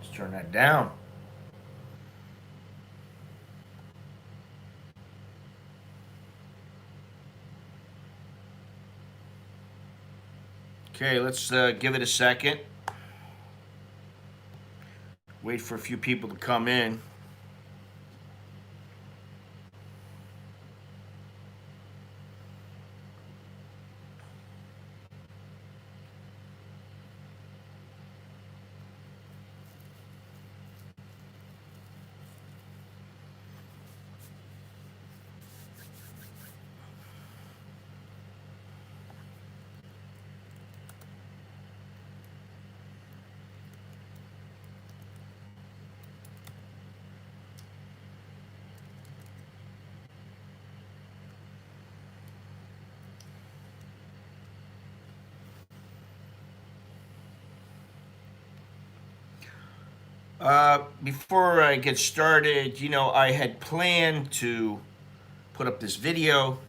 Let's turn that down. Okay, let's give it a second. Wait for a few people to come in. Before I get started, I had planned to put up this video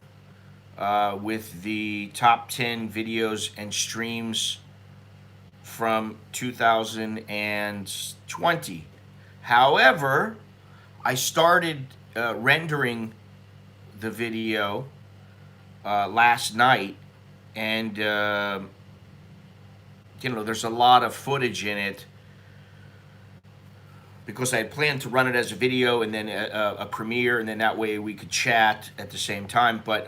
with the top 10 videos and streams from 2020. However, I started rendering the video last night, and there's a lot of footage in it because I had planned to run it as a video and then a premiere, and then that way we could chat at the same time. But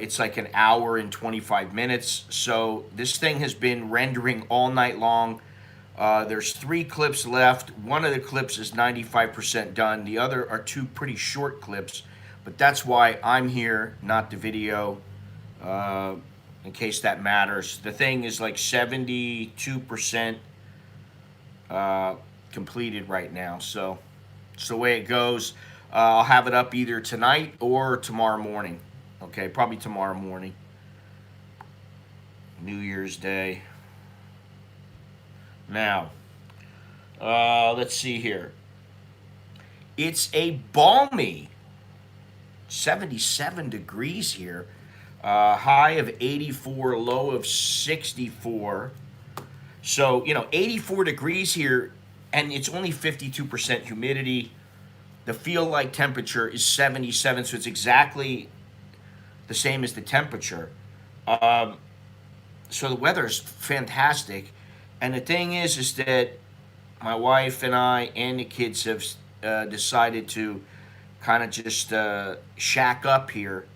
it's like an hour and 25 minutes. So this thing has been rendering all night long. There's 3 clips left. One of the clips is 95% done. The other are 2 pretty short clips, but that's why I'm here, not the video, in case that matters. The thing is like 72% completed right now. So it's the way it goes. I'll have it up either tonight or tomorrow morning. Okay, probably tomorrow morning. New Year's Day. Now, let's see here. It's a balmy 77 degrees here. High of 84, low of 64. So, 84 degrees here, and it's only 52% humidity. The feel like temperature is 77, so it's exactly the same as the temperature. Um, so the weather is fantastic. And the thing is that my wife and I and the kids have decided to kind of just shack up here.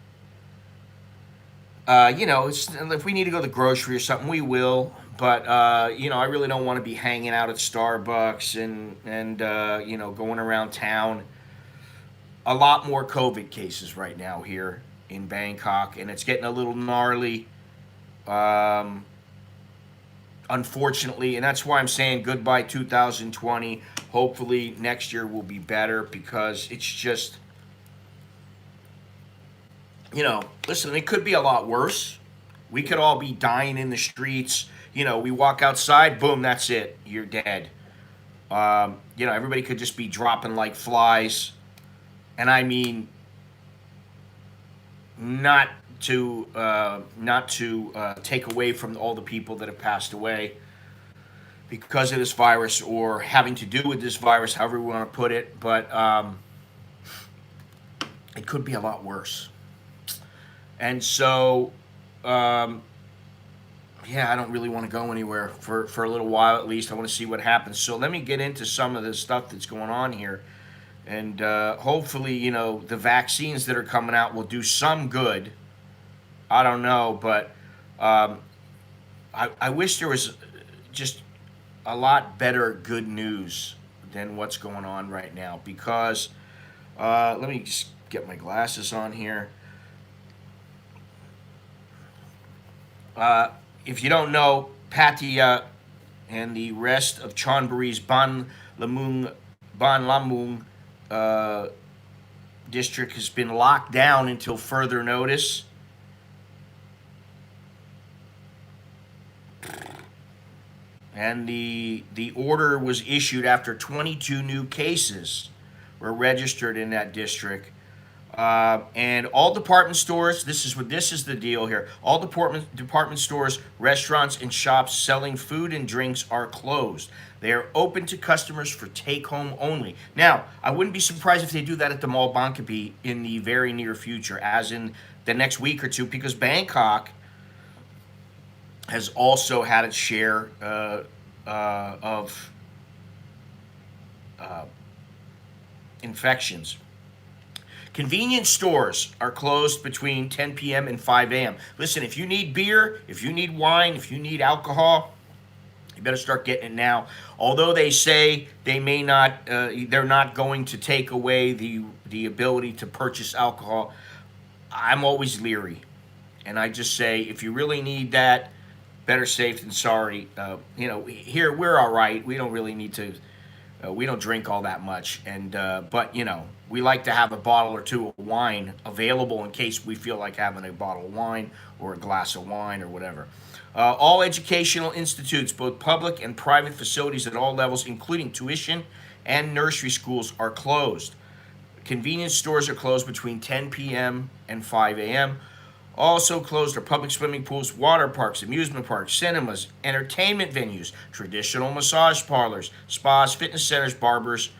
If we need to go to the grocery or something, we will. But I really don't want to be hanging out at Starbucks and going around town. A lot more COVID cases right now here in Bangkok, and it's getting a little gnarly. Um, Unfortunately, and that's why I'm saying goodbye 2020. Hopefully next year will be better because it's just, listen, it could be a lot worse. We could all be dying in the streets. We walk outside, boom, that's it. You're dead. Everybody could just be dropping like flies. And I mean, not not to take away from all the people that have passed away because of this virus or having to do with this virus, however we want to put it. But it could be a lot worse. And so, um, yeah, I don't really want to go anywhere for a little while at least. I want to see what happens. So let me get into some of the stuff that's going on here. And hopefully, the vaccines that are coming out will do some good. I don't know, but um, I wish there was just a lot better good news than what's going on right now because Let me just get my glasses on here. If you don't know, Pattaya and the rest of Chonburi's Ban Lamung uh, district has been locked down until further notice. And the order was issued after 22 new cases were registered in that district. And all department stores, this is the deal here. All department stores, restaurants, and shops selling food and drinks are closed. They are open to customers for take home only. Now, I wouldn't be surprised if they do that at the Mall Bangkok in the very near future, as in the next week or two, because Bangkok has also had its share of infections. Convenience stores are closed between 10 p.m. and 5 a.m. Listen, if you need beer, if you need wine, if you need alcohol, you better start getting it now. Although they say they may not, they're not going to take away the ability to purchase alcohol. I'm always leery, and I just say if you really need that, better safe than sorry. Here we're all right. We don't really need to. We don't drink all that much, and but we like to have a bottle or two of wine available in case we feel like having a bottle of wine or a glass of wine or whatever. All educational institutes, both public and private facilities at all levels, including tuition and nursery schools, are closed. Convenience stores are closed between 10 p.m. and 5 a.m. Also closed are public swimming pools, water parks, amusement parks, cinemas, entertainment venues, traditional massage parlors, spas, fitness centers, barbers,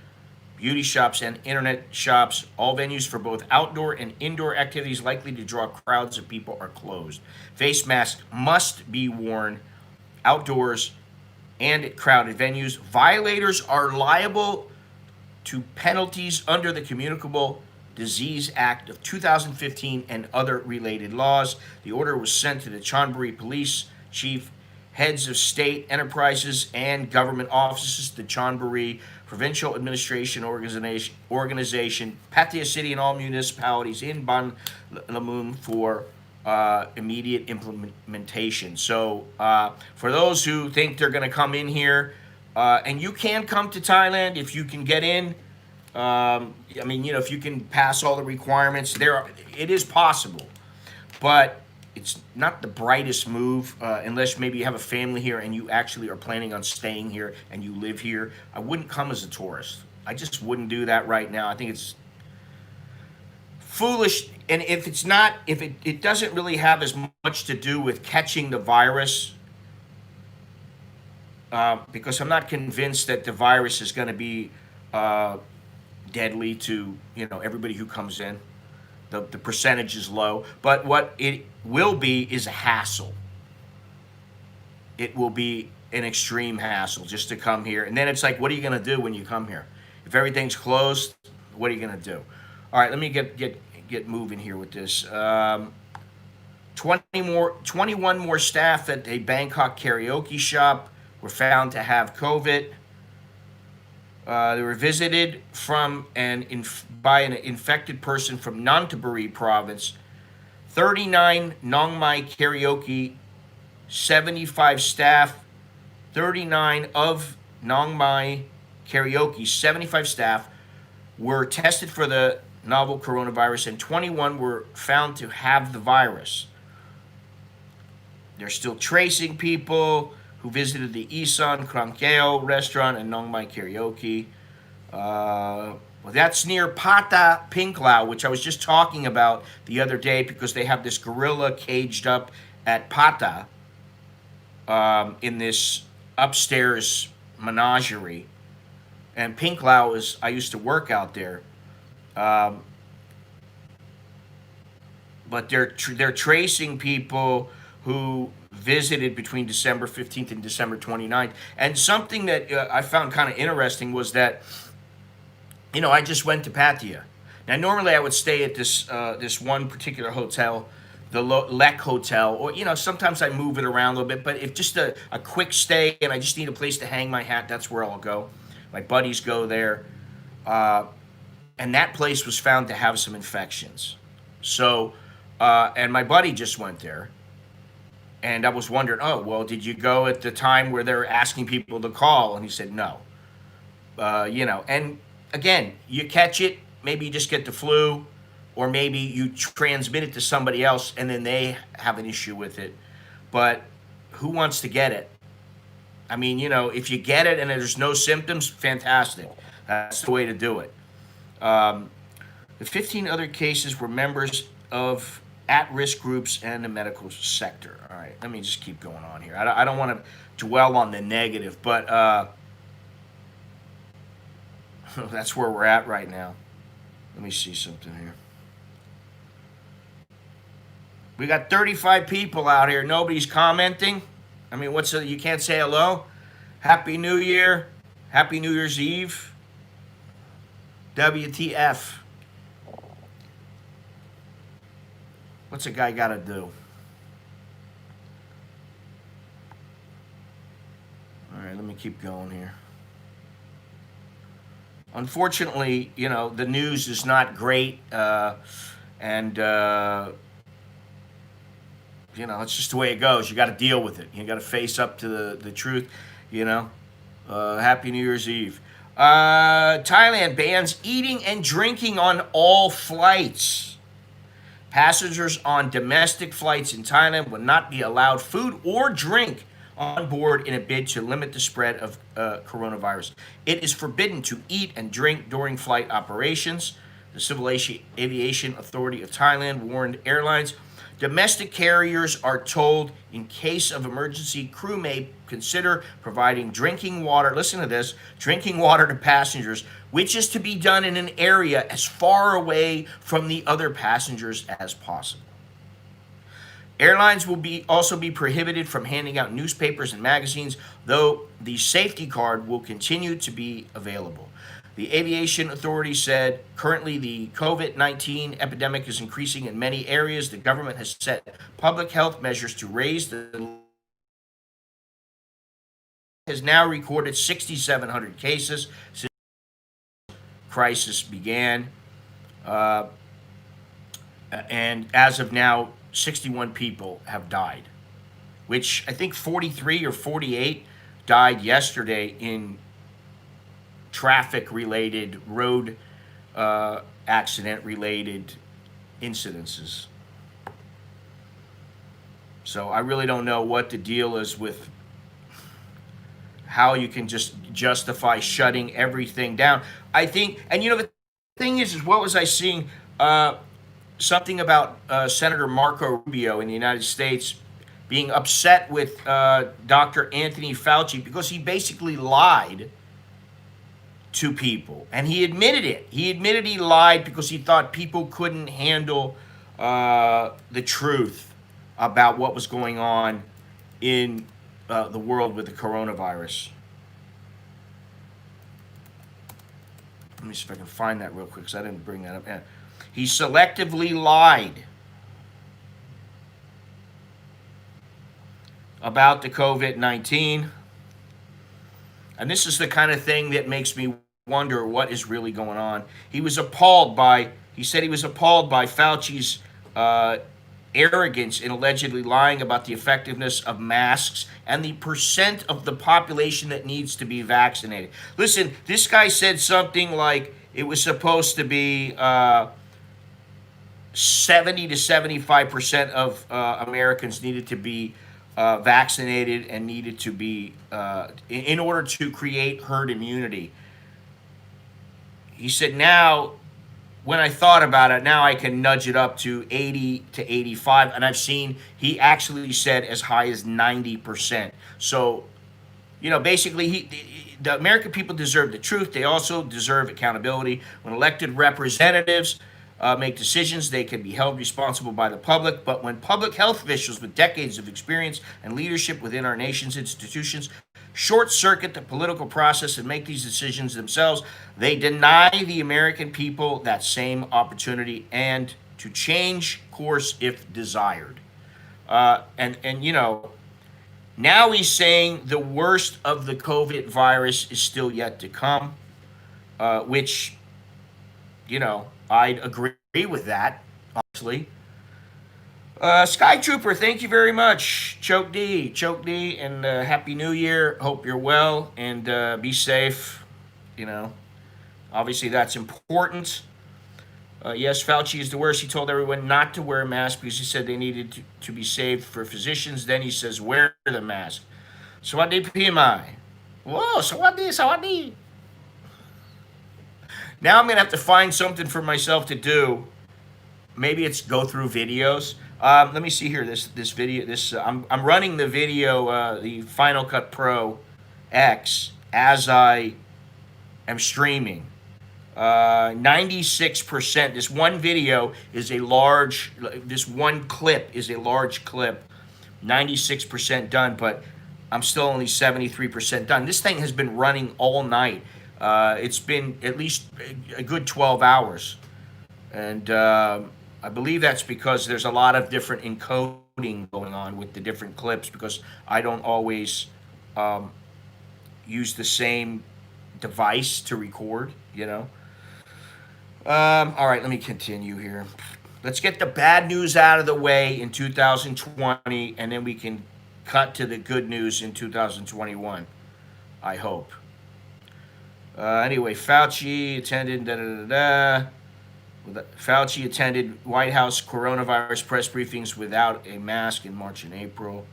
beauty shops, and internet shops. All venues for both outdoor and indoor activities likely to draw crowds of people are closed. Face masks must be worn outdoors and at crowded venues. Violators are liable to penalties under the Communicable Disease Act of 2015 and other related laws. The order was sent to the Chonburi Police Chief, heads of state enterprises and government offices, the Chonburi Provincial Administration Organization, Pattaya City, and all municipalities in Ban Lamung for immediate implementation. So for those who think they're going to come in here, and you can come to Thailand if you can get in. If you can pass all the requirements, it is possible, but it's not the brightest move unless maybe you have a family here and you actually are planning on staying here and you live here. I wouldn't come as a tourist. I just wouldn't do that right now. I think it's foolish, and if it doesn't really have as much to do with catching the virus, because I'm not convinced that the virus is going to be deadly to everybody who comes in. The percentage is low, but what it will be is a hassle. It will be an extreme hassle just to come here, and then it's like, what are you going to do when you come here? If everything's closed, what are you going to do? All right, let me get moving here with this. 21 more staff at a Bangkok karaoke shop were found to have COVID. They were visited by an infected person from Nonthaburi province. 39 Nong Mai karaoke, 75 staff. 39 of Nong Mai karaoke, 75 staff were tested for the novel coronavirus, and 21 were found to have the virus. They're still tracing people who visited the Isan Krangkeo restaurant and Nong Mai Karaoke. That's near Pata Pinklao, which I was just talking about the other day, because they have this gorilla caged up at Pata in this upstairs menagerie. And Pinklao I used to work out there. But they're tracing people who visited between December 15th and December 29th. And something that I found kind of interesting was that, I just went to Pattaya. Now, normally I would stay at this one particular hotel, the Lek Hotel, or, sometimes I move it around a little bit, but if just a quick stay and I just need a place to hang my hat, that's where I'll go. My buddies go there. and that place was found to have some infections. So, and my buddy just went there, and I was wondering, oh, well, did you go at the time where they're asking people to call? And he said, no. And again, you catch it, maybe you just get the flu, or maybe you transmit it to somebody else and then they have an issue with it. But who wants to get it? I mean, if you get it and there's no symptoms, fantastic. That's the way to do it. The 15 other cases were members of at-risk groups and the medical sector. All right, let me just keep going on here. I don't want to dwell on the negative, but that's where we're at right now. Let me see something here. We got 35 people out here. Nobody's commenting. I mean, you can't say hello? Happy New Year. Happy New Year's Eve. WTF. What's a guy got to do? All right, let me keep going here. Unfortunately, the news is not great, and it's just the way it goes. You got to deal with it. You got to face up to the truth. Happy New Year's Eve. Thailand bans eating and drinking on all flights. Passengers on domestic flights in Thailand will not be allowed food or drink on board in a bid to limit the spread of coronavirus. It is forbidden to eat and drink during flight operations. The Civil Aviation Authority of Thailand warned airlines. Domestic carriers are told in case of emergency, crew may consider providing drinking water. Listen to this, drinking water to passengers, which is to be done in an area as far away from the other passengers as possible. Airlines will also be prohibited from handing out newspapers and magazines, though the safety card will continue to be available. The Aviation Authority said currently the COVID-19 epidemic is increasing in many areas. The government has set public health measures to raise has now recorded 6,700 cases since the crisis began. And as of now, 61 people have died, which I think 43 or 48 died yesterday in traffic-related, road accident-related incidences. So I really don't know what the deal is with how you can just justify shutting everything down. I think, and the thing is what was I seeing? Something about Senator Marco Rubio in the United States being upset with Dr. Anthony Fauci because he basically lied to people. And he admitted it. He admitted he lied because he thought people couldn't handle the truth about what was going on in the world with the coronavirus. Let me see if I can find that real quick because I didn't bring that up. Yeah. He selectively lied about the COVID-19. And this is the kind of thing that makes me wonder what is really going on. He said he was appalled by Fauci's arrogance in allegedly lying about the effectiveness of masks and the percent of the population that needs to be vaccinated. Listen, this guy said something like it was supposed to be 70 to 75% of Americans needed to be vaccinated and needed to be, in order to create herd immunity. He said, now, when I thought about it, now I can nudge it up to 80 to 85. And I've seen, he actually said as high as 90%. So, basically, the American people deserve the truth. They also deserve accountability. When elected representatives make decisions, they can be held responsible by the public. But when public health officials with decades of experience and leadership within our nation's institutions short-circuit the political process and make these decisions themselves, they deny the American people that same opportunity and to change course if desired. Now he's saying the worst of the COVID virus is still yet to come, which I'd agree with that, honestly. Sky Trooper, thank you very much. Choke D, and Happy New Year. Hope you're well and be safe. You know, obviously that's important. Yes, Fauci is the worst. He told everyone not to wear a mask because he said they needed to be saved for physicians. Then he says, wear the mask. Sawadi PMI. Whoa, sawadi. Now I'm going to have to find something for myself to do. Maybe it's go through videos. Let me see here. This video. I'm running the video, the Final Cut Pro X, as I am streaming. 96%. This one video is a large. This one clip is a large clip. 96% done, but I'm still only 73% done. This thing has been running all night. It's been at least a good 12 hours, and I believe that's because there's a lot of different encoding going on with the different clips because I don't always use the same device to record, All right, let me continue here. Let's get the bad news out of the way in 2020, and then we can cut to the good news in 2021, I hope. Anyway, Fauci attended Fauci attended White House coronavirus press briefings without a mask in March and April.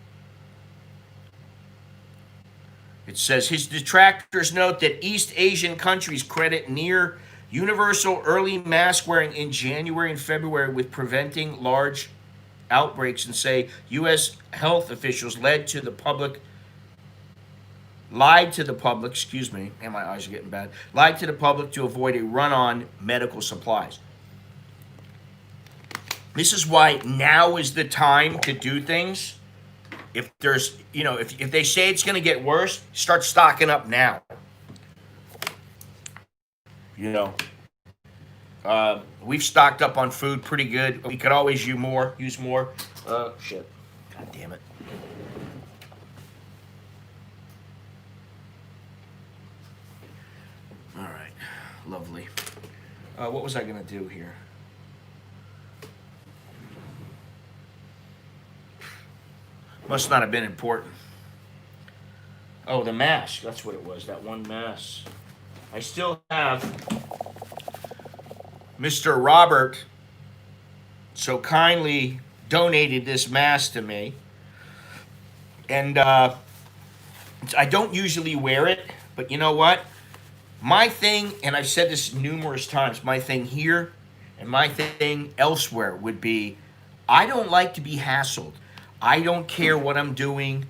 It says his detractors note that East Asian countries credit near universal early mask wearing in January and February with preventing large outbreaks and say U.S. health officials lied to the public, excuse me, and my eyes are getting bad, lied to the public to avoid a run on medical supplies. This is why now is the time to do things. If there's, if they say it's going to get worse, start stocking up now. We've stocked up on food pretty good. We could always use more. Shit. God damn it. All right. Lovely. What was I going to do here? Must not have been important. Oh, the mask. That's what it was. That one mask. I still have Mr. Robert so kindly donated this mask to me. And I don't usually wear it, but you know what? My thing, and I've said this numerous times, my thing here and my thing elsewhere would be I don't like to be hassled. I don't care what I'm doing.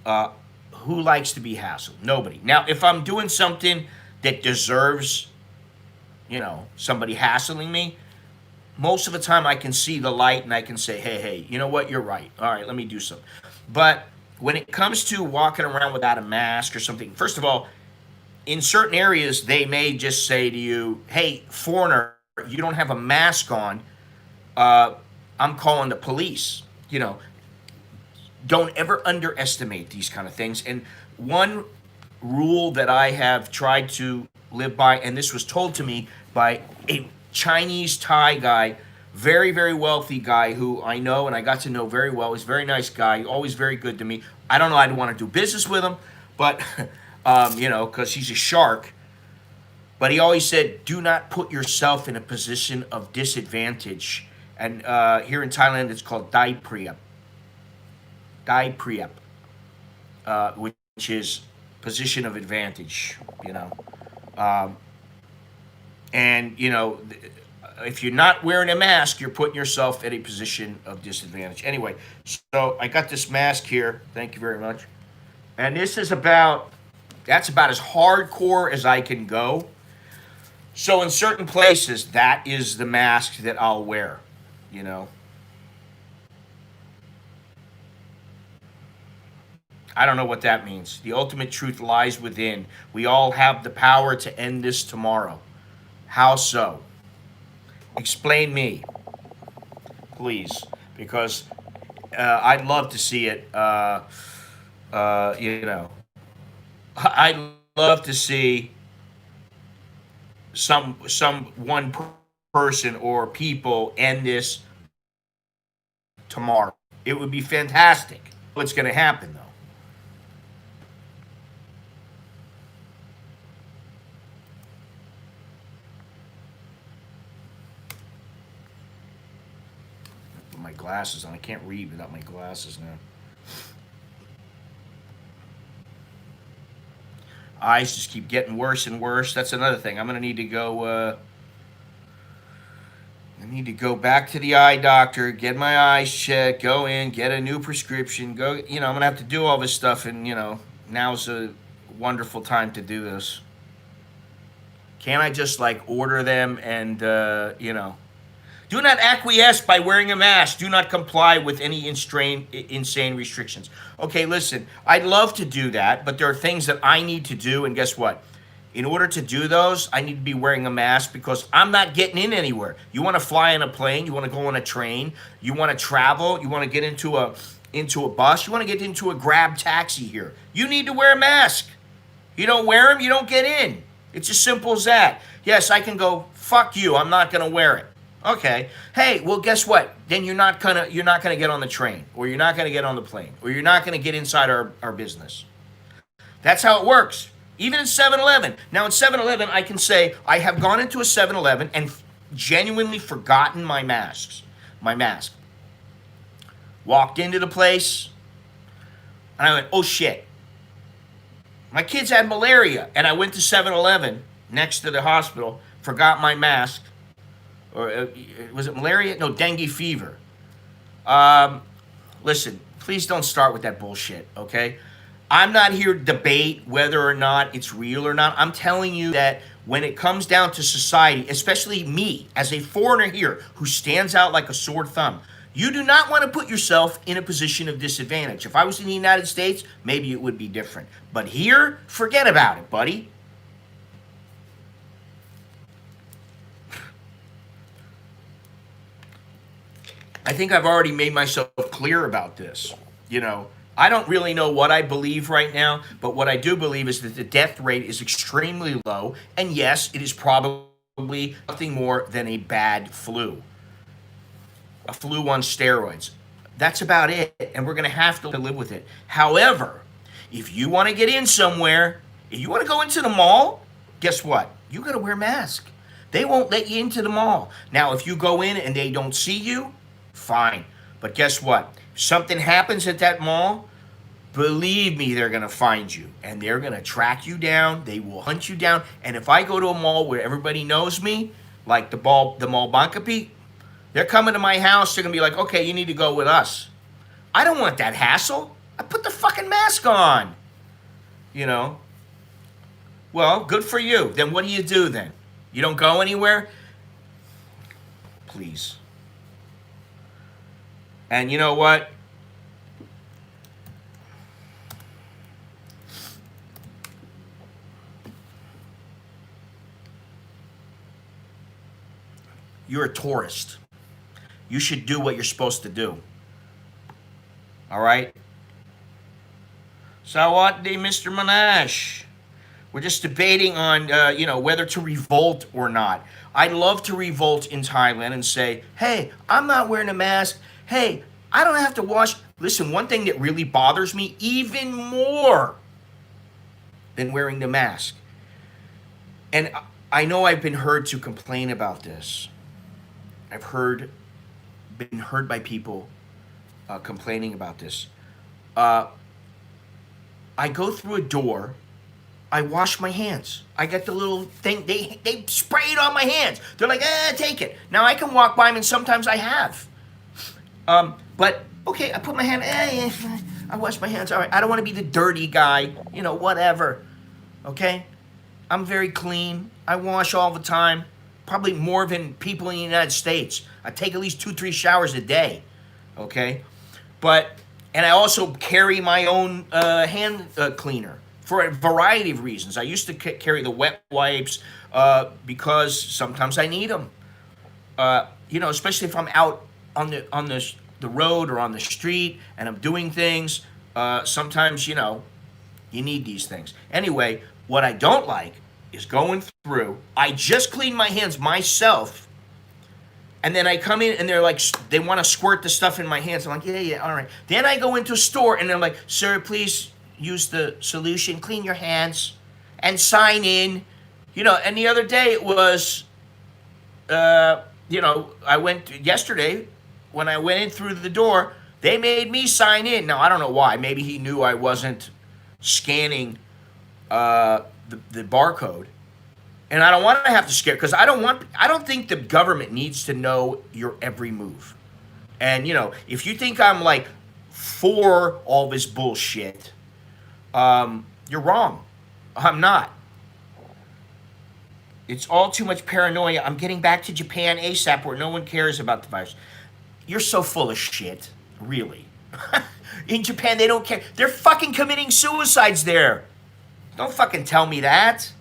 Who likes to be hassled? Nobody. Now, if I'm doing something that deserves, somebody hassling me, most of the time I can see the light and I can say, hey, you know what? You're right. All right, let me do something. But when it comes to walking around without a mask or something, first of all, in certain areas, they may just say to you, hey, foreigner, you don't have a mask on. I'm calling the police. Don't ever underestimate these kind of things. And one rule that I have tried to live by, and this was told to me by a Chinese Thai guy, very, very wealthy guy who I know and I got to know very well. He's a very nice guy, always very good to me. I don't know, I don't want to do business with him, but, because he's a shark. But he always said, do not put yourself in a position of disadvantage. And here in Thailand, it's called Dai Priap. Which is position of advantage, and if you're not wearing a mask, you're putting yourself at a position of disadvantage. Anyway, so I got this mask here. Thank you very much. And this is that's about as hardcore as I can go. So in certain places, that is the mask that I'll wear, I don't know what that means. The ultimate truth lies within. We all have the power to end this tomorrow. How so? Explain me, please, because I'd love to see it. I'd love to see some one person or people end this tomorrow. It would be fantastic. What's going to happen though? Put my glasses on. I can't read without my glasses now. Eyes just keep getting worse and worse. That's another thing. I'm gonna need to go. I need to go back to the eye doctor, get my eyes checked, go in, get a new prescription. Go. I'm gonna have to do all this stuff, and now's a wonderful time to do this. Can't I just like order them and Do not acquiesce by wearing a mask. Do not comply with any insane restrictions. Okay, listen, I'd love to do that, but there are things that I need to do, and guess what? In order to do those, I need to be wearing a mask because I'm not getting in anywhere. You want to fly on a plane, you want to go on a train, you want to travel, you want to get into a bus, you want to get into a Grab taxi here. You need to wear a mask. You don't wear them, you don't get in. It's as simple as that. Yes, I can go, fuck you, I'm not going to wear it. Okay. Hey, well, guess what? Then you're not gonna get on the train, or you're not gonna get on the plane, or you're not gonna get inside our business. That's how it works. Even in 7-Eleven. Now in 7-Eleven, I can say I have gone into a 7-Eleven and genuinely forgotten my mask. Walked into the place, and I went, oh shit. My kids had malaria, and I went to 7-Eleven next to the hospital, forgot my mask. Or was it malaria? No, dengue fever. Listen, please don't start with that bullshit, okay? I'm not here to debate whether or not it's real or not. I'm telling you that when it comes down to society, especially me, as a foreigner here, who stands out like a sore thumb, you do not want to put yourself in a position of disadvantage. If I was in the United States, maybe it would be different. But here, forget about it, buddy. I think I've already made myself clear about this. I don't really know what I believe right now, but what I do believe is that the death rate is extremely low, and yes, it is probably nothing more than a bad flu. A flu on steroids. That's about it, and we're going to have to live with it. However, if you want to get in somewhere, if you want to go into the mall, guess what? You got to wear a mask. They won't let you into the mall. Now, if you go in and they don't see you, fine. But guess what? If something happens at that mall, believe me, they're going to find you. And they're going to track you down. They will hunt you down. And if I go to a mall where everybody knows me, like the mall Bangkok, they're coming to my house. They're going to be like, okay, you need to go with us. I don't want that hassle. I put the fucking mask on. Well, good for you. Then what do you do then? You don't go anywhere? Please. And you know what? You're a tourist. You should do what you're supposed to do. All right? So what, Mr. Monash? We're just debating on, whether to revolt or not. I'd love to revolt in Thailand and say, hey, I'm not wearing a mask. Hey, I don't have to wash. Listen, one thing that really bothers me even more than wearing the mask, and I know I've been heard to complain about this. I've been heard by people complaining about this. I go through a door. I wash my hands. I get the little thing. They spray it on my hands. They're like, take it. Now I can walk by them, and sometimes I have. But okay, I put my hand. I wash my hands. All right. I don't want to be the dirty guy. Whatever. Okay. I'm very clean. I wash all the time. Probably more than people in the United States. I take at least 2-3 showers a day. Okay. And I also carry my own hand cleaner for a variety of reasons. I used to carry the wet wipes because sometimes I need them. Especially if I'm out on the road or on the street and I'm doing things. Sometimes you need these things. Anyway, what I don't like is going through. I just cleaned my hands myself. And then I come in and they're like, they want to squirt the stuff in my hands. I'm like, yeah, yeah, all right. Then I go into a store and they're like, sir, please use the solution, clean your hands, and sign in. You know, and the other day it was, you know, I went yesterday when I went in through the door, they made me sign in. Now, I don't know why. Maybe he knew I wasn't scanning the barcode. And I don't want to have to scare, because I don't think the government needs to know your every move. And, you know, if you think I'm like for all this bullshit, you're wrong. I'm not. It's all too much paranoia. I'm getting back to Japan ASAP where no one cares about the virus. You're so full of shit, really. In Japan, they don't care. They're fucking committing suicides there. Don't fucking tell me that.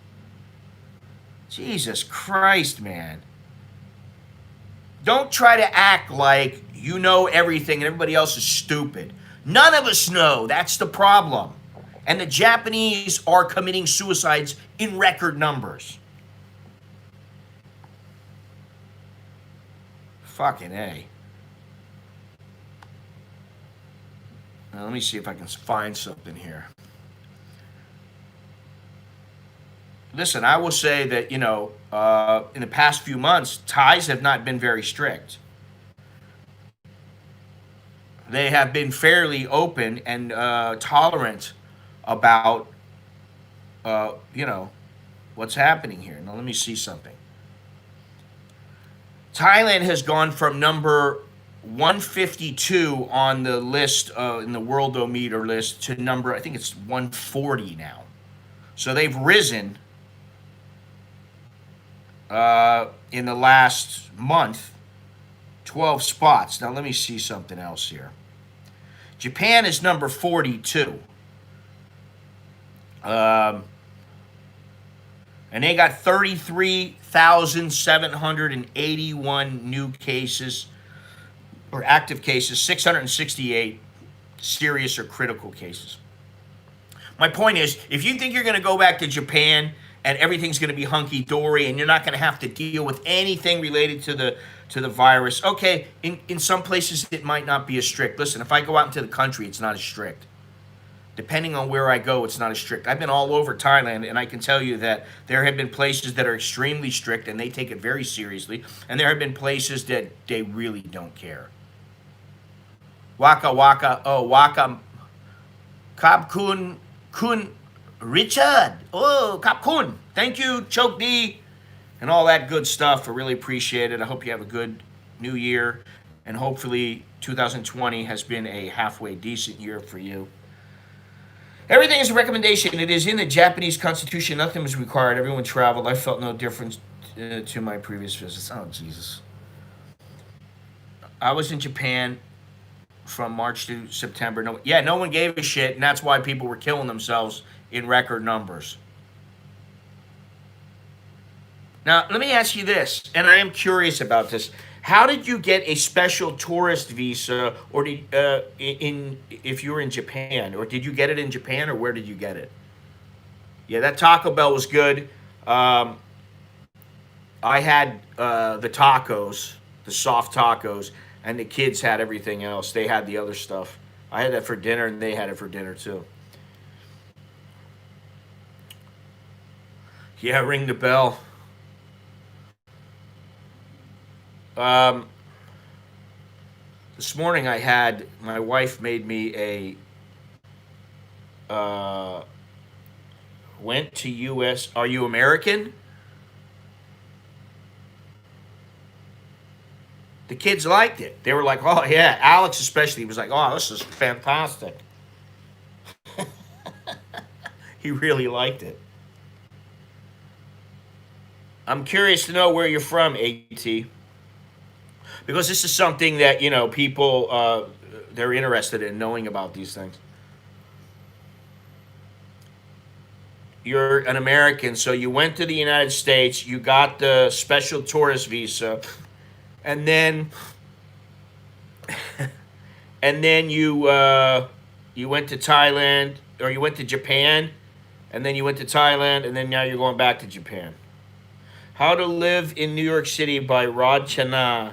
Jesus Christ, man. Don't try to act like you know everything and everybody else is stupid. None of us know. That's the problem. And the Japanese are committing suicides in record numbers. Fucking A. Now, let me see if I can find something here. Listen, I will say that, you know, in the past few months, Thais have not been very strict. They have been fairly open and tolerant about, you know, what's happening here. Now, let me see something. Thailand has gone from number 152 on the list, in the Worldometer list, to number, I think it's 140 now. So they've risen in the last month, 12 spots. Now let me see something else here. Japan is number 42. And they got 33,781 new cases, or active cases, 668 serious or critical cases. My point is, if you think you're going to go back to Japan and everything's going to be hunky-dory and you're not going to have to deal with anything related to the virus, okay, in some places it might not be as strict. Listen, if I go out into the country, it's not as strict. Depending on where I go, it's not as strict. I've been all over Thailand, and I can tell you that there have been places that are extremely strict, and they take it very seriously, and there have been places that they really don't care. Waka waka, oh, waka, Kap kun Richard, oh, Kap kun. Thank you, Chok D, and all that good stuff. I really appreciate it. I hope you have a good new year, and hopefully 2020 has been a halfway decent year for you. Everything is a recommendation. It is in the Japanese constitution. Nothing was required. Everyone traveled. I felt no difference to my previous visits. Oh, Jesus. I was in Japan from March to September. No one gave a shit, and that's why people were killing themselves in record numbers. Now, let me ask you this, and I am curious about this. How did you get a special tourist visa, or did, if you were in Japan, or did you get it in Japan, or where did you get it? Yeah, that Taco Bell was good. I had the tacos, the soft tacos, and the kids had everything else. They had the other stuff. I had that for dinner, and they had it for dinner too. Yeah, ring the bell. This morning my wife made me went to U.S. Are you American? The kids liked it. They were like, oh yeah, Alex especially was like, oh, this is fantastic. He really liked it. I'm curious to know where you're from, AT. Because this is something that, you know, people, they're interested in knowing about these things. You're an American, so you went to the United States, you got the special tourist visa, and then you went to Thailand, or you went to Japan, and then you went to Thailand, and then now you're going back to Japan. How to Live in New York City by Rod Chana.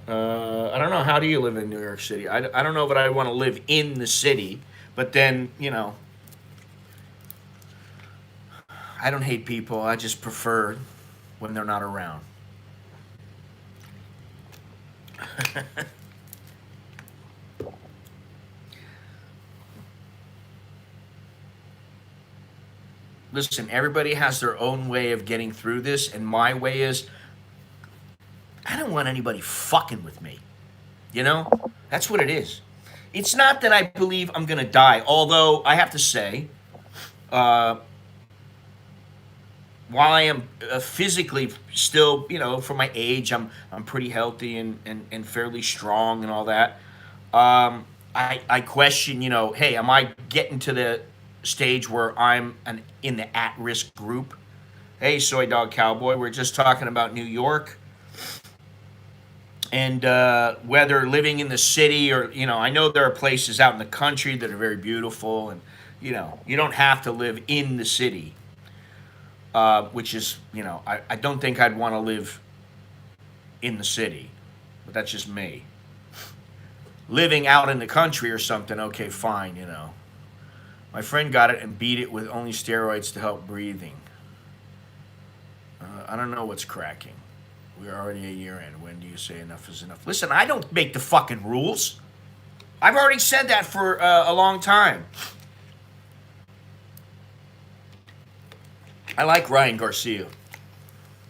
I don't know. How do you live in New York City? I don't know if I want to live in the city, but then, I don't hate people. I just prefer when they're not around. Listen, everybody has their own way of getting through this, and my way is I don't want anybody fucking with me. That's what it is. It's not that I believe I'm going to die, although I have to say, while I am physically still, for my age, I'm pretty healthy and fairly strong and all that. I question, hey, am I getting to the stage where I'm in the at-risk group? Hey, Soy Dog Cowboy, we're just talking about New York and whether living in the city or, I know there are places out in the country that are very beautiful and, you don't have to live in the city. Which is, I don't think I'd want to live in the city, but that's just me. Living out in the country or something, okay, fine, My friend got it and beat it with only steroids to help breathing. I don't know what's cracking. We're already a year in. When do you say enough is enough? Listen, I don't make the fucking rules. I've already said that for a long time. I like Ryan Garcia.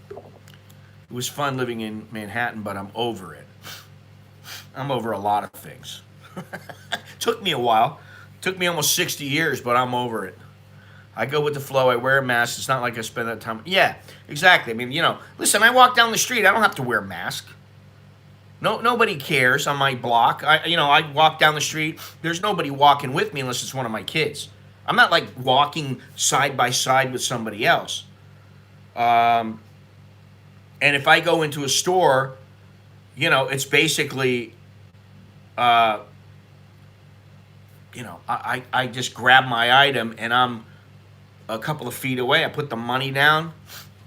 It was fun living in Manhattan, but I'm over it. I'm over a lot of things. Took me a while. Took me almost 60 years, but I'm over it. I go with the flow. I wear a mask. It's not like I spend that time. Yeah, exactly. I mean, listen, I walk down the street. I don't have to wear a mask. No, nobody cares on my block. I walk down the street. There's nobody walking with me unless it's one of my kids. I'm not like walking side by side with somebody else. And if I go into a store, it's basically, I just grab my item and I'm a couple of feet away. I put the money down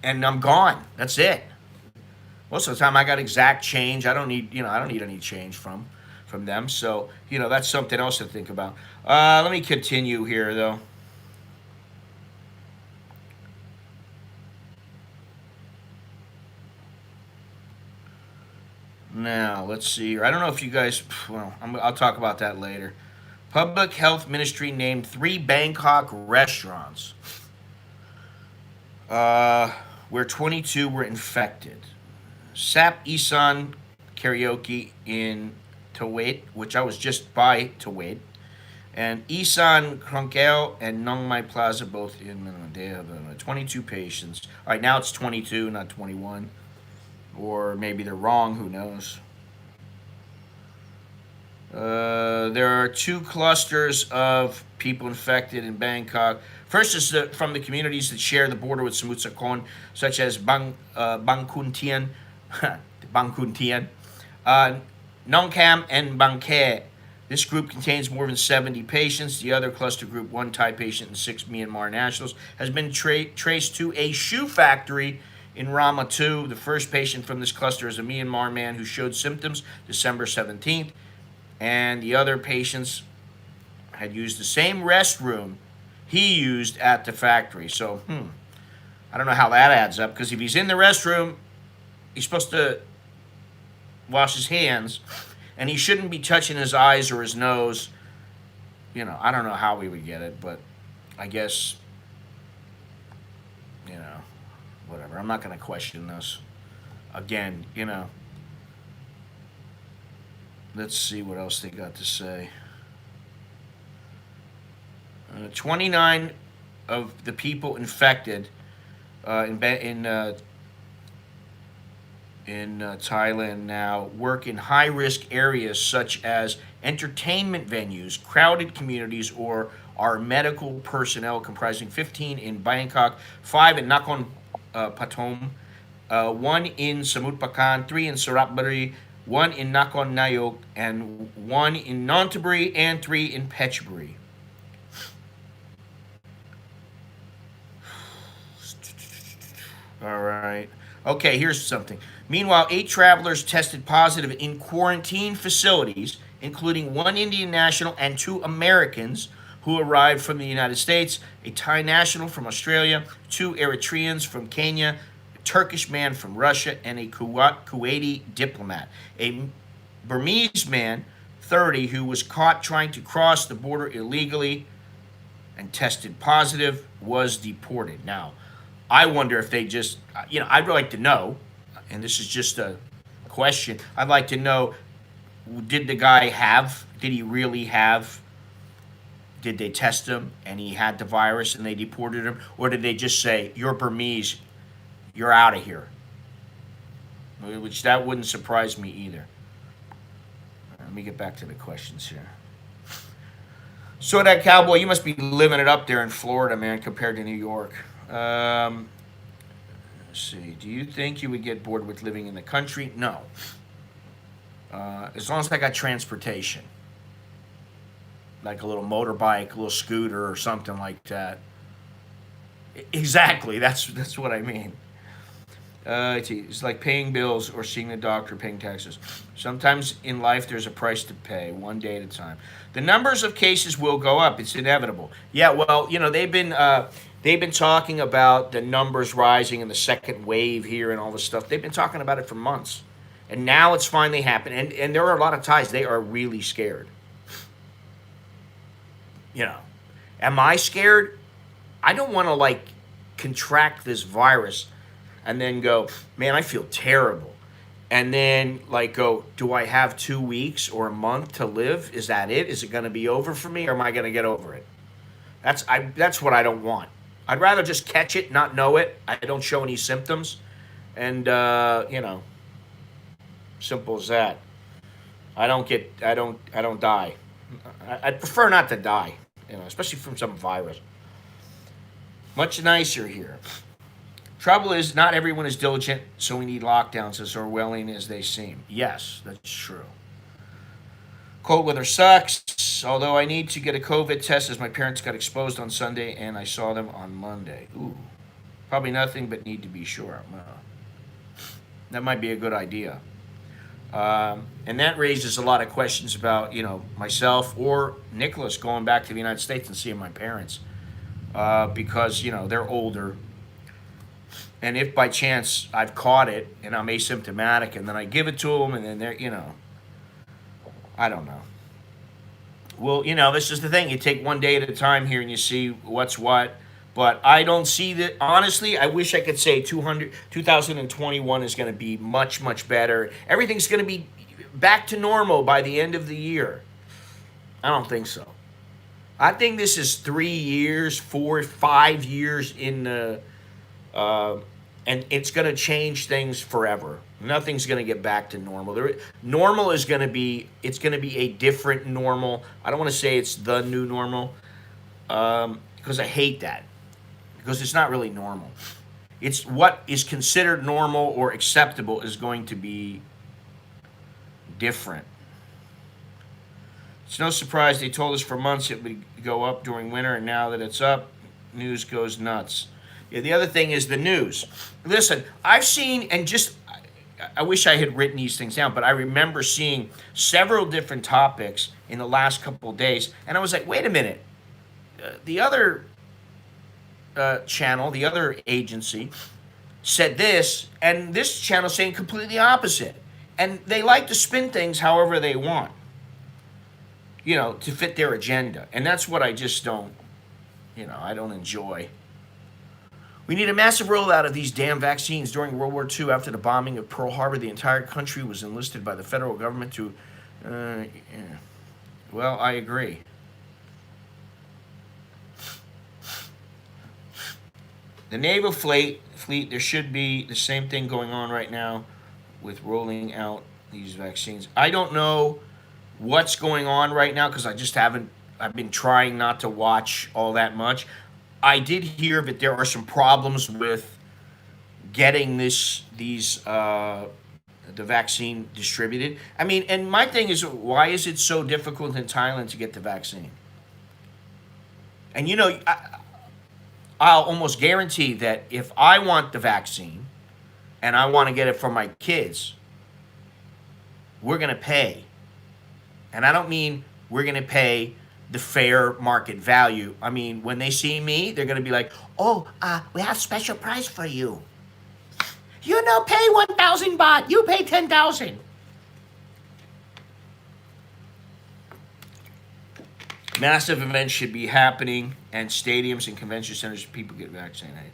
and I'm gone. That's it. Most of the time I got exact change. I don't need any change from them. So, that's something else to think about. Let me continue here, though. Now, let's see here. I don't know if you guys... Well, I'll talk about that later. Public Health Ministry named 3 Bangkok restaurants where 22 were infected. Sap Isan Karaoke in Tawait, which I was just by Tawait, and Isan Kronkel and Nong Mai Plaza, both in they have 22 patients. All right, now it's 22, not 21. Or maybe they're wrong, who knows. There are 2 clusters of people infected in Bangkok. First is from the communities that share the border with Samut Sakhon, such as Bangkun Tien, Nongkam, and Bangkhe. This group contains more than 70 patients. The other cluster group, 1 Thai patient and 6 Myanmar nationals, has been traced to a shoe factory in Rama 2. The first patient from this cluster is a Myanmar man who showed symptoms December 17th. And the other patients had used the same restroom he used at the factory. So, I don't know how that adds up, because if he's in the restroom, he's supposed to wash his hands, and he shouldn't be touching his eyes or his nose. I don't know how we would get it, but I guess, whatever. I'm not going to question this. Again, let's see what else they got to say. 29 of the people infected in Thailand now work in high-risk areas such as entertainment venues, crowded communities, or are medical personnel, comprising 15 in Bangkok, 5 in Nakhon Pathom, 1 in Samut Prakan, 3 in Suratburi, 1 in Nakhon Nayok, and 1 in Nonthaburi, and 3 in Phetchaburi. All right. Okay, here's something. Meanwhile, 8 travelers tested positive in quarantine facilities, including one Indian national and 2 Americans who arrived from the United States, a Thai national from Australia, 2 Eritreans from Kenya, a Turkish man from Russia, and a Kuwaiti diplomat. A Burmese man, 30, who was caught trying to cross the border illegally and tested positive, was deported. Now, I wonder if they just, I'd like to know, and this is just a question, I'd like to know, did he really have, did they test him and he had the virus and they deported him? Or did they just say, you're Burmese, you're out of here? Which that wouldn't surprise me either. Let me get back to the questions here. So that cowboy, you must be living it up there in Florida, man, compared to New York. Let's see. Do you think you would get bored with living in the country? No. As long as I got transportation, like a little motorbike, a little scooter, or something like that. Exactly. That's what I mean. It's like paying bills or seeing a doctor, paying taxes. Sometimes in life there's a price to pay, one day at a time. The numbers of cases will go up. It's inevitable. Yeah, well, they've been talking about the numbers rising and the second wave here and all this stuff. They've been talking about it for months, and now it's finally happened. And there are a lot of Thais. They are really scared. Am I scared? I don't want to contract this virus and then go, man, I feel terrible. And then go, do I have 2 weeks or a month to live? Is that it? Is it going to be over for me, or am I going to get over it? That's what I don't want. I'd rather just catch it, not know it. I don't show any symptoms, and simple as that. I don't die. I'd prefer not to die, especially from some virus. Much nicer here. Trouble is, not everyone is diligent, so we need lockdowns as Orwellian as they seem. Yes, that's true. Cold weather sucks, although I need to get a COVID test as my parents got exposed on Sunday and I saw them on Monday. Ooh, probably nothing, but need to be sure. That might be a good idea. And that raises a lot of questions about, myself or Nicholas going back to the United States and seeing my parents. Because, they're older. And if by chance I've caught it and I'm asymptomatic and then I give it to them and then they're, I don't know. Well, this is the thing. You take one day at a time here and you see what's what. But I don't see that. Honestly, I wish I could say 2021 is going to be much, much better. Everything's going to be back to normal by the end of the year. I don't think so. I think this is 3 years, 4, 5 years in the... and it's going to change things forever. Nothing's going to get back to normal. Normal is going to be, it's going to be a different normal. I don't want to say it's the new normal, because I hate that, because it's not really normal. It's what is considered normal or acceptable is going to be different. It's no surprise they told us for months it would go up during winter, and now that it's up, news goes nuts. Yeah, the other thing is the news. Listen, I've seen, and I wish I had written these things down, but I remember seeing several different topics in the last couple of days, and I was like, wait a minute. The other channel, the other agency, said this, and this channel saying completely opposite. And they like to spin things however they want, to fit their agenda. And that's what I just don't, I don't enjoy. We need a massive rollout of these damn vaccines. During World War II, after the bombing of Pearl Harbor, the entire country was enlisted by the federal government to... yeah. Well, I agree. The naval fleet, there should be the same thing going on right now with rolling out these vaccines. I don't know what's going on right now because I've been trying not to watch all that much. I did hear that there are some problems with getting the vaccine distributed. I mean, and my thing is, why is it so difficult in Thailand to get the vaccine? And I'll almost guarantee that if I want the vaccine and I want to get it for my kids, we're going to pay. And I don't mean we're going to pay the fair market value. I mean, when they see me, they're going to be like, oh, we have special price for you. You know, pay 1,000 baht. You pay 10,000. Massive events should be happening, and stadiums and convention centers, people get vaccinated.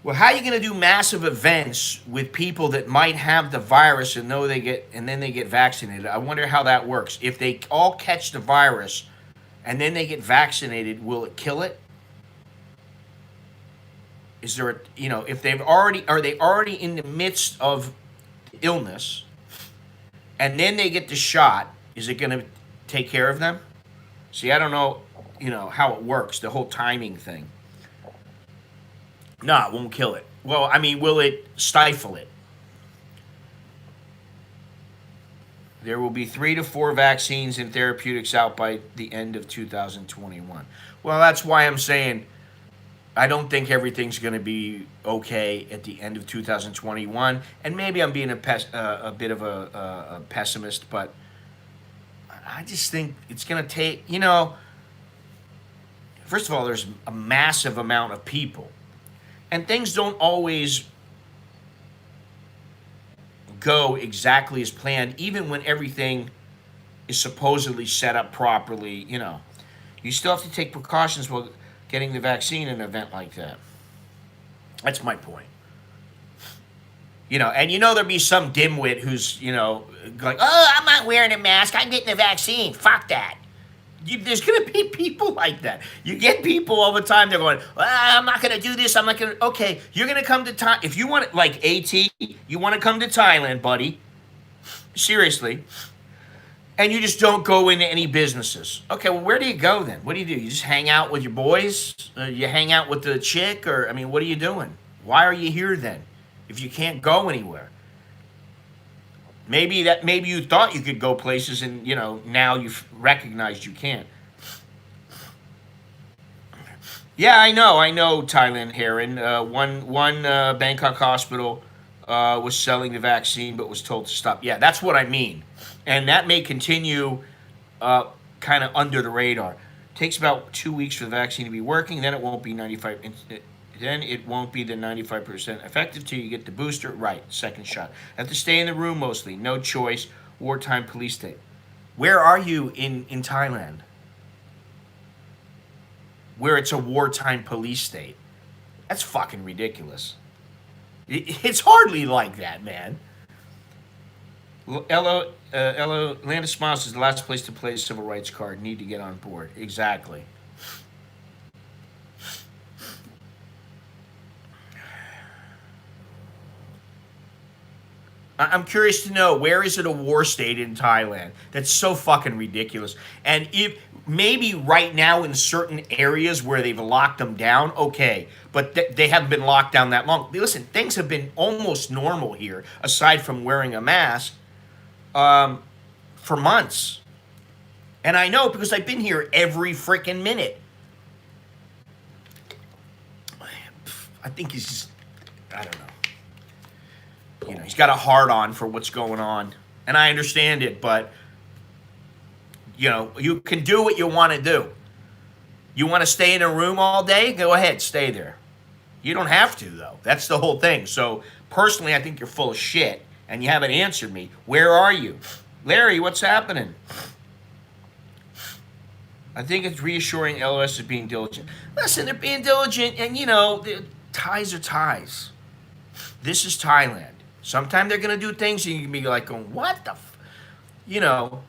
Well, how are you going to do massive events with people that might have the virus and then they get vaccinated? I wonder how that works. If they all catch the virus and then they get vaccinated, will it kill it? Is there if are they already in the midst of illness and then they get the shot, is it going to take care of them? See, I don't know, how it works, the whole timing thing. No, it won't kill it. Well, I mean, will it stifle it? There will be 3 to 4 vaccines and therapeutics out by the end of 2021. Well, that's why I'm saying I don't think everything's going to be okay at the end of 2021. And maybe I'm being a bit of a pessimist, but I just think it's going to take, first of all, there's a massive amount of people. And things don't always go exactly as planned, even when everything is supposedly set up properly. You still have to take precautions while getting the vaccine in an event like that. That's my point. And there'll be some dimwit who's, like, oh, I'm not wearing a mask. I'm getting the vaccine. Fuck that. There's going to be people like that. You get people all the time. They're going, I'm not going to do this. I'm not going to. Okay, you're going to come to Thailand. If you want, like AT, you want to come to Thailand, buddy. Seriously. And you just don't go into any businesses. Okay, well, where do you go then? What do? You just hang out with your boys? You hang out with the chick? Or, I mean, what are you doing? Why are you here then if you can't go anywhere? Maybe you thought you could go places and, now you've recognized you can't. Yeah, I know, Thailand Heron. One Bangkok hospital was selling the vaccine but was told to stop. Yeah, that's what I mean. And that may continue kind of under the radar. It takes about 2 weeks for the vaccine to be working, then it won't be 95. Then it won't be the 95% effective till you get the booster. Right, second shot. Have to stay in the room mostly. No choice. Wartime police state. Where are you in Thailand? Where it's a wartime police state. That's fucking ridiculous. It's hardly like that, man. Landis Smiles is the last place to play a civil rights card. Need to get on board. Exactly. I'm curious to know, where is it a war state in Thailand? That's so fucking ridiculous. And if maybe right now in certain areas where they've locked them down, okay, but they haven't been locked down that long. Listen, things have been almost normal here, aside from wearing a mask, for months. And I know because I've been here every freaking minute. I think he's just, I don't know. He's got a hard-on for what's going on. And I understand it, but, you can do what you want to do. You want to stay in a room all day? Go ahead, stay there. You don't have to, though. That's the whole thing. So, personally, I think you're full of shit, and you haven't answered me. Where are you? Larry, what's happening? I think it's reassuring LOS is being diligent. Listen, they're being diligent, and, the ties are ties. This is Thailand. Sometimes they're going to do things and you can be like, going, what the you're going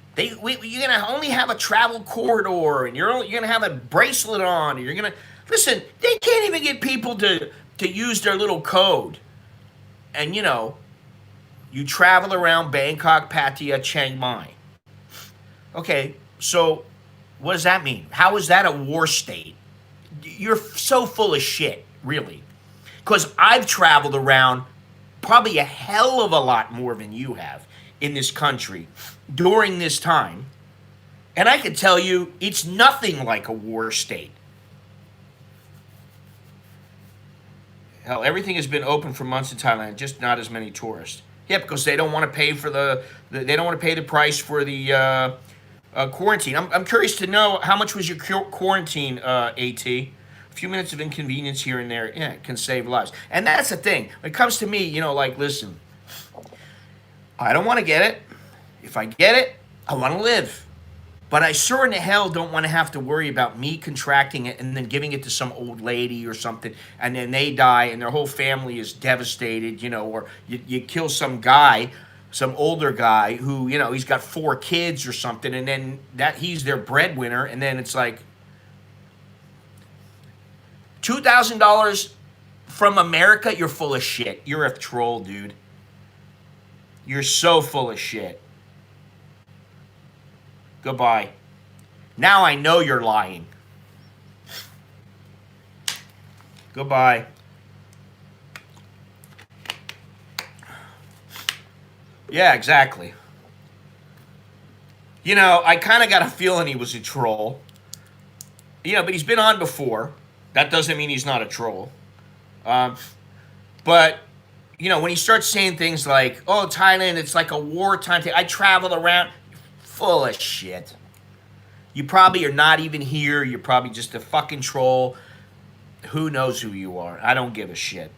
to only have a travel corridor and you're going to have a bracelet on. And you're going to, listen, they can't even get people to use their little code. And, you travel around Bangkok, Pattaya, Chiang Mai. Okay, so what does that mean? How is that a war state? You're so full of shit, really. Because I've traveled around probably a hell of a lot more than you have in this country during this time. And I can tell you, it's nothing like a war state. Hell, everything has been open for months in Thailand, just not as many tourists. Yeah, because they don't want to pay for they don't want to pay the price for the quarantine. I'm curious to know how much was your quarantine, At? A few minutes of inconvenience here and there, yeah, can save lives. And that's the thing. When it comes to me, like, listen, I don't want to get it. If I get it, I want to live. But I sure in the hell don't want to have to worry about me contracting it and then giving it to some old lady or something, and then they die and their whole family is devastated, or you kill some guy, some older guy who, he's got 4 kids or something, and then that he's their breadwinner, and then it's like $2,000 from America. You're full of shit. You're a troll, dude. You're so full of shit. Goodbye. Now I know you're lying. Goodbye. Yeah, exactly. I kind of got a feeling he was a troll. But he's been on before. That doesn't mean he's not a troll. But, when he starts saying things like, oh, Thailand, it's like a wartime thing. I travel around. Full of shit. You probably are not even here. You're probably just a fucking troll. Who knows who you are? I don't give a shit.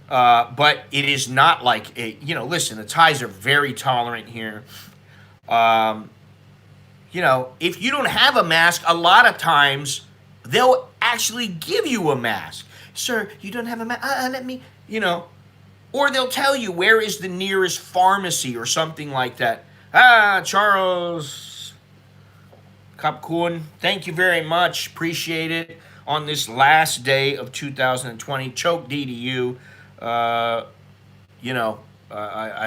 But it is not like, listen, the Thais are very tolerant here. If you don't have a mask, a lot of times they'll actually give you a mask. Sir, you don't have a mask? Let me, Or they'll tell you where is the nearest pharmacy or something like that. Charles Kapkun, thank you very much. Appreciate it. On this last day of 2020, choke D to you. I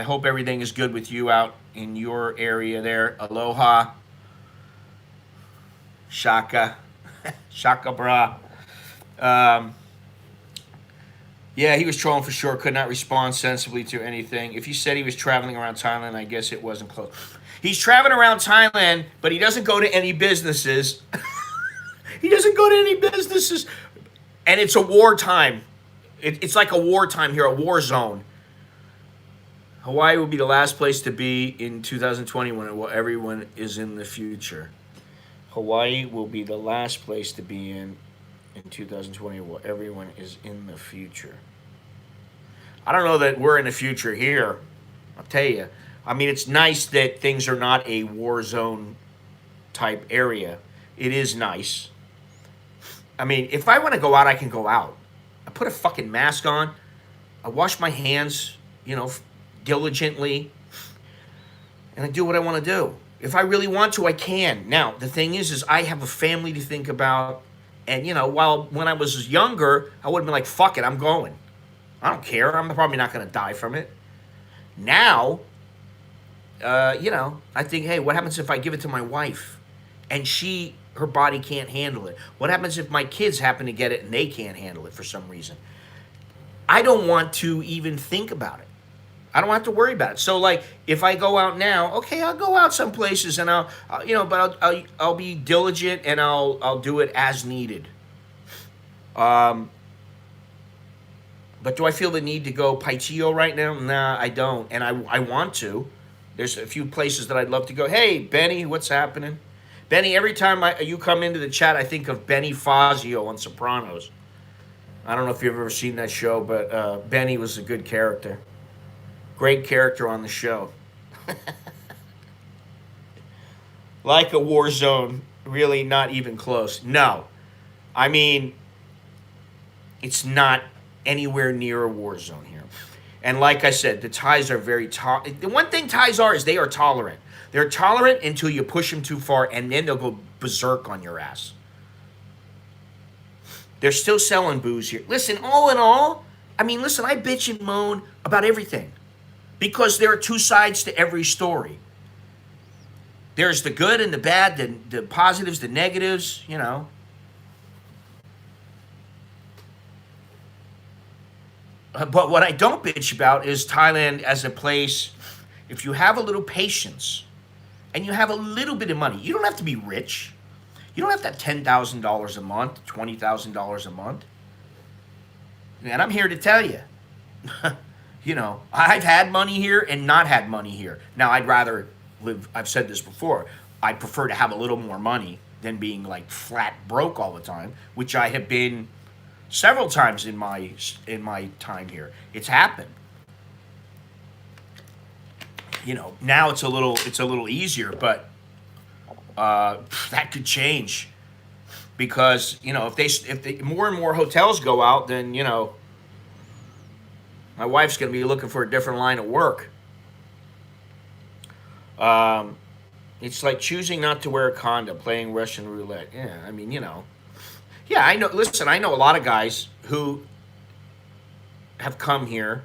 hope everything is good with you out in your area there. Aloha. Shaka. Shaka bra. Yeah, he was trolling for sure. Could not respond sensibly to anything. If he said he was traveling around Thailand, I guess it wasn't close. He's traveling around Thailand, but he doesn't go to any businesses. He doesn't go to any businesses. And it's a wartime. It's like a wartime here, a war zone. Hawaii will be the last place to be in 2020 when everyone is in the future. Hawaii will be the last place to be in 2020 while everyone is in the future. I don't know that we're in the future here. I'll tell you. I mean, it's nice that things are not a war zone type area. It is nice. I mean, if I want to go out, I can go out. I put a fucking mask on. I wash my hands, diligently. And I do what I want to do. If I really want to, I can. Now, the thing is I have a family to think about. And, when I was younger, I would have been like, fuck it, I'm going. I don't care. I'm probably not going to die from it. Now, I think, hey, what happens if I give it to my wife and her body can't handle it? What happens if my kids happen to get it and they can't handle it for some reason? I don't want to even think about it. I don't have to worry about it. So, like, if I go out now, okay, I'll go out some places and I'll be diligent and I'll do it as needed. But do I feel the need to go Paitio right now? Nah, I don't. And I want to. There's a few places that I'd love to go. Hey, Benny, what's happening? Benny, every time you come into the chat, I think of Benny Fazio on Sopranos. I don't know if you've ever seen that show, but Benny was a good character. Great character on the show. Like a war zone, really not even close. No. I mean, it's not anywhere near a war zone here. And like I said, the Thais are very tolerant. The one thing Thais are is they are tolerant. They're tolerant until you push them too far, and then they'll go berserk on your ass. They're still selling booze here. Listen, all in all, I bitch and moan about everything. Because there are two sides to every story. There's the good and the bad, the positives, the negatives, But what I don't bitch about is Thailand as a place, if you have a little patience and you have a little bit of money, you don't have to be rich. You don't have to have $10,000 a month, $20,000 a month. And I'm here to tell you, I've had money here and not had money here. Now, I'd rather live, I've said this before, I'd prefer to have a little more money than being like flat broke all the time, which I have been several times in my time here. It's happened. Now it's a little easier, but that could change because if more and more hotels go out, then my wife's going to be looking for a different line of work. It's like choosing not to wear a condom, playing Russian roulette. Yeah, I mean, yeah, I know. Listen, I know a lot of guys who have come here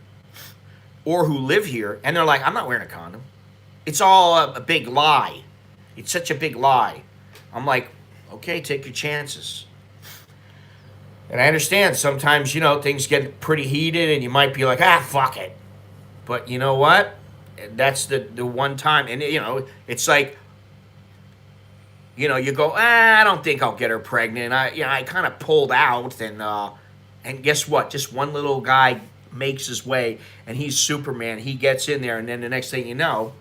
or who live here, and they're like, I'm not wearing a condom. It's all a big lie. It's such a big lie. I'm like, okay, take your chances. And I understand sometimes, things get pretty heated and you might be like, fuck it. But you know what? That's the one time. And, it's like, you go, I don't think I'll get her pregnant. I kind of pulled out and guess what? Just one little guy makes his way and he's Superman. He gets in there and then the next thing you know,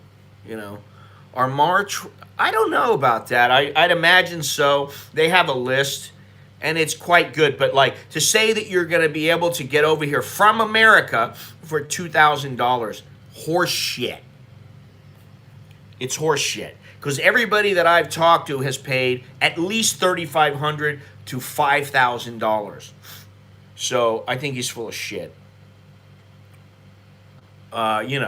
our March, I don't know about that. I'd imagine so. They have a list. And it's quite good, but like to say that you're going to be able to get over here from America for $2,000, horse shit. It's horse shit because everybody that I've talked to has paid at least $3,500 to $5,000. So I think he's full of shit. You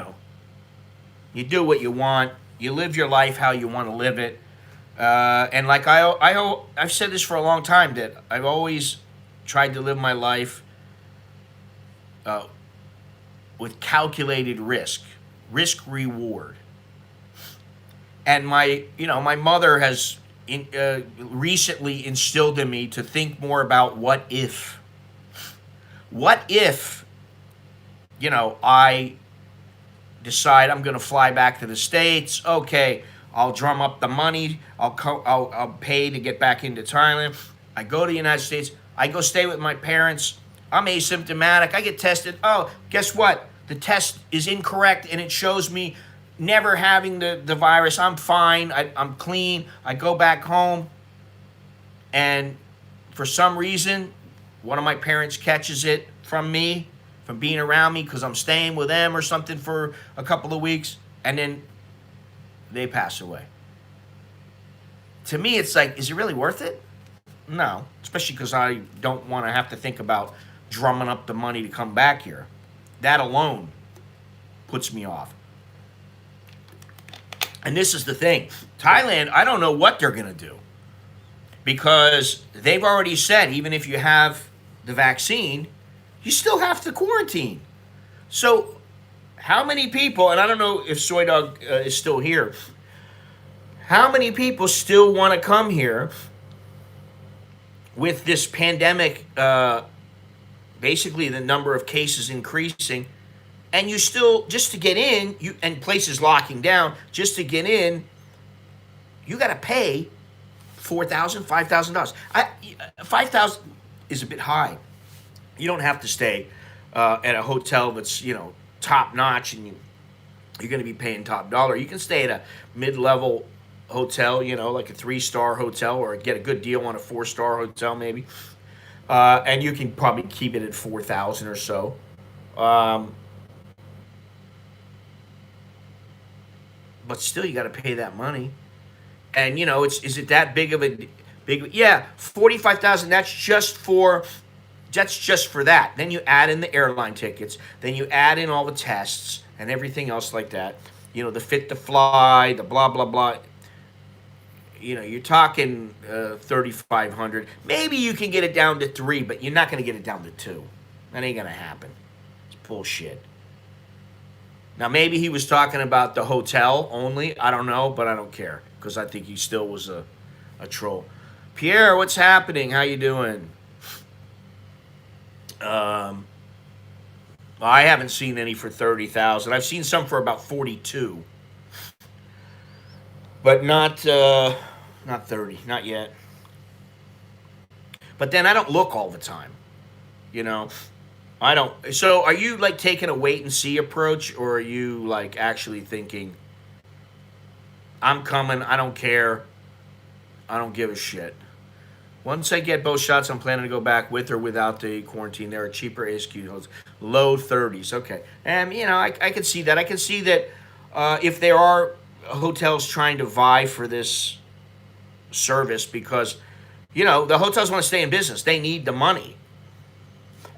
do what you want. You live your life how you want to live it. And like I've said this for a long time that I've always tried to live my life with calculated risk reward. And my mother has recently instilled in me to think more about what if I decide I'm going to fly back to the States. Okay, I'll drum up the money. I'll pay to get back into Thailand. I go to the United States. I go stay with my parents. I'm asymptomatic. I get tested. Oh, guess what? The test is incorrect and it shows me never having the virus. I'm fine. I'm clean. I go back home. And for some reason, one of my parents catches it from me, from being around me because I'm staying with them or something for a couple of weeks. And then they pass away. To me, it's like, is it really worth it? No, especially because I don't want to have to think about drumming up the money to come back here. That alone puts me off. And this is the thing. Thailand, I don't know what they're going to do. Because they've already said, even if you have the vaccine, you still have to quarantine. So how many people, and I don't know if Soy Dog is still here, how many people still want to come here with this pandemic, basically the number of cases increasing, and you still, just to get in, and places locking down, just to get in, you got to pay $4,000, $5,000. $5,000 is a bit high. You don't have to stay at a hotel that's, top notch and you're going to be paying top dollar. You can stay at a mid-level hotel, like a 3-star hotel, or get a good deal on a 4-star hotel maybe. And you can probably keep it at 4,000 or so. But still, you got to pay that money. And is it that big of a big? Yeah, 45,000. That's just for that. Then you add in the airline tickets. Then you add in all the tests and everything else like that. The fit to fly, the blah blah blah. You're talking 3,500. Maybe you can get it down to 3, but you're not going to get it down to 2. That ain't going to happen. It's bullshit. Now, maybe he was talking about the hotel only. I don't know, but I don't care because I think he still was a troll. Pierre, what's happening? How you doing? I haven't seen any for 30,000. I've seen some for about 42, but not 30, not yet. But then I don't look all the time, I don't. So, are you like taking a wait and see approach, or are you like actually thinking, I'm coming, I don't care, I don't give a shit? Once I get both shots, I'm planning to go back with or without the quarantine. There are cheaper ASQ hotels, low 30s. Okay, and I can see that. I can see that if there are hotels trying to vie for this service, because the hotels want to stay in business. They need the money,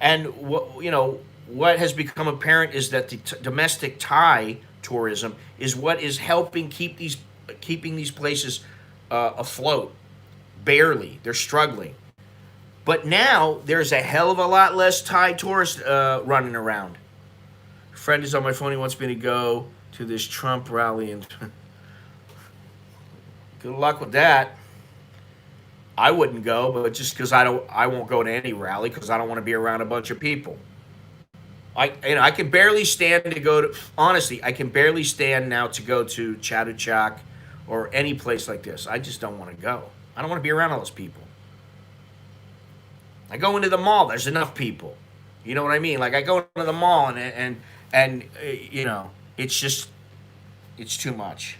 and what has become apparent is that the domestic Thai tourism is what is helping keeping these places afloat. Barely, they're struggling. But now there's a hell of a lot less Thai tourists running around. A friend is on my phone. He wants me to go to this Trump rally, and good luck with that. I wouldn't go, but just because I won't go to any rally because I don't want to be around a bunch of people. I can barely stand to go to. Honestly, I can barely stand now to go to Chatuchak or any place like this. I just don't want to go. I don't want to be around all those people. I go into the mall. There's enough people. You know what I mean? Like I go into the mall and it's too much.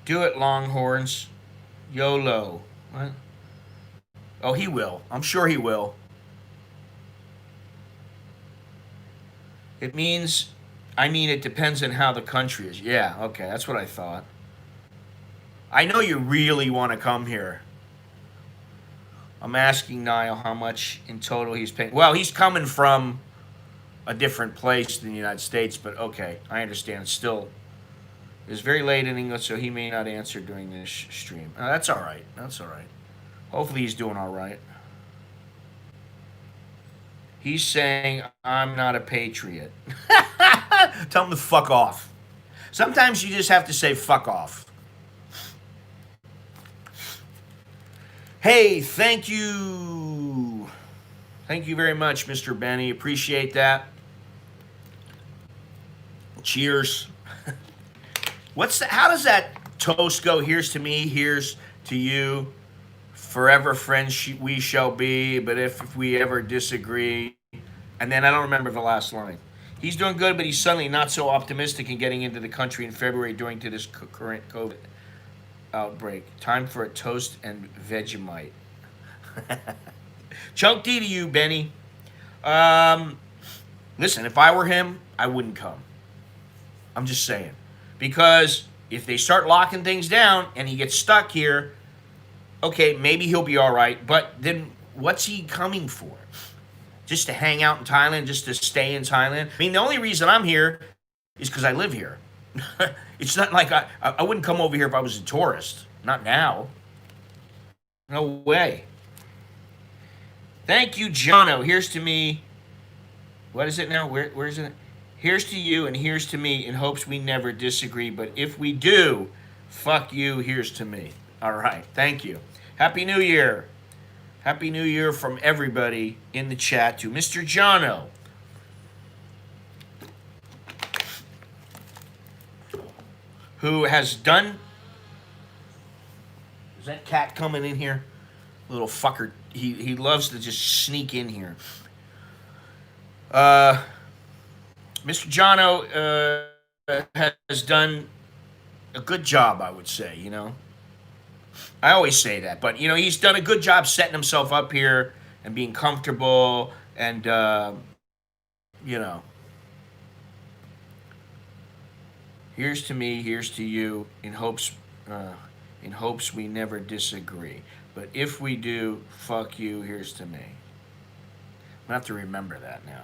Do it, Longhorns. YOLO. What? Oh, he will. I'm sure he will. It depends on how the country is. Yeah, okay, that's what I thought. I know you really want to come here. I'm asking Niall how much in total he's paying. Well, he's coming from a different place than the United States, but okay, I understand. It's very late in English, so he may not answer during this stream. That's all right. That's all right. Hopefully he's doing all right. He's saying, I'm not a patriot. Tell him to fuck off. Sometimes you just have to say fuck off. Hey, thank you. Thank you very much, Mr. Benny. Appreciate that. Cheers. How does that toast go? Here's to me, here's to you. Forever friends we shall be, but if we ever disagree. And then I don't remember the last line. He's doing good, but he's suddenly not so optimistic in getting into the country in February during to this current COVID outbreak. Time for a toast and Vegemite. Chunk D to you, Benny. Listen, if I were him, I wouldn't come. I'm just saying. Because if they start locking things down and he gets stuck here, okay, maybe he'll be all right. But then what's he coming for? Just to hang out in Thailand? Just to stay in Thailand? I mean, the only reason I'm here is because I live here. It's not like I wouldn't come over here if I was a tourist. Not now. No way. Thank you, Jono. Here's to me. What is it now? Where is it? Here's to you and here's to me in hopes we never disagree. But if we do, fuck you, here's to me. All right. Thank you. Happy New Year. Happy New Year from everybody in the chat to Mr. Jono, who has done... Is that cat coming in here? Little fucker. He loves to just sneak in here. Mr. Jono has done a good job, I would say, I always say that, but, he's done a good job setting himself up here and being comfortable and, Here's to me, here's to you, in hopes we never disagree. But if we do, fuck you, here's to me. I'm going to have to remember that now.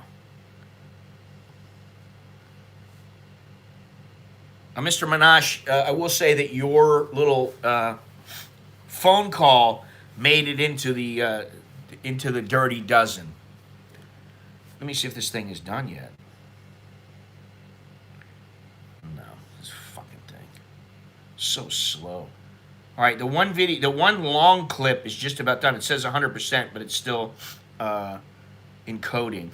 Mr. Minash, I will say that your little phone call made it into the dirty dozen. Let me see if this thing is done yet. No, this fucking thing. So slow. All right, the one long clip is just about done. It says 100%, but it's still encoding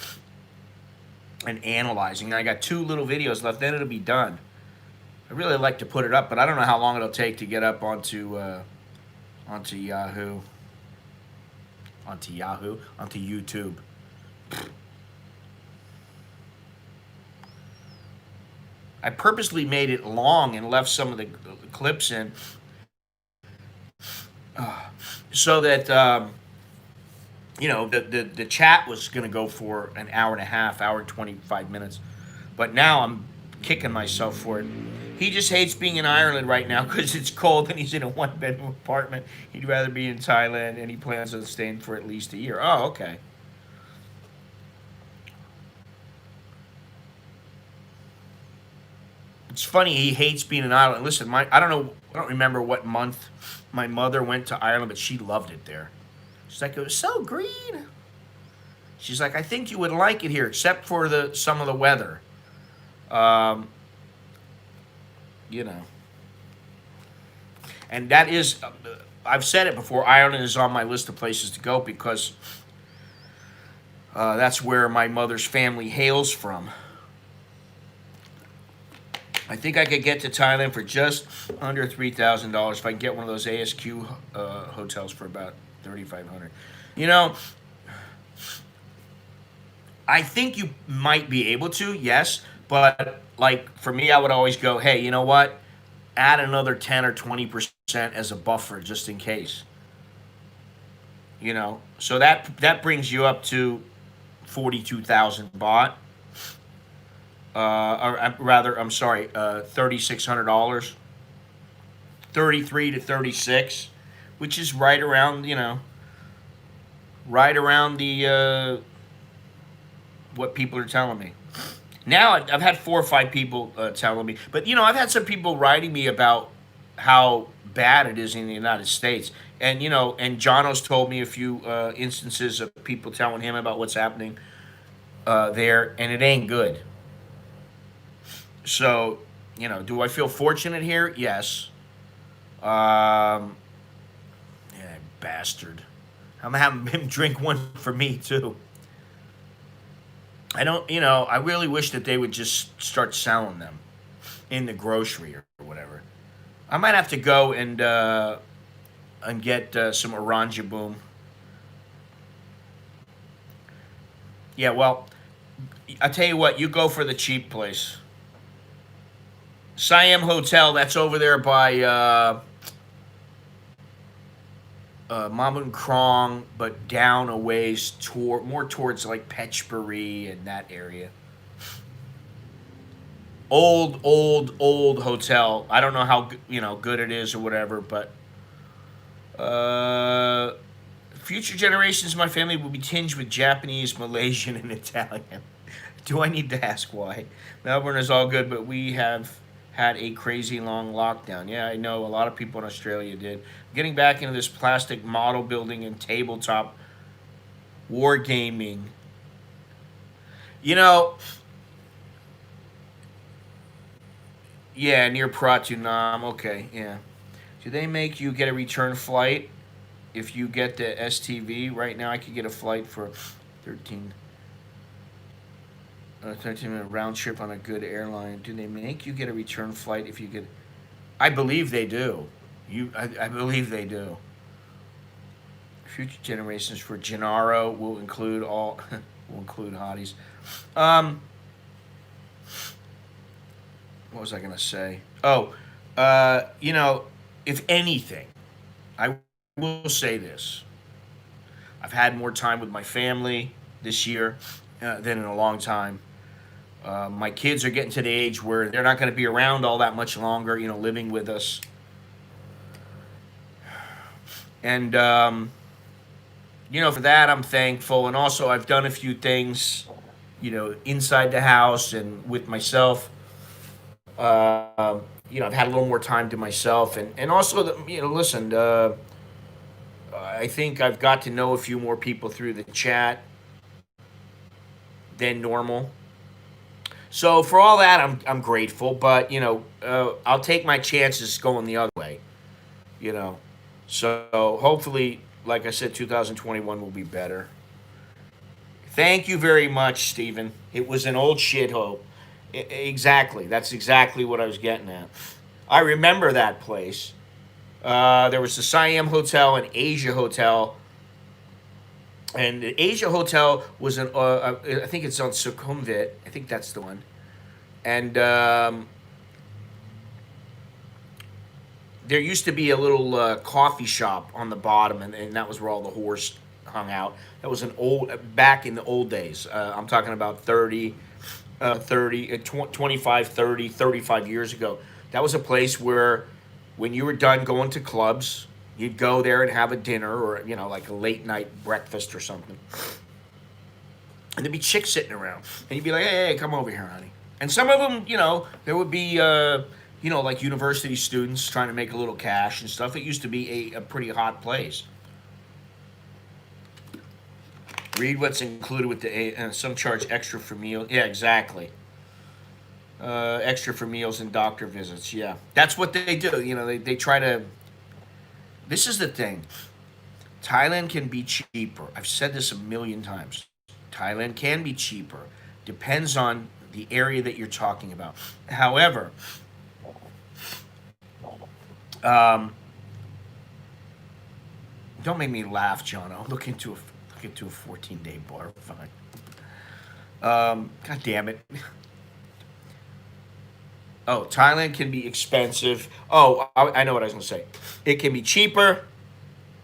and analyzing. And I got 2 little videos left, then it'll be done. I really like to put it up, but I don't know how long it'll take to get up onto Yahoo. onto Yahoo, onto YouTube. I purposely made it long and left some of the clips in so that the chat was going to go for an hour and a half, hour and 25 minutes, but now I'm kicking myself for it. He just hates being in Ireland right now because it's cold and he's in a one-bedroom apartment. He'd rather be in Thailand, and he plans on staying for at least a year. Oh, okay. It's funny he hates being in Ireland. Listen, I don't know, I don't remember what month my mother went to Ireland, but she loved it there. She's like, it was so green. She's like, I think you would like it here, except for some of the weather. Um, you know, and that is, I've said it before. Ireland is on my list of places to go because that's where my mother's family hails from. I think I could get to Thailand for just under $3,000 if I can get one of those ASQ hotels for about 3,500. You know, I think you might be able to, yes, but like for me, I would always go, hey, you know what? Add another 10 or 20% as a buffer just in case. You know, so that brings you up to 42,000 baht. Or rather, I'm sorry, $3,600, 33 to 36, which is right around, right around the what people are telling me. Now I've had 4 or 5 people telling me, but I've had some people writing me about how bad it is in the United States, and and Jono's told me a few instances of people telling him about what's happening there, and it ain't good. So, do I feel fortunate here? Yes. Yeah, bastard. I'm having him drink one for me too. I don't, I really wish that they would just start selling them in the grocery or whatever. I might have to go and get some Oranje Boom. Yeah, well, I tell you what, you go for the cheap place. Siam Hotel, that's over there by Mamun Krong, but down a ways more towards like Petchbury and that area. Old hotel. I don't know how good it is or whatever, but uh, future generations of my family will be tinged with Japanese, Malaysian, and Italian. Do I need to ask why? Melbourne is all good, but we have had a crazy long lockdown. Yeah, I know a lot of people in Australia did. Getting back into this plastic model building and tabletop wargaming. You know, yeah, near Pratunam. Okay, yeah. Do they make you get a return flight if you get the STV? Right now, I could get a flight for 13 a 13-minute round trip on a good airline. Do they make you get a return flight if you get? I believe they do. I believe they do. Future generations for Gennaro will include all will include hotties. Um, what was I gonna say? Oh, if anything, I will say this: I've had more time with my family this year than in a long time. My kids are getting to the age where they're not going to be around all that much longer, living with us. And, for that, I'm thankful. And also, I've done a few things, inside the house and with myself. I've had a little more time to myself. And also, listen, I think I've got to know a few more people through the chat than normal. So for all that, I'm grateful, but I'll take my chances going the other way. You know, so hopefully, like I said, 2021 will be better. Thank you very much, Stephen. It was an old shithole. Exactly. That's exactly what I was getting at. I remember that place. There was the Siam Hotel and Asia Hotel And the Asia Hotel was I think it's on Sukhumvit. I think that's the one. And there used to be a little coffee shop on the bottom, and that was where all the whores hung out. That was an old, back in the old days. I'm talking about 25, 30, 35 years ago. That was a place where when you were done going to clubs, you'd go there and have a dinner or, like a late night breakfast or something. And there'd be chicks sitting around. And you'd be like, hey, come over here, honey. And some of them, there would be, like university students trying to make a little cash and stuff. It used to be a pretty hot place. Read what's included with the some charge extra for meals. Yeah, exactly. Extra for meals and doctor visits. Yeah, that's what they do. They try to. This is the thing. Thailand can be cheaper. I've said this a million times. Thailand can be cheaper. Depends on the area that you're talking about. However, don't make me laugh, John. I'll look into a 14-day bar fine. God damn it. Oh, Thailand can be expensive. Oh, I know what I was going to say. It can be cheaper.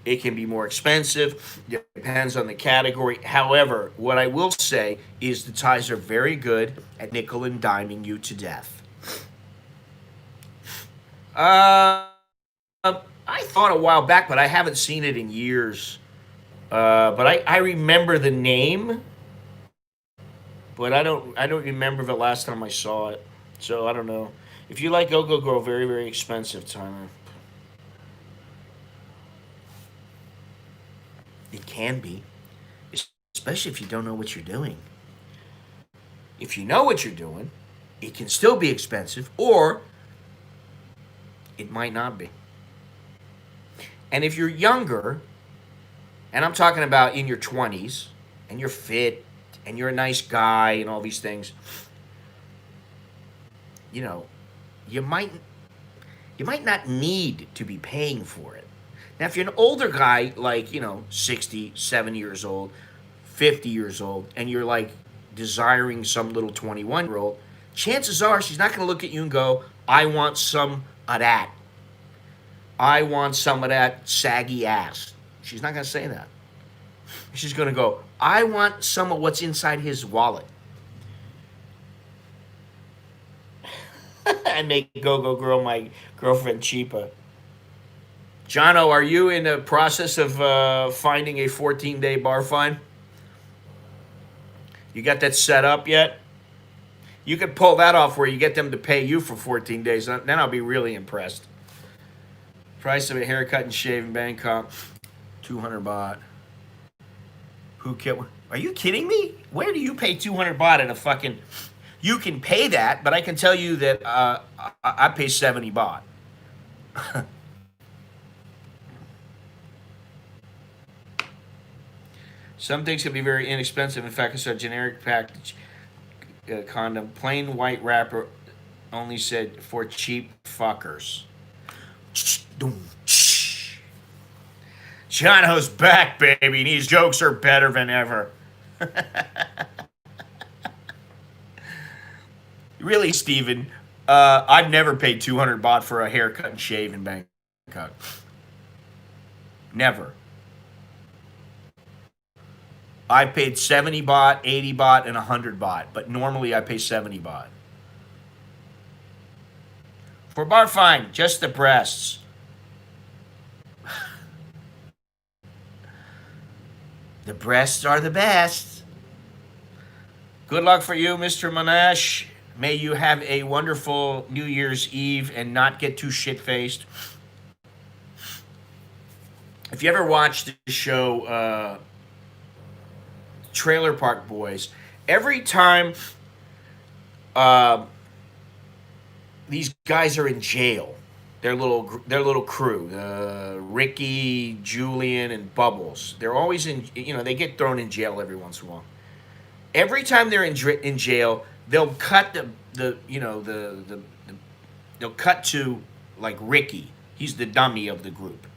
It can be more expensive. It depends on the category. However, what I will say is the Thais are very good at nickel and diming you to death. I thought a while back, but I haven't seen it in years. But I remember the name, but I don't remember the last time I saw it. So I don't know. If you like Go Go Girl, very very expensive, Tyler. It can be, especially if you don't know what you're doing. If you know what you're doing, it can still be expensive, or it might not be. And if you're younger, and I'm talking about in your 20s, and you're fit, and you're a nice guy, and all these things, you might not need to be paying for it. Now, if you're an older guy, like 60, 70 years old, 50 years old, and you're like desiring some little 21-year-old, chances are she's not going to look at you and go, "I want some of that. I want some of that saggy ass." She's not going to say that. She's going to go, "I want some of what's inside his wallet." And make Go Go Girl my girlfriend cheaper. Jono, are you in the process of finding a 14-day bar fine? You got that set up yet? You could pull that off where you get them to pay you for 14 days. Then I'll be really impressed. Price of a haircut and shave in Bangkok, 200 baht. Are you kidding me? Where do you pay 200 baht at a fucking... You can pay that, but I can tell you that I pay 70 baht. Some things can be very inexpensive. In fact, it's a generic package condom. Plain white wrapper only said for cheap fuckers. Jono's back, baby. These jokes are better than ever. Really, Steven, I've never paid 200 baht for a haircut and shave in Bangkok. Never. I paid 70 baht, 80 baht, and 100 baht, but normally I pay 70 baht. For bar fine, just the breasts. The breasts are the best. Good luck for you, Mr. Monash. May you have a wonderful New Year's Eve and not get too shit-faced. If you ever watched the show Trailer Park Boys, every time these guys are in jail, their little crew, Ricky, Julian, and Bubbles, they're always in. They get thrown in jail every once in a while. Every time they're in jail, they'll cut they'll cut to like Ricky. He's the dummy of the group.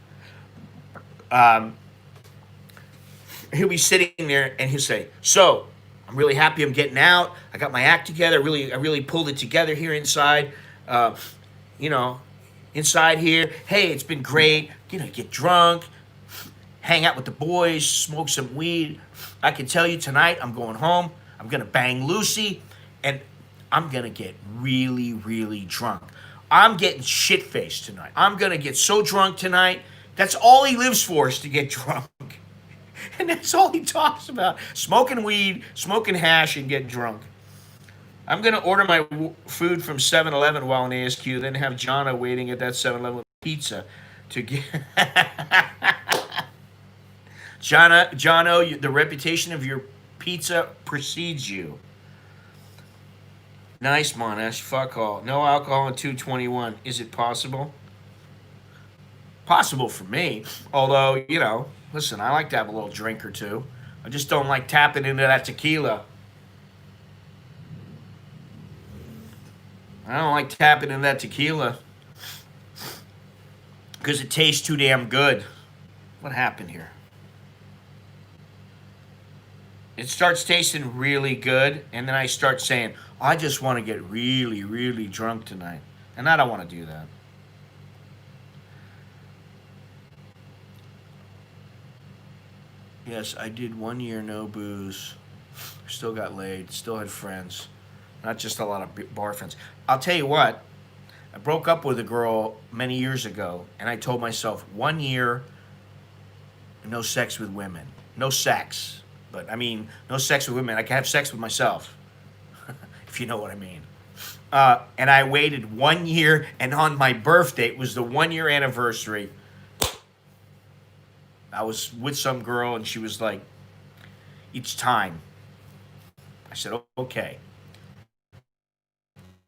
He'll be sitting there and he'll say, "So, I'm really happy I'm getting out. I got my act together. I really pulled it together here inside. Uh, you know, inside here. Hey, it's been great. Get drunk, hang out with the boys, smoke some weed. I can tell you tonight, I'm going home. I'm gonna bang Lucy, and I'm gonna get really, really drunk. I'm getting shit faced tonight. I'm gonna get so drunk tonight. That's all he lives for is to get drunk." And that's all he talks about: smoking weed, smoking hash, and getting drunk. I'm gonna order my food from 7-Eleven while in ASQ, then have Jonna waiting at that 7-Eleven with pizza to get. Jono, the reputation of your pizza precedes you. Nice, Monash. Fuck all. No alcohol in 221. Is it possible? Possible for me. Although, listen, I like to have a little drink or two. I just don't like tapping into that tequila. I don't like tapping into that tequila because it tastes too damn good. What happened here? It starts tasting really good, and then I start saying, I just want to get really, really drunk tonight. And I don't want to do that. Yes, I did 1 year no booze. Still got laid. Still had friends. Not just a lot of bar friends. I'll tell you what. I broke up with a girl many years ago, and I told myself 1 year, no sex with women. No sex. But, no sex with women. I can have sex with myself, if you know what I mean. And I waited 1 year, and on my birthday, it was the 1 year anniversary. I was with some girl, and she was like, "It's time." I said, "Okay.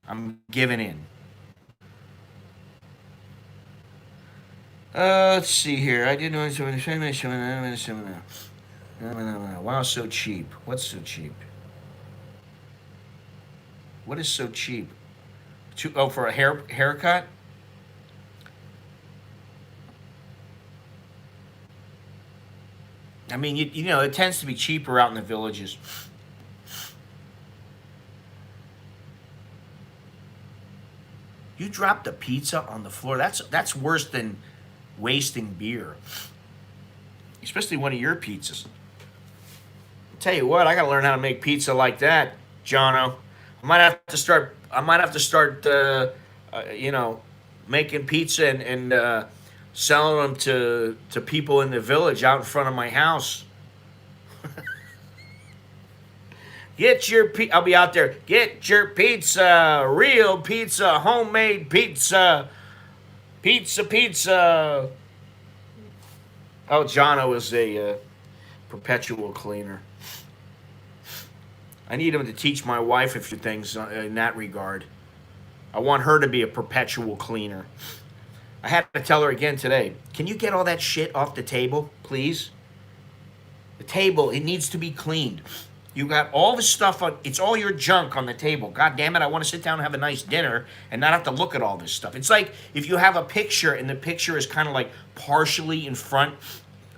I'm giving in." Let's see here. I didn't know something. Wow, so cheap. What's so cheap? What is so cheap? For a haircut? It tends to be cheaper out in the villages. You dropped a pizza on the floor. That's worse than wasting beer, especially one of your pizzas. Tell you what, I gotta learn how to make pizza like that, Jono. I might have to start. Making pizza and selling them to people in the village out in front of my house. I'll be out there. Get your pizza, real pizza, homemade pizza, pizza. Oh, Jono is a perpetual cleaner. I need him to teach my wife a few things in that regard. I want her to be a perpetual cleaner. I had to tell her again today, can you get all that shit off the table, please? The table, it needs to be cleaned. You got all the stuff on, it's all your junk on the table. God damn it, I want to sit down and have a nice dinner and not have to look at all this stuff. It's like if you have a picture and the picture is kind of like partially in front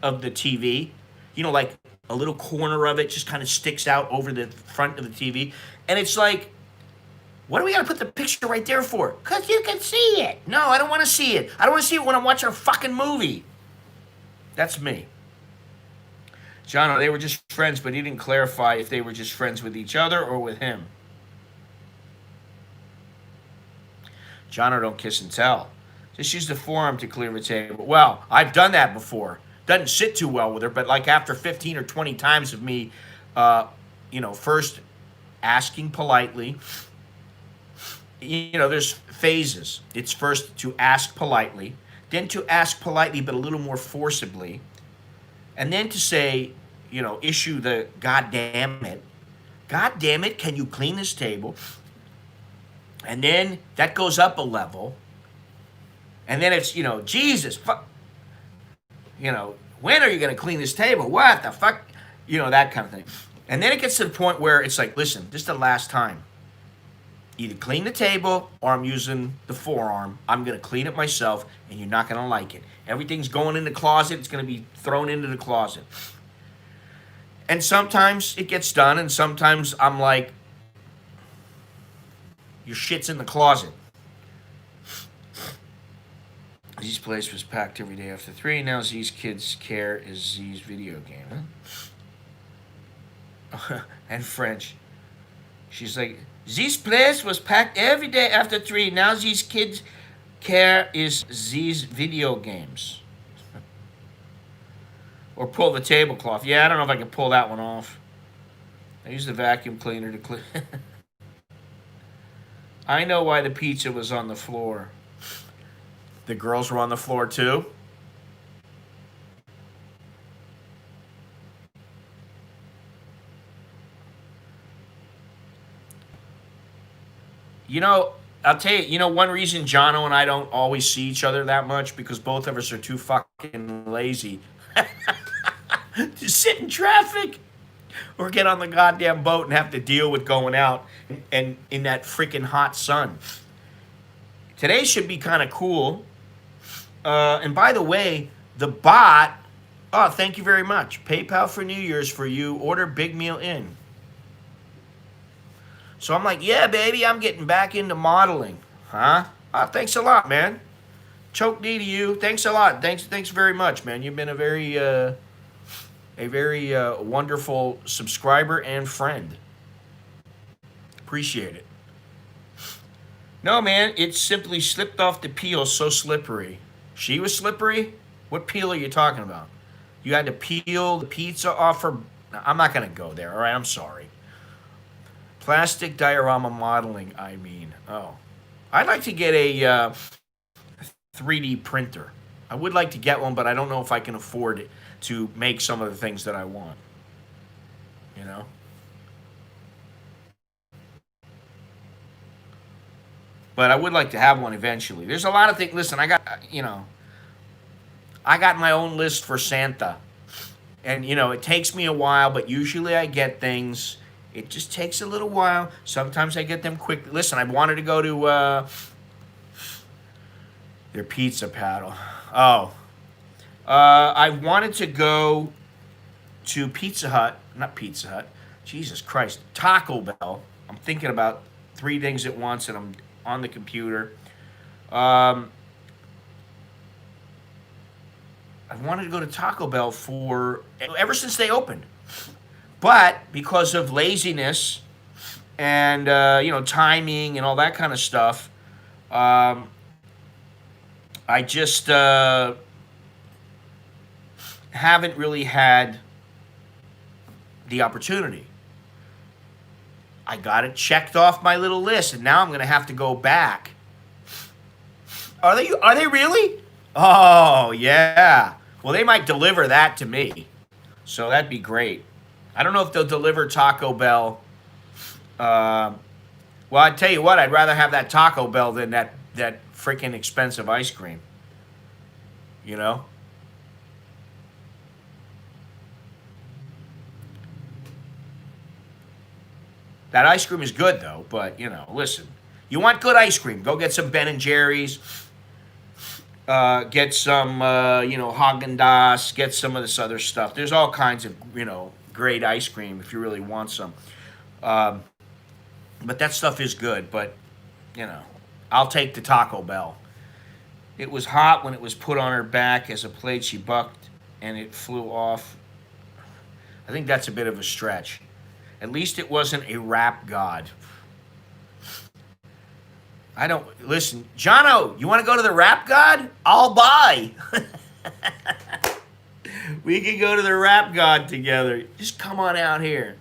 of the TV, like a little corner of it just kind of sticks out over the front of the TV. And it's like, what do we got to put the picture right there for? Because you can see it. No, I don't want to see it. I don't want to see it when I'm watching a fucking movie. That's me. John, they were just friends, but he didn't clarify if they were just friends with each other or with him. John, don't kiss and tell. Just use the forearm to clear the table. Well, I've done that before. Doesn't sit too well with her, but like after 15 or 20 times of me, first asking politely. There's phases. It's first to ask politely, then to ask politely but a little more forcibly, and then to say, issue the God damn it, can you clean this table? And then that goes up a level, and then it's, Jesus, fuck, when are you going to clean this table? What the fuck? That kind of thing. And then it gets to the point where it's like, listen, this is the last time. Either clean the table or I'm using the forearm. I'm going to clean it myself, and you're not going to like it. Everything's going in the closet. It's going to be thrown into the closet. And sometimes it gets done, and sometimes I'm like, your shit's in the closet. Z's place was packed every day after 3. Now Z's kids' care is Z's video game. Huh? And French. She's like, Z's place was packed every day after 3. Now Z's kids' care is Z's video games. Or pull the tablecloth. Yeah, I don't know if I can pull that one off. I use the vacuum cleaner to clean. I know why the pizza was on the floor. The girls were on the floor too? You know, I'll tell you, one reason Jono and I don't always see each other that much, because both of us are too fucking lazy to sit in traffic or get on the goddamn boat and have to deal with going out and in that freaking hot sun. Today should be kind of cool. And by the way, the bot, oh, thank you very much. PayPal for New Year's for you. Order big meal in. So I'm like, yeah, baby, I'm getting back into modeling. Huh? Oh, thanks a lot, man. Choke D to you. Thanks a lot. Thanks very much, man. You've been a very wonderful subscriber and friend. Appreciate it. No, man, it simply slipped off the peel, so slippery. She was slippery? What peel are you talking about? You had to peel the pizza off her... I'm not going to go there, all right? I'm sorry. Plastic diorama modeling, I mean. Oh. I'd like to get a 3D printer. I would like to get one, but I don't know if I can afford it to make some of the things that I want. You know? But I would like to have one eventually. There's a lot of things. Listen, I got my own list for Santa. And, it takes me a while, but usually I get things. It just takes a little while. Sometimes I get them quickly. Listen, I wanted to go to their pizza paddle. Oh. I wanted to go to Pizza Hut. Not Pizza Hut. Jesus Christ. Taco Bell. I'm thinking about 3 things at once, and I'm on the computer. I wanted to go to Taco Bell ever since they opened. But because of laziness and, timing and all that kind of stuff, I just haven't really had the opportunity. I got it checked off my little list, and now I'm going to have to go back. Are they really? Oh, yeah. Well, they might deliver that to me. So that'd be great. I don't know if they'll deliver Taco Bell. Well, I tell you what, I'd rather have that Taco Bell than that freaking expensive ice cream. You know? That ice cream is good, though, but, listen. You want good ice cream, go get some Ben & Jerry's. Get some, Haagen-Dazs. Get some of this other stuff. There's all kinds of, great ice cream if you really want some. But that stuff is good, but, I'll take the Taco Bell. It was hot when it was put on her back as a plate. She bucked, and it flew off. I think that's a bit of a stretch. At least it wasn't a rap god. Listen, Jono, you want to go to the rap god? I'll buy. We can go to the rap god together. Just come on out here.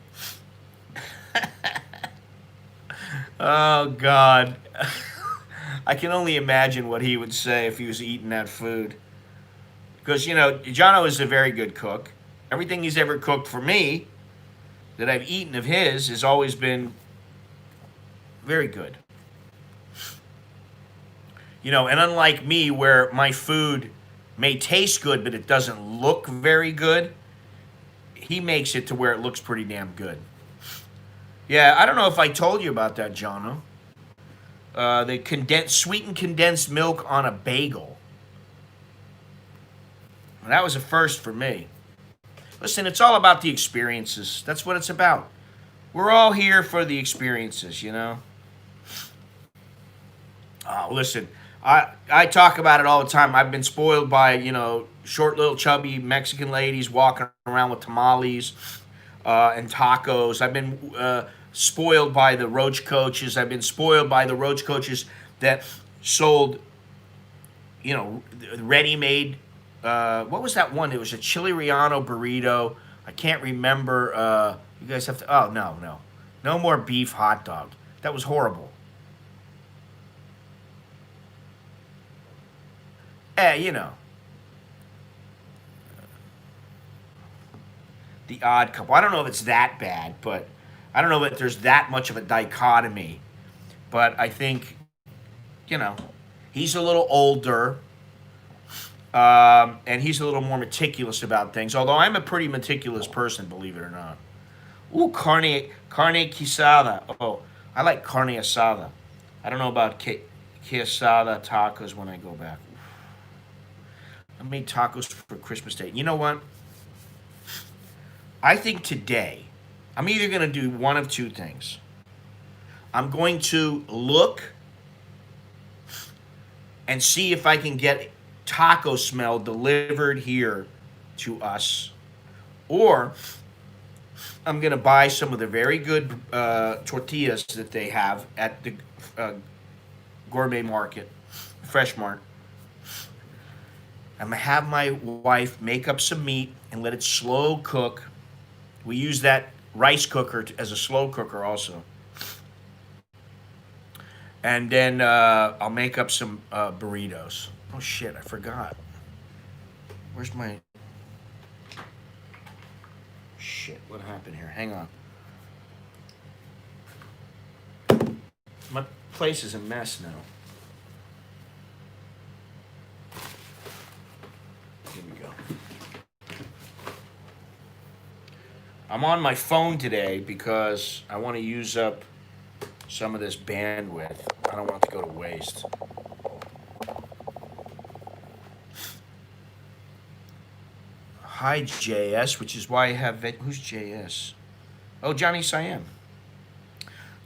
Oh, God. I can only imagine what he would say if he was eating that food. Because, Jono is a very good cook. Everything he's ever cooked for me that I've eaten of his has always been very good. And unlike me, where my food may taste good, but it doesn't look very good, he makes it to where it looks pretty damn good. Yeah, I don't know if I told you about that, Jono. The sweetened condensed milk on a bagel. That was a first for me. Listen, it's all about the experiences. That's what it's about. We're all here for the experiences, you know? Listen, I talk about it all the time. I've been spoiled by, short, little, chubby Mexican ladies walking around with tamales and tacos. I've been spoiled by the roach coaches. I've been spoiled by the roach coaches that sold, ready-made. What was that one? It was a chili relleno burrito. I can't remember. You guys have to. Oh, no. No more beef hot dog. That was horrible. You know, the odd couple. I don't know if it's that bad, but I don't know if there's that much of a dichotomy. But I think, you know, he's a little older, and he's a little more meticulous about things. Although I'm a pretty meticulous person, believe it or not. Ooh, carne quesada. Oh, I like carne asada. I don't know about quesada tacos when I go back. I made tacos for Christmas Day. You know what? I think today, I'm either going to do one of two things. I'm going to look and see if I can get taco smell delivered here to us, or I'm going to buy some of the very good tortillas that they have at the gourmet market, Fresh Mart. I'm going to have my wife make up some meat and let it slow cook. We use that rice cooker as a slow cooker also. And then I'll make up some burritos. Oh shit, I forgot. Where's my... Shit, what happened here? Hang on. My place is a mess now. Here we go. I'm on my phone today because I want to use up some of this bandwidth. I don't want it to go to waste. Hi, JS, which is why I have... Who's JS? Oh, Johnny Siam.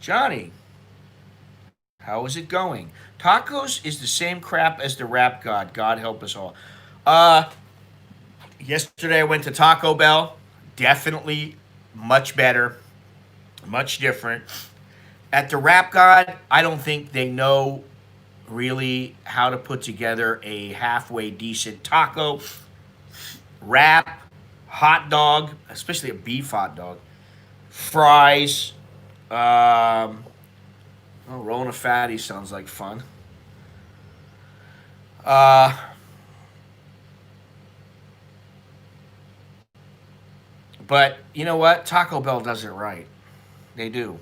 Johnny, how is it going? Tacos is the same crap as the rap god. God help us all. Yesterday I went to Taco Bell. Definitely much better. Much different. At the Rap God, I don't think they know really how to put together a halfway decent taco, wrap, hot dog, especially a beef hot dog, fries. Rolling a fatty sounds like fun. But you know what? Taco Bell does it right. They do.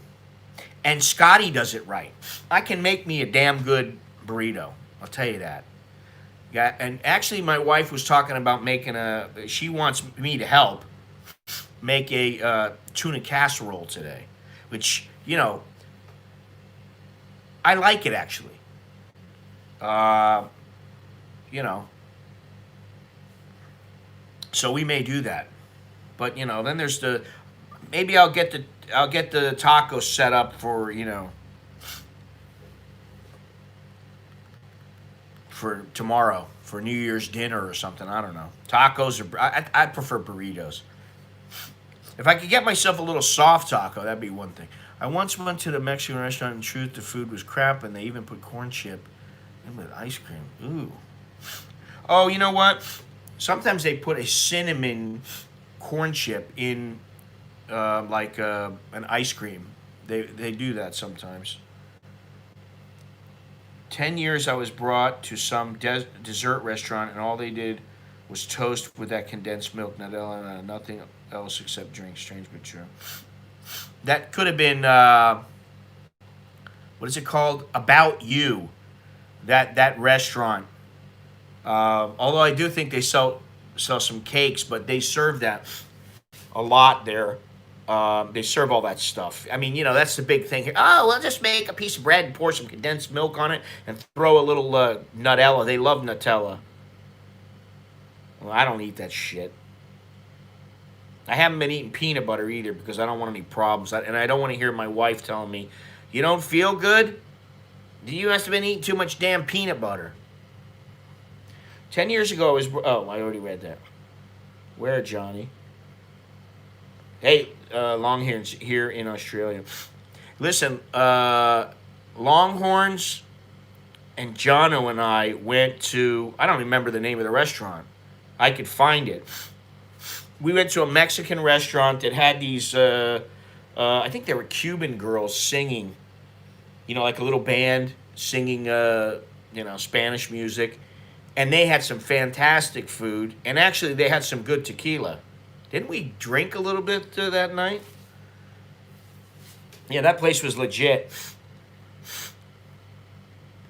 And Scotty does it right. I can make me a damn good burrito. I'll tell you that. Yeah, and actually my wife was talking about making she wants me to help make a tuna casserole today, which, I like it actually. You know, so we may do that. But, then there's maybe I'll get the tacos set up for, for tomorrow, for New Year's dinner or something. I don't know. Tacos I prefer burritos. If I could get myself a little soft taco, that'd be one thing. I once went to the Mexican restaurant. In truth, the food was crap, and they even put corn chip in with ice cream. Ooh. Oh, you know what? Sometimes they put a cinnamon corn chip in an ice cream. They do that sometimes. 10 years I was brought to some dessert restaurant, and all they did was toast with that condensed milk, Nutella, and nothing else except drink. Strange but true. That could have been, what is it called? About You. That restaurant. Although I do think they sell some cakes, but they serve that a lot there. They serve all that stuff. I mean, that's the big thing here. Oh, we'll just make a piece of bread and pour some condensed milk on it and throw a little Nutella. They love Nutella. Well, I don't eat that shit. I haven't been eating peanut butter either because I don't want any problems. And I don't want to hear my wife telling me, you don't feel good? You must have been eating too much damn peanut butter. 10 years ago, I was. Oh, I already read that. Where, Johnny? Hey, Longhorns here in Australia. Listen, Longhorns and Jono and I went to. I don't remember the name of the restaurant. I could find it. We went to a Mexican restaurant that had these. I think they were Cuban girls singing. You know, like a little band singing. Spanish music, and they had some fantastic food, and actually they had some good tequila. Didn't we drink a little bit that night? Yeah, that place was legit.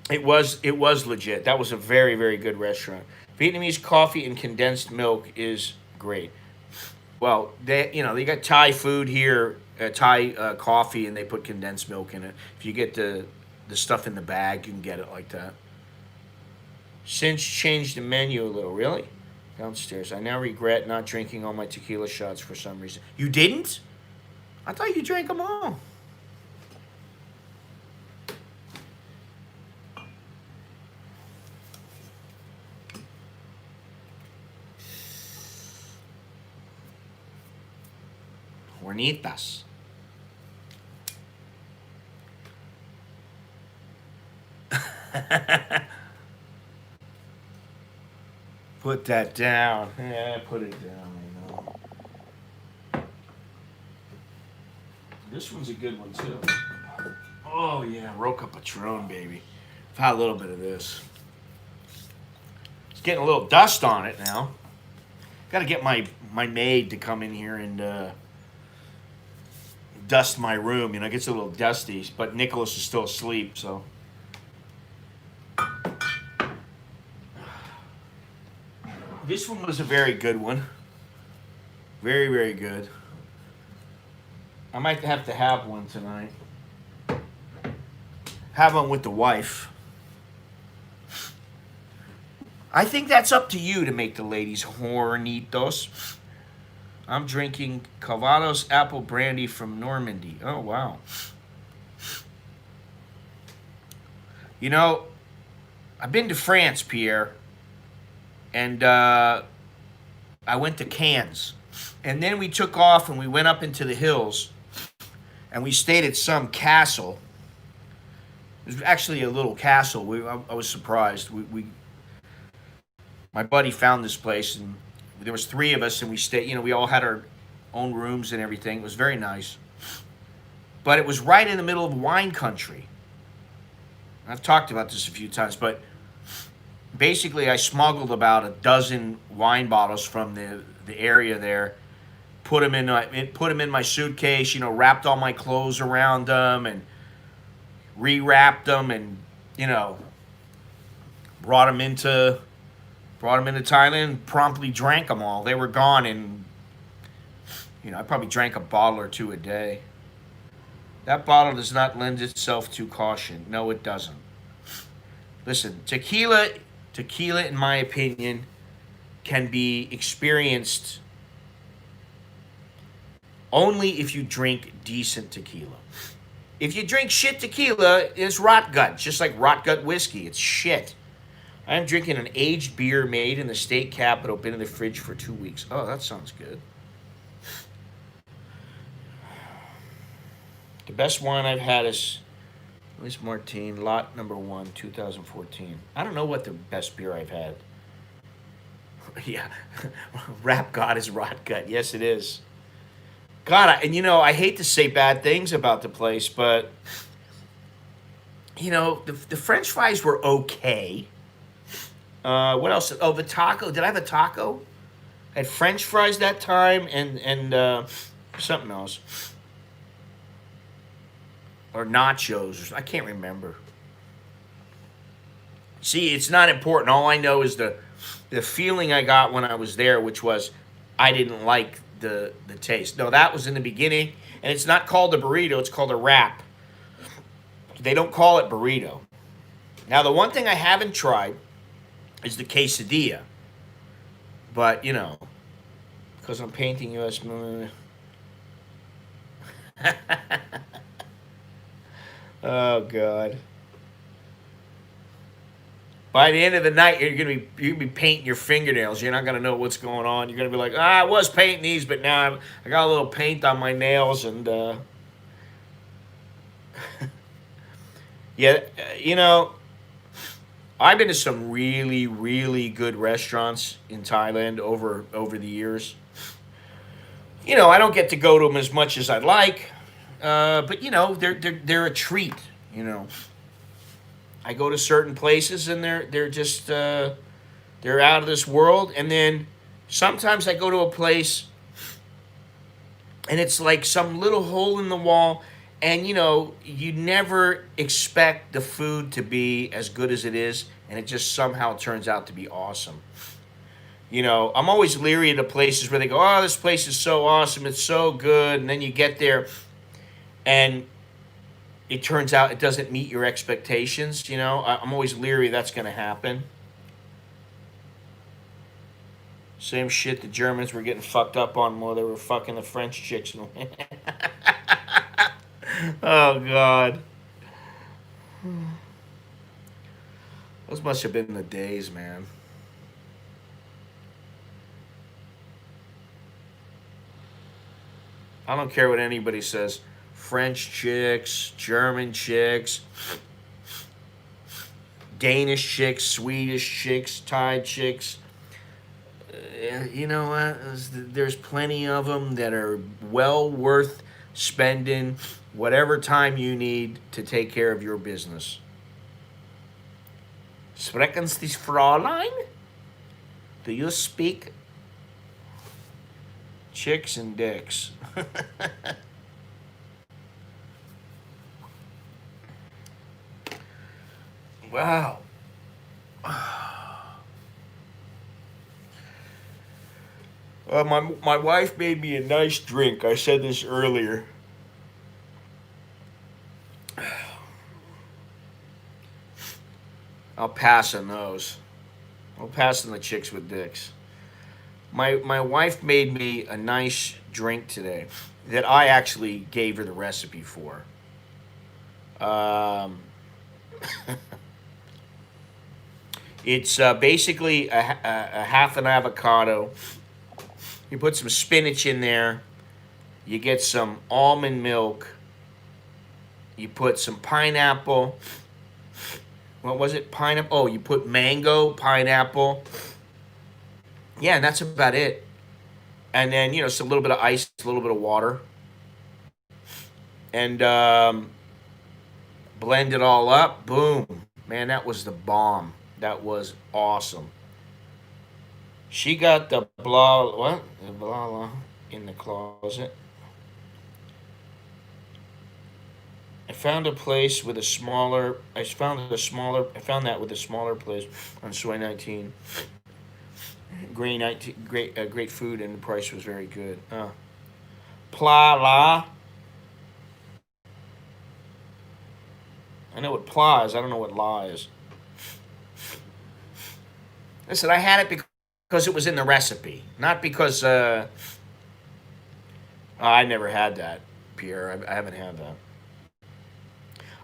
It was legit. That was a very, very good restaurant. Vietnamese coffee and condensed milk is great. Well, they got Thai food here, Thai coffee, and they put condensed milk in it. If you get the stuff in the bag, you can get it like that. Since changed the menu a little, really? Downstairs. I now regret not drinking all my tequila shots for some reason. You didn't? I thought you drank them all. Hornitas. Put that down. Yeah, put it down, I know. This one's a good one, too. Oh, yeah, Roca Patron, baby. I've had a little bit of this. It's getting a little dust on it now. Got to get my maid to come in here and dust my room. It gets a little dusty, but Nicholas is still asleep, so. This one was a very good one. Very, very good. I might have to have one tonight. Have one with the wife. I think that's up to you to make the ladies hornitos. I'm drinking Calvados apple brandy from Normandy. Oh, wow. I've been to France, Pierre. And I went to Cannes. And then we took off and we went up into the hills. And we stayed at some castle. It was actually a little castle. I was surprised. My buddy found this place, and there was 3 of us, and we stayed. We all had our own rooms and everything. It was very nice. But it was right in the middle of wine country. I've talked about this a few times, but basically I smuggled about a dozen wine bottles from the area there, put them in my suitcase, wrapped all my clothes around them and rewrapped them, and brought them into Thailand. Promptly drank them all. They were gone in I probably drank a bottle or 2 a day. That bottle does not lend itself to caution. No, it doesn't. Listen, tequila, in my opinion, can be experienced only if you drink decent tequila. If you drink shit tequila, it's rot gut, just like rot gut whiskey. It's shit. I'm drinking an aged beer made in the state capital, been in the fridge for 2 weeks. Oh, that sounds good. The best wine I've had is Louis Martin, lot number 1, 2014. I don't know what the best beer I've had. Yeah, Rap God is rot gut. Yes, it is. God, I hate to say bad things about the place, but the French fries were okay. What else? Oh, the taco. Did I have a taco? I had French fries that time and something else. Or nachos. I can't remember. See, it's not important. All I know is the feeling I got when I was there, which was I didn't like the taste. No, that was in the beginning. And it's not called a burrito. It's called a wrap. They don't call it burrito. Now, the one thing I haven't tried is the quesadilla. But, because I'm painting U.S. Oh God. By the end of the night, you're gonna be painting your fingernails. You're not gonna know what's going on. You're gonna be like, I was painting these, but now I got a little paint on my nails, and yeah, you know, I've been to some really, really good restaurants in Thailand over the years. I don't get to go to them as much as I'd like, but they're a treat. You know, I go to certain places and they're just they're out of this world. And then sometimes I go to a place and it's like some little hole in the wall, and you never expect the food to be as good as it is, and it just somehow turns out to be awesome. I'm always leery of the places where they go, oh, this place is so awesome, it's so good, and then you get there and it turns out it doesn't meet your expectations. I'm always leery that's going to happen. Same shit the Germans were getting fucked up on while they were fucking the French chicks. Oh, God. Those must have been the days, man. I don't care what anybody says. French chicks, German chicks, Danish chicks, Swedish chicks, Thai chicks. You know what? There's plenty of them that are well worth spending whatever time you need to take care of your business. Sprechen Sie Fräulein? Do you speak chicks and dicks? Wow. My wife made me a nice drink. I said this earlier. I'll pass on those. I'll pass on the chicks with dicks. My wife made me a nice drink today that I actually gave her the recipe for. Um, it's basically a half an avocado. You put some spinach in there. You get some almond milk. You put some pineapple. What was it? Pineapple. Oh, you put mango, pineapple. Yeah, and that's about it. And then, just a little bit of ice, a little bit of water. And blend it all up. Boom. Man, that was the bomb. That was awesome. She got the what? The blah in the closet. I found a place with a smaller. I found that with a smaller place on Soy 19. Great food, and the price was very good. Pla la. I know what pla is. I don't know what la is. Listen, I had it because it was in the recipe, not because I never had that, Pierre. I haven't had that.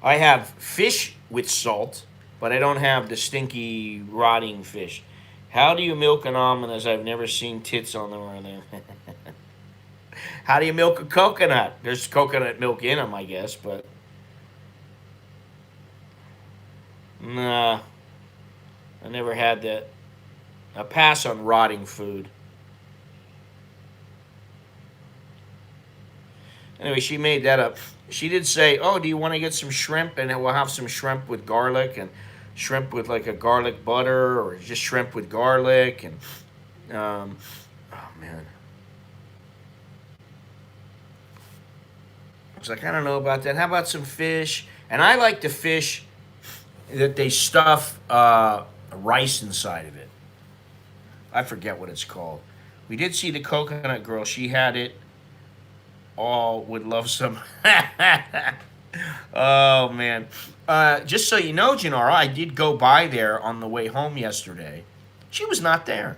I have fish with salt, but I don't have the stinky, rotting fish. How do you milk an almond, as I've never seen tits on them or anything? How do you milk a coconut? There's coconut milk in them, I guess, but nah, I never had that. I pass on rotting food. Anyway, she made that up. She did say, "Oh, do you want to get some shrimp?" And we'll have some shrimp with garlic and shrimp with like a garlic butter, or just shrimp with garlic. And oh man, I was like, I don't know about that. How about some fish? And I like the fish that they stuff rice inside of it. I forget what it's called. We did see the coconut girl. She had it. All would love some. Oh man! Just so you know, Janara, I did go by there on the way home yesterday. She was not there.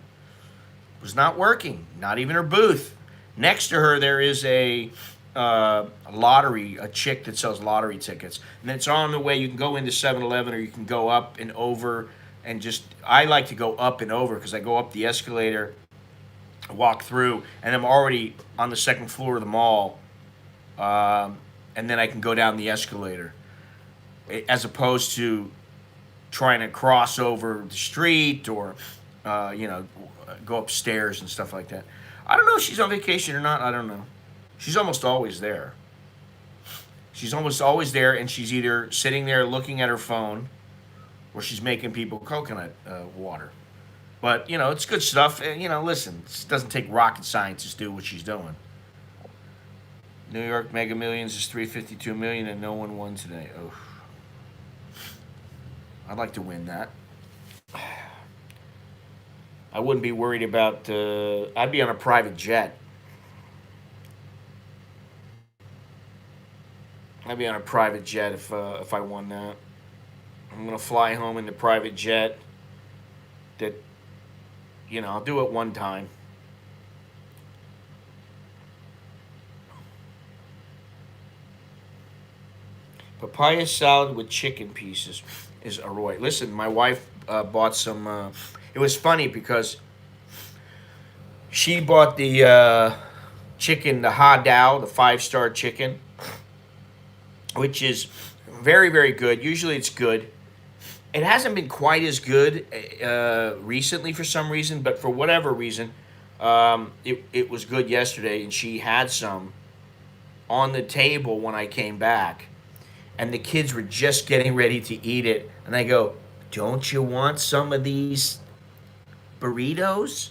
Was not working. Not even her booth. Next to her, there is a lottery, a chick that sells lottery tickets. And it's on the way. You can go into 7-Eleven, or you can go up and over and just, I like to go up and over because I go up the escalator, walk through, and I'm already on the second floor of the mall. And then I can go down the escalator, as opposed to trying to cross over the street or, go upstairs and stuff like that. I don't know if she's on vacation or not. I don't know. She's almost always there. She's almost always there, and she's either sitting there looking at her phone, or she's making people coconut water. But, it's good stuff. Listen, it doesn't take rocket science to do what she's doing. New York Mega Millions is 352 million, and no one won today. Oh, I'd like to win that. I wouldn't be worried about. I'd be on a private jet. I'd be on a private jet if I won that. I'm gonna fly home in the private jet. That, I'll do it one time. Papaya salad with chicken pieces is a Roy. Listen, my wife bought some. It was funny because she bought the chicken, the Ha Dao, the 5-star chicken, which is very, very good. Usually it's good. It hasn't been quite as good recently for some reason, but for whatever reason, it was good yesterday, and she had some on the table when I came back. And the kids were just getting ready to eat it. And I go, don't you want some of these burritos?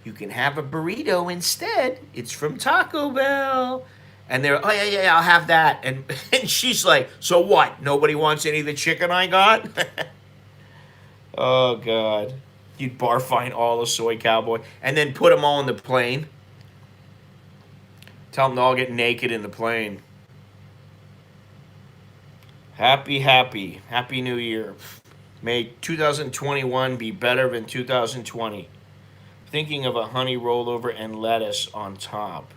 You can have a burrito instead. It's from Taco Bell. And they're, oh, yeah, I'll have that. And she's like, so what? Nobody wants any of the chicken I got? Oh, God. You'd bar fine all the soy cowboy. And then put them all in the plane. Tell them to all get naked in the plane. Happy New Year. May 2021 be better than 2020. Thinking of a honey rollover and lettuce on top.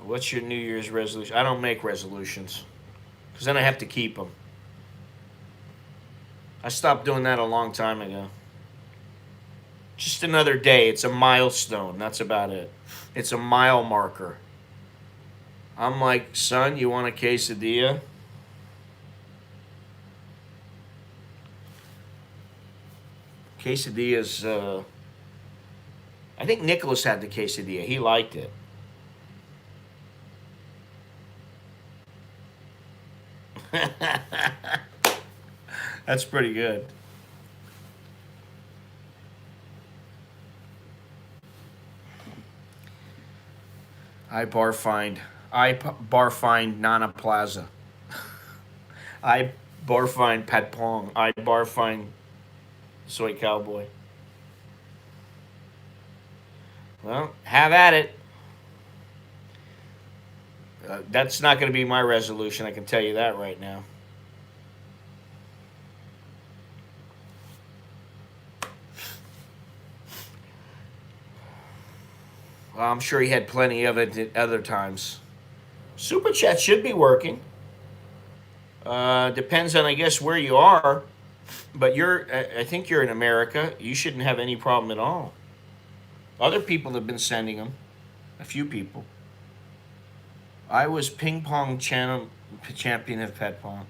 What's your New Year's resolution? I don't make resolutions, because then I have to keep them. I stopped doing that a long time ago. Just another day. It's a milestone. That's about it. It's a mile marker. I'm like, son, you want a quesadilla? Quesadillas, I think Nicholas had the quesadilla. He liked it. That's pretty good. I bar find Nana Plaza. I bar find Pat Pong. I bar find Soy Cowboy. Well, have at it. That's not going to be my resolution. I can tell you that right now. Well, I'm sure he had plenty of it at other times. Super Chat should be working. Depends on, I guess, where you are. But I think you're in America. You shouldn't have any problem at all. Other people have been sending them. A few people. I was ping pong champion of pet pong.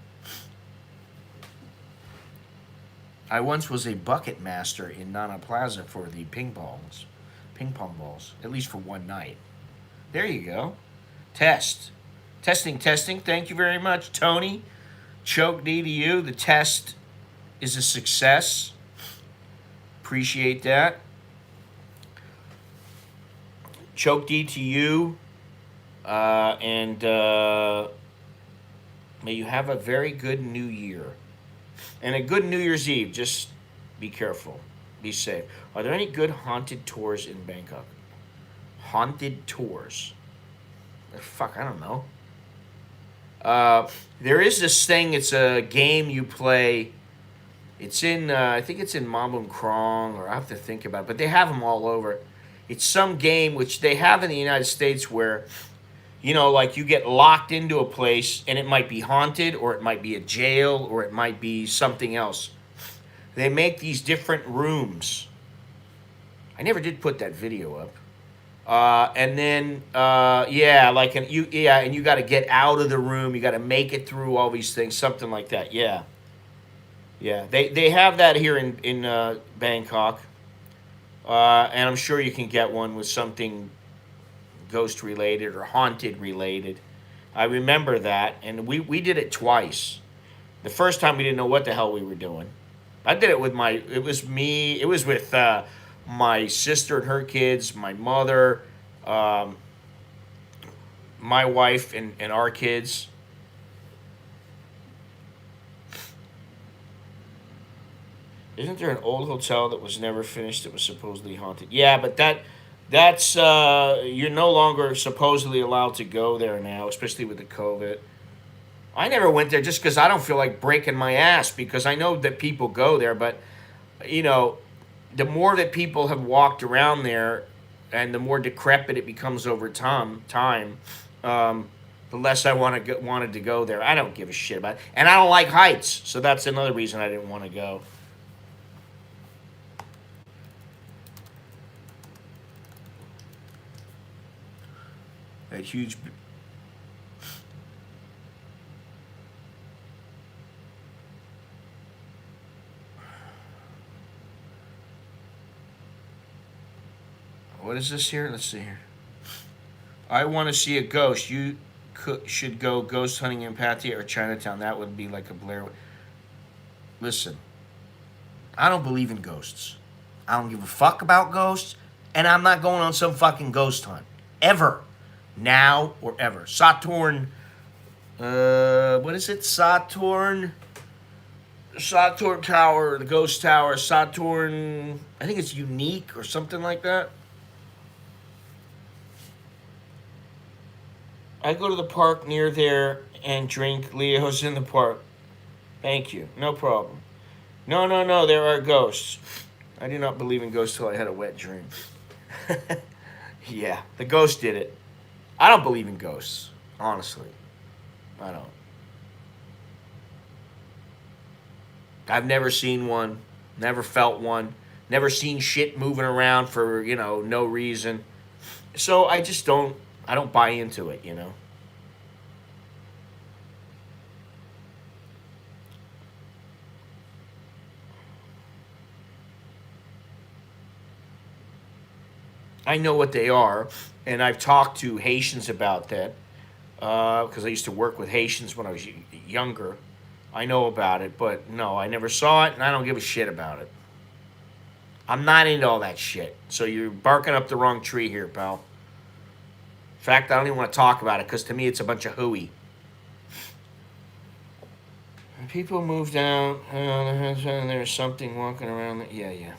I once was a bucket master in Nana Plaza for the ping pong balls, at least for one night. There you go. Testing. Thank you very much, Tony. Choke D to you. The test is a success. Appreciate that. Choke D to you. And may you have a very good new year. And a good New Year's Eve. Just be careful. Be safe. Are there any good haunted tours in Bangkok? Haunted tours? Fuck, I don't know. There is this thing. It's a game you play It's in, I think it's in Mambung Krong, or I have to think about it, but they have them all over. It's some game which they have in the United States where, like you get locked into a place and it might be haunted, or it might be a jail, or it might be something else. They make these different rooms. I never did put that video up. And then, yeah, and you got to get out of the room. You got to make it through all these things, something like that. Yeah. Yeah, they have that here in Bangkok, and I'm sure you can get one with something ghost related or haunted related. I remember that, and we did it twice. The first time we didn't know what the hell we were doing. I did it with it was me. It was with my sister and her kids, my mother, um, my wife, and our kids. Isn't there an old hotel that was never finished that was supposedly haunted? Yeah, but that's you're no longer supposedly allowed to go there now, especially with the COVID. I never went there just because I don't feel like breaking my ass, because I know that people go there, but you know, the more that people have walked around there, and the more decrepit it becomes over time, the less I wanted to go there. I don't give a shit about it, and I don't like heights, so that's another reason I didn't want to go. A huge. What is this here? Let's see here. I want to see a ghost. You should go ghost hunting in Pattaya or Chinatown. That would be like a Blair. Listen, I don't believe in ghosts. I don't give a fuck about ghosts, and I'm not going on some fucking ghost hunt ever, now or ever. Saturn. What is it? Saturn Tower, the Ghost Tower, Saturn. I think it's unique or something like that. I go to the park near there and drink. Leo's in the park. Thank you. No problem. No, no, no. There are ghosts. I do not believe in ghosts till I had a wet dream. Yeah, the ghost did it. I don't believe in ghosts. Honestly, I don't. I've never seen one. Never felt one. Never seen shit moving around for no reason. So I just don't. I don't buy into it. I know what they are, and I've talked to Haitians about that because I used to work with Haitians when I was younger. I know about it, but no, I never saw it, and I don't give a shit about it. I'm not into all that shit. So you're barking up the wrong tree here, pal. In fact, I don't even want to talk about it because to me it's a bunch of hooey. People move down, and there's something walking around. Yeah, yeah.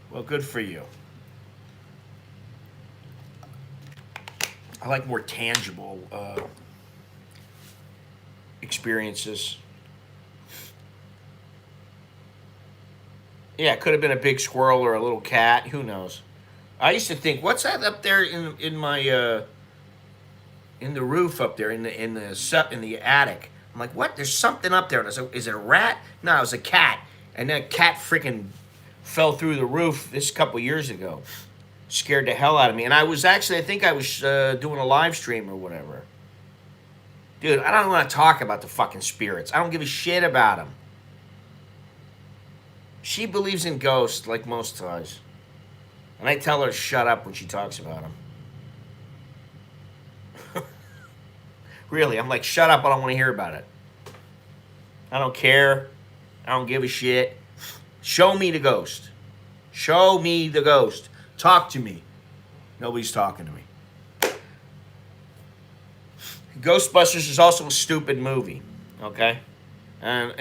Well, good for you. I like more tangible experiences. Yeah, it could have been a big squirrel or a little cat. Who knows? I used to think, what's that up there in my in the roof up there in the attic? I'm like, what? There's something up there. And I was like, is it a rat? No, it was a cat. And that cat freaking fell through the roof this couple years ago. Scared the hell out of me. And I think I was doing a live stream or whatever. Dude, I don't want to talk about the fucking spirits. I don't give a shit about them. She believes in ghosts like most guys. And I tell her to shut up when she talks about them. Really, I'm like, shut up, I don't want to hear about it. I don't care. I don't give a shit. Show me the ghost. Show me the ghost. Talk to me. Nobody's talking to me. Ghostbusters is also a stupid movie. Okay? And,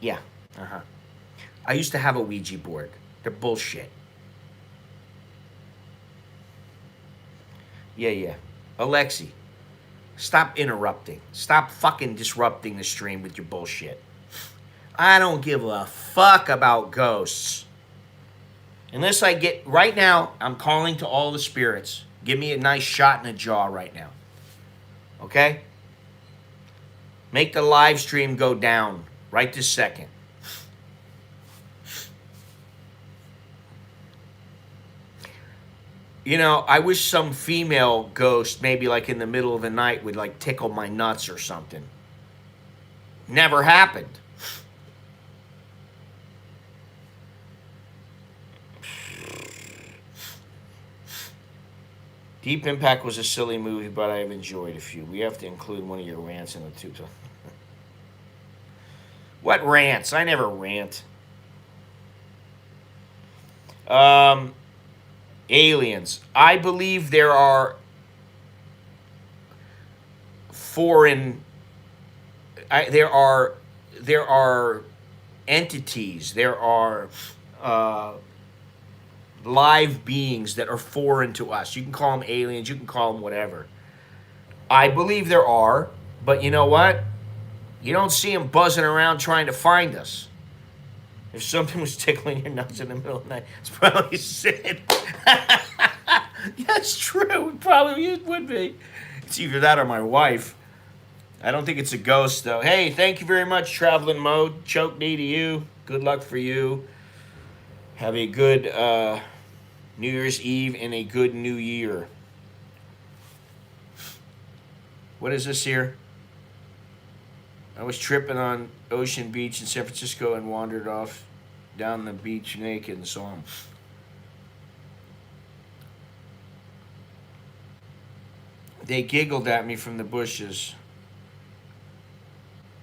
yeah. Uh-huh. I used to have a Ouija board. They're bullshit. Yeah, yeah. Alexi, stop interrupting. Stop fucking disrupting the stream with your bullshit. I don't give a fuck about ghosts. Unless I get, right now, I'm calling to all the spirits. Give me a nice shot in the jaw right now. Okay? Make the live stream go down right this second. You know, I wish some female ghost, maybe like in the middle of the night, would like tickle my nuts or something. Never happened. Deep Impact was a silly movie, but I have enjoyed a few. We have to include one of your rants in the two. What rants? I never rant. Um, Aliens. I believe there are foreign. There are entities. There are uh, live beings that are foreign to us. You can call them aliens. You can call them whatever. I believe there are, but you know what? You don't see them buzzing around trying to find us. If something was tickling your nuts in the middle of the night, it's probably Sid. That's true. It probably would be. It's either that or my wife. I don't think it's a ghost, though. Hey, thank you very much, Traveling Mode. Choke knee to you. Good luck for you. Have a good New Year's Eve and a good New Year. What is this here? I was tripping on Ocean Beach in San Francisco and wandered off down the beach naked and saw him. They giggled at me from the bushes.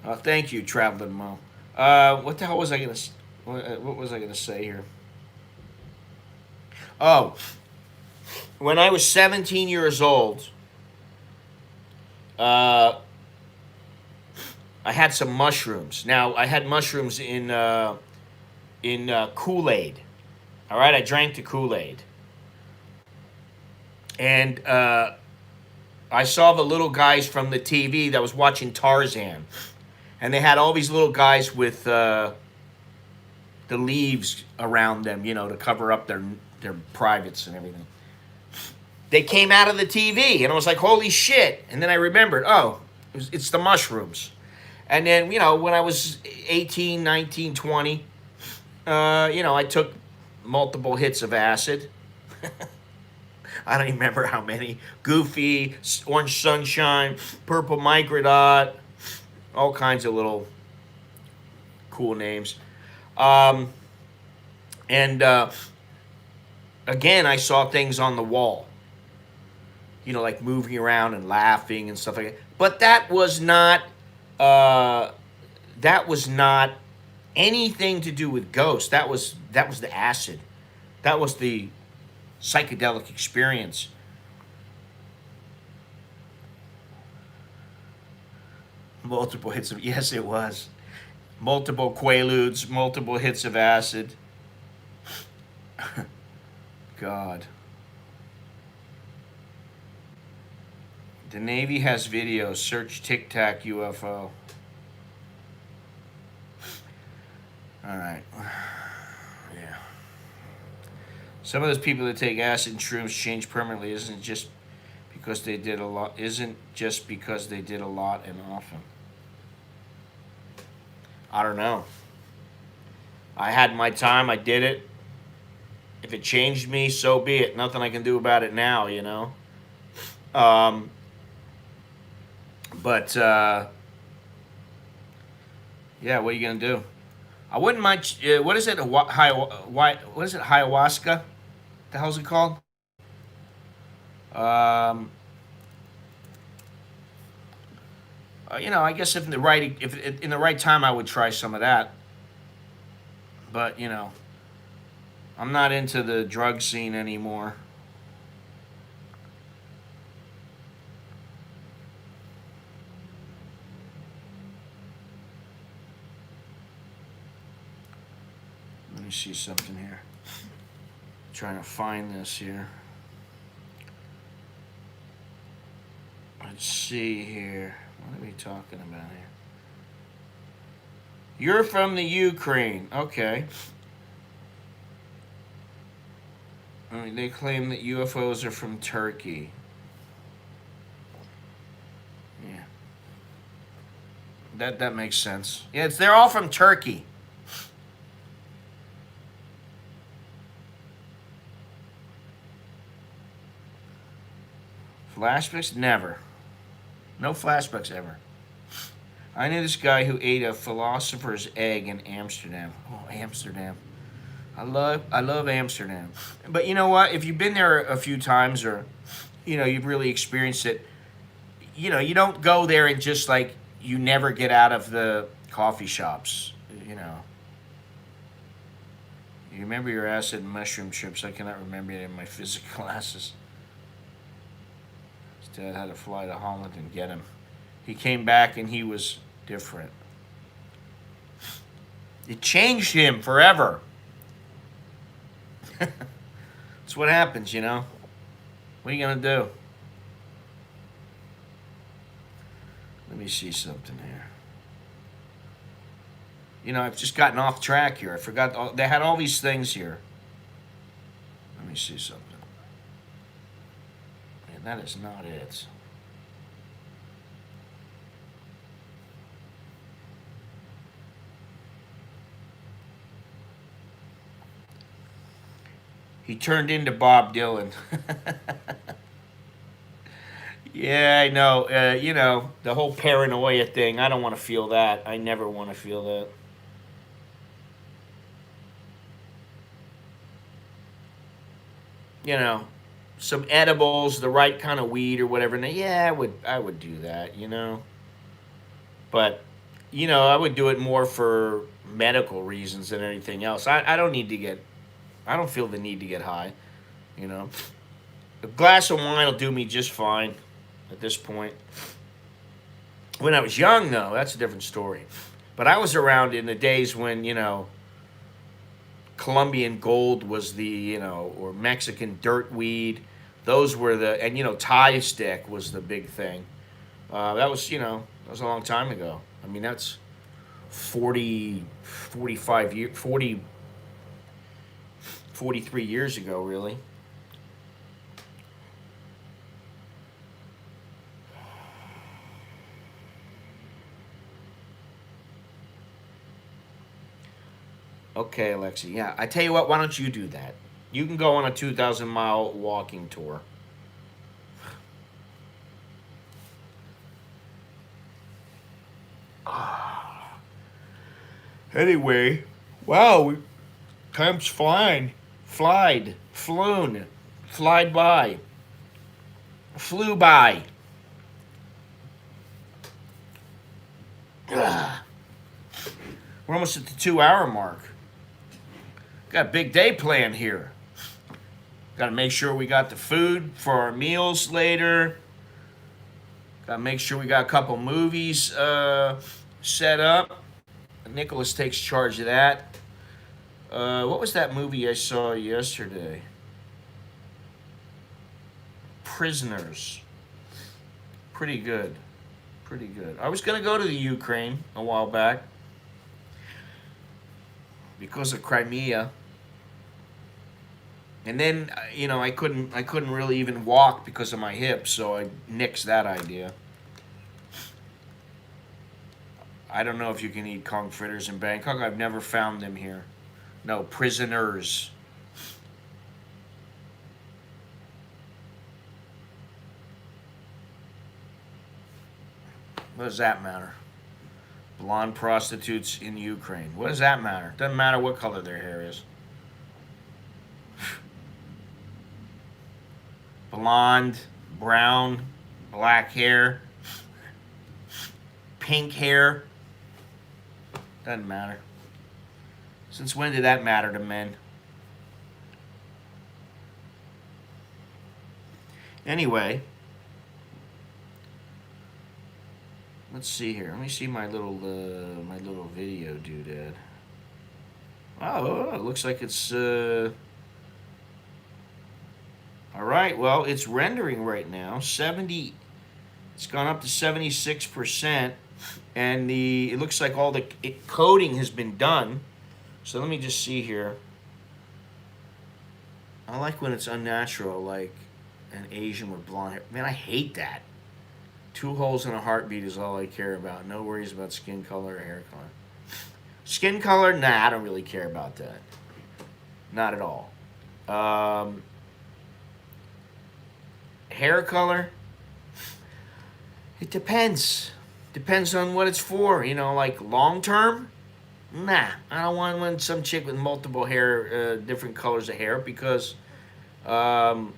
Thank you, Traveling Mo. What the hell was I gonna? What was I gonna say here? Oh, when I was 17 years old, uh, I had some mushrooms. Now I had mushrooms in Kool-Aid. All right, I drank the Kool-Aid, and I saw the little guys from the TV that was watching Tarzan, and they had all these little guys with the leaves around them, you know, to cover up their privates and everything. They came out of the TV, and I was like, holy shit. And then I remembered, oh, it's the mushrooms. And then, you know, when I was 18, 19, 20, you know, I took multiple hits of acid. I don't even remember how many. Goofy, Orange Sunshine, Purple Microdot, all kinds of little cool names. And again, I saw things on the wall. You know, like moving around and laughing and stuff like that. But that was not anything to do with ghosts. That was the acid. That was the psychedelic experience. Multiple hits of, yes, it was. Multiple quaaludes, multiple hits of acid. God. The Navy has videos. Search Tic Tac UFO. All right. Yeah. Some of those people that take acid and shrooms change permanently isn't just because they did a lot and often. I don't know. I had my time, I did it. If it changed me, so be it. Nothing I can do about it now, you know. But yeah, what are you gonna do? I wouldn't mind. What is it? What is it? Ayahuasca? The hell's it called? You know, I guess if in the right time, I would try some of that. But you know, I'm not into the drug scene anymore. Let me see something here. Trying to find this here. Let's see here. What are we talking about here? You're from the Ukraine. Okay. I mean, they claim that UFOs are from Turkey. Yeah. That makes sense. Yeah, they're all from Turkey. Flashbacks? Never. No flashbacks ever. I knew this guy who ate a philosopher's egg in Amsterdam. Oh, Amsterdam. I love Amsterdam. But you know what? If you've been there a few times or you've really experienced it, you don't go there and just like you never get out of the coffee shops, you know. You remember your acid and mushroom trips. I cannot remember it in my physics classes. His dad had to fly to Holland and get him. He came back and he was different. It changed him forever. That's what happens, you know. What are you going to do? Let me see something here. I've just gotten off track here. I forgot. They had all these things here. Let me see something. Man, that is not it. He turned into Bob Dylan. Yeah, I know. The whole paranoia thing. I don't want to feel that. I never want to feel that. You know, some edibles, the right kind of weed or whatever. Now, yeah, I would do that. But I would do it more for medical reasons than anything else. I don't need to get. I don't feel the need to get high. You know, a glass of wine will do me just fine at this point. When I was young, though, that's a different story. But I was around in the days when, Colombian gold was or Mexican dirt weed. Those were and, Thai stick was the big thing. That was a long time ago. I mean, that's 40, 45 years, 40, 43 years ago, really. Okay, Alexi. Yeah, I tell you what. Why don't you do that? You can go on a 2,000-mile walking tour. Anyway, wow, time's flying, flown, flied by, flew by. Ugh. We're almost at the 2-hour mark. Got a big day planned here. Got to make sure we got the food for our meals later. Got to make sure we got a couple movies set up. Nicholas takes charge of that. What was that movie I saw yesterday? Prisoners. Pretty good. Pretty good. I was going to go to the Ukraine a while back because of Crimea. And then I couldn't really even walk because of my hips, so I nixed that idea. I don't know if you can eat conch fritters in Bangkok. I've never found them here. No, prisoners. What does that matter? Blonde prostitutes in Ukraine. What does that matter? Doesn't matter what color their hair is. Blonde, brown, black hair, pink hair. Doesn't matter. Since when did that matter to men? Anyway, let's see here. Let me see my little video doodad. Oh, it looks like it's all right. Well, it's rendering right now. 70 It's gone up to 76%, and it looks like all the coating has been done. So let me just see here. I like when it's unnatural, like an Asian with blonde hair. Man, I hate that. 2 holes and a heartbeat is all I care about. No worries about skin color or hair color. Skin color? Nah, I don't really care about that. Not at all. Hair color? It depends. Depends on what it's for. You know, like long term? Nah, I don't want some chick with multiple hair, different colors of hair, because, you know,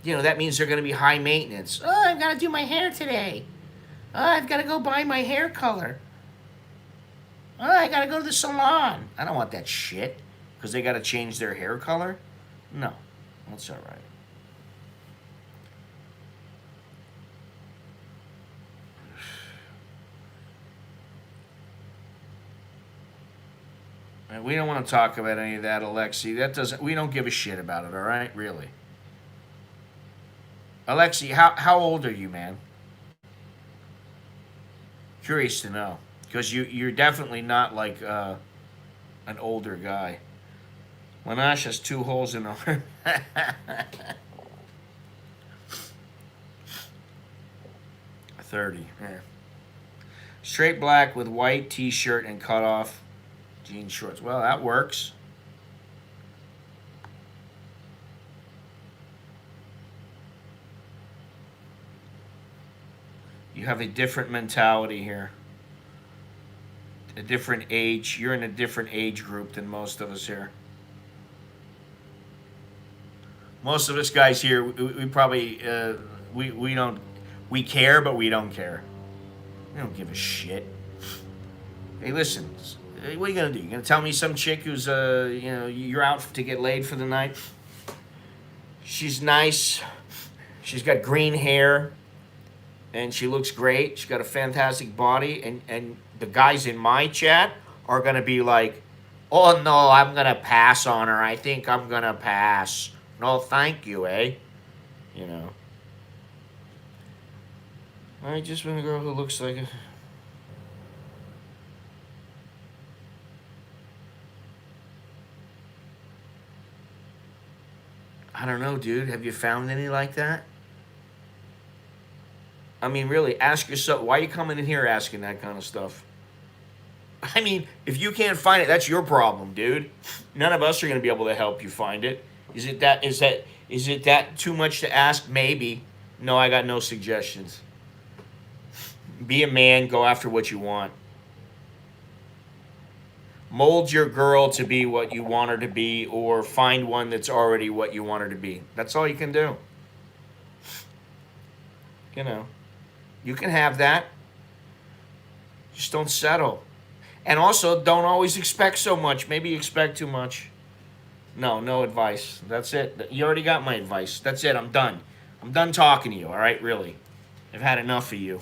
that means they're going to be high maintenance. Oh, I've got to do my hair today. Oh, I've got to go buy my hair color. Oh, I got to go to the salon. I don't want that shit because they got to change their hair color. No, that's all right. We don't want to talk about any of that, Alexi. That doesn't. We don't give a shit about it. All right, really. Alexi, how old are you, man? Curious to know, because you're definitely not like an older guy. Monash has 2 holes in her. 30. Yeah. Straight black with white T-shirt and cut off jean shorts. Well, that works. You have a different mentality here. A different age. You're in a different age group than most of us here. Most of us guys here, we probably, we don't, we care, but we don't care. We don't give a shit. Hey, listen. What are you gonna do? You gonna tell me some chick who's you know, you're out to get laid for the night? She's nice. She's got green hair, and she looks great. She's got a fantastic body, and the guys in my chat are gonna be like, "Oh no, I'm gonna pass on her. I think I'm gonna pass. No, thank you, eh?" You know. I just want a girl who looks like a. I don't know, dude. Have you found any like that? I mean, really, ask yourself, why are you coming in here asking that kind of stuff? I mean, if you can't find it, that's your problem, dude. None of us are going to be able to help you find it. Is it that too much to ask? Maybe. No, I got no suggestions. Be a man, go after what you want. Mold your girl to be what you want her to be, or find one that's already what you want her to be. That's all you can do. You know, you can have that. Just don't settle. And also, don't always expect so much. Maybe you expect too much. No advice. That's it. You already got my advice. That's it. I'm done. I'm done talking to you, all right? Really. I've had enough of you.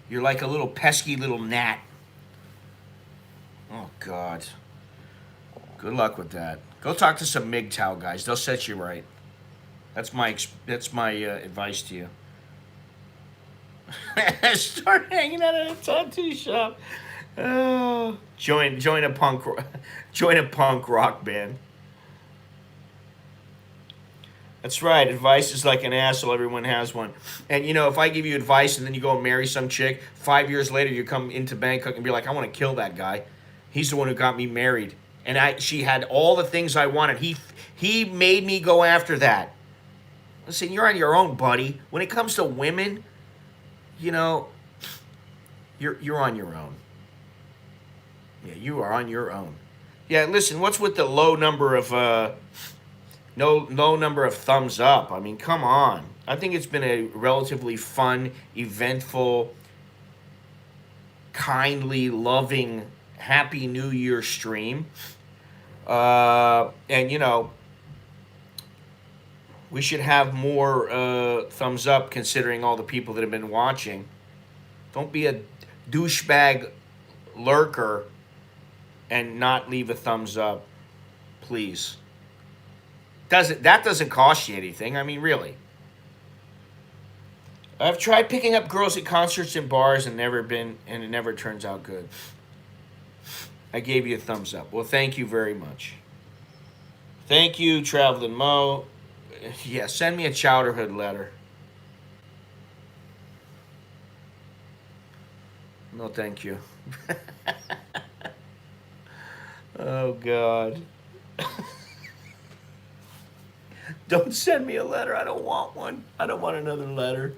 You're like a little pesky little gnat. Oh, God. Good luck with that. Go talk to some MGTOW guys. They'll set you right. That's my advice to you. Start hanging out at a tattoo shop. Oh, join a punk rock band. That's right. Advice is like an asshole. Everyone has one. And, you know, if I give you advice and then you go and marry some chick, 5 years later you come into Bangkok and be like, I want to kill that guy. He's the one who got me married. And she had all the things I wanted. He made me go after that. Listen, you're on your own, buddy. When it comes to women, you know, you're on your own. Yeah, you are on your own. Yeah, listen, what's with the low number of thumbs up? I mean, come on. I think it's been a relatively fun, eventful, kindly, loving, Happy New Year stream. And, you know, we should have more thumbs up considering all the people that have been watching. Don't be a douchebag lurker and not leave a thumbs up, please. That doesn't cost you anything. I mean, really. I've tried picking up girls at concerts and bars and it never turns out good. I gave you a thumbs up. Well, thank you very much. Thank you, Traveling Mo. Yeah, send me a chowderhood letter. No, thank you. Oh, God. Don't send me a letter. I don't want one. I don't want another letter.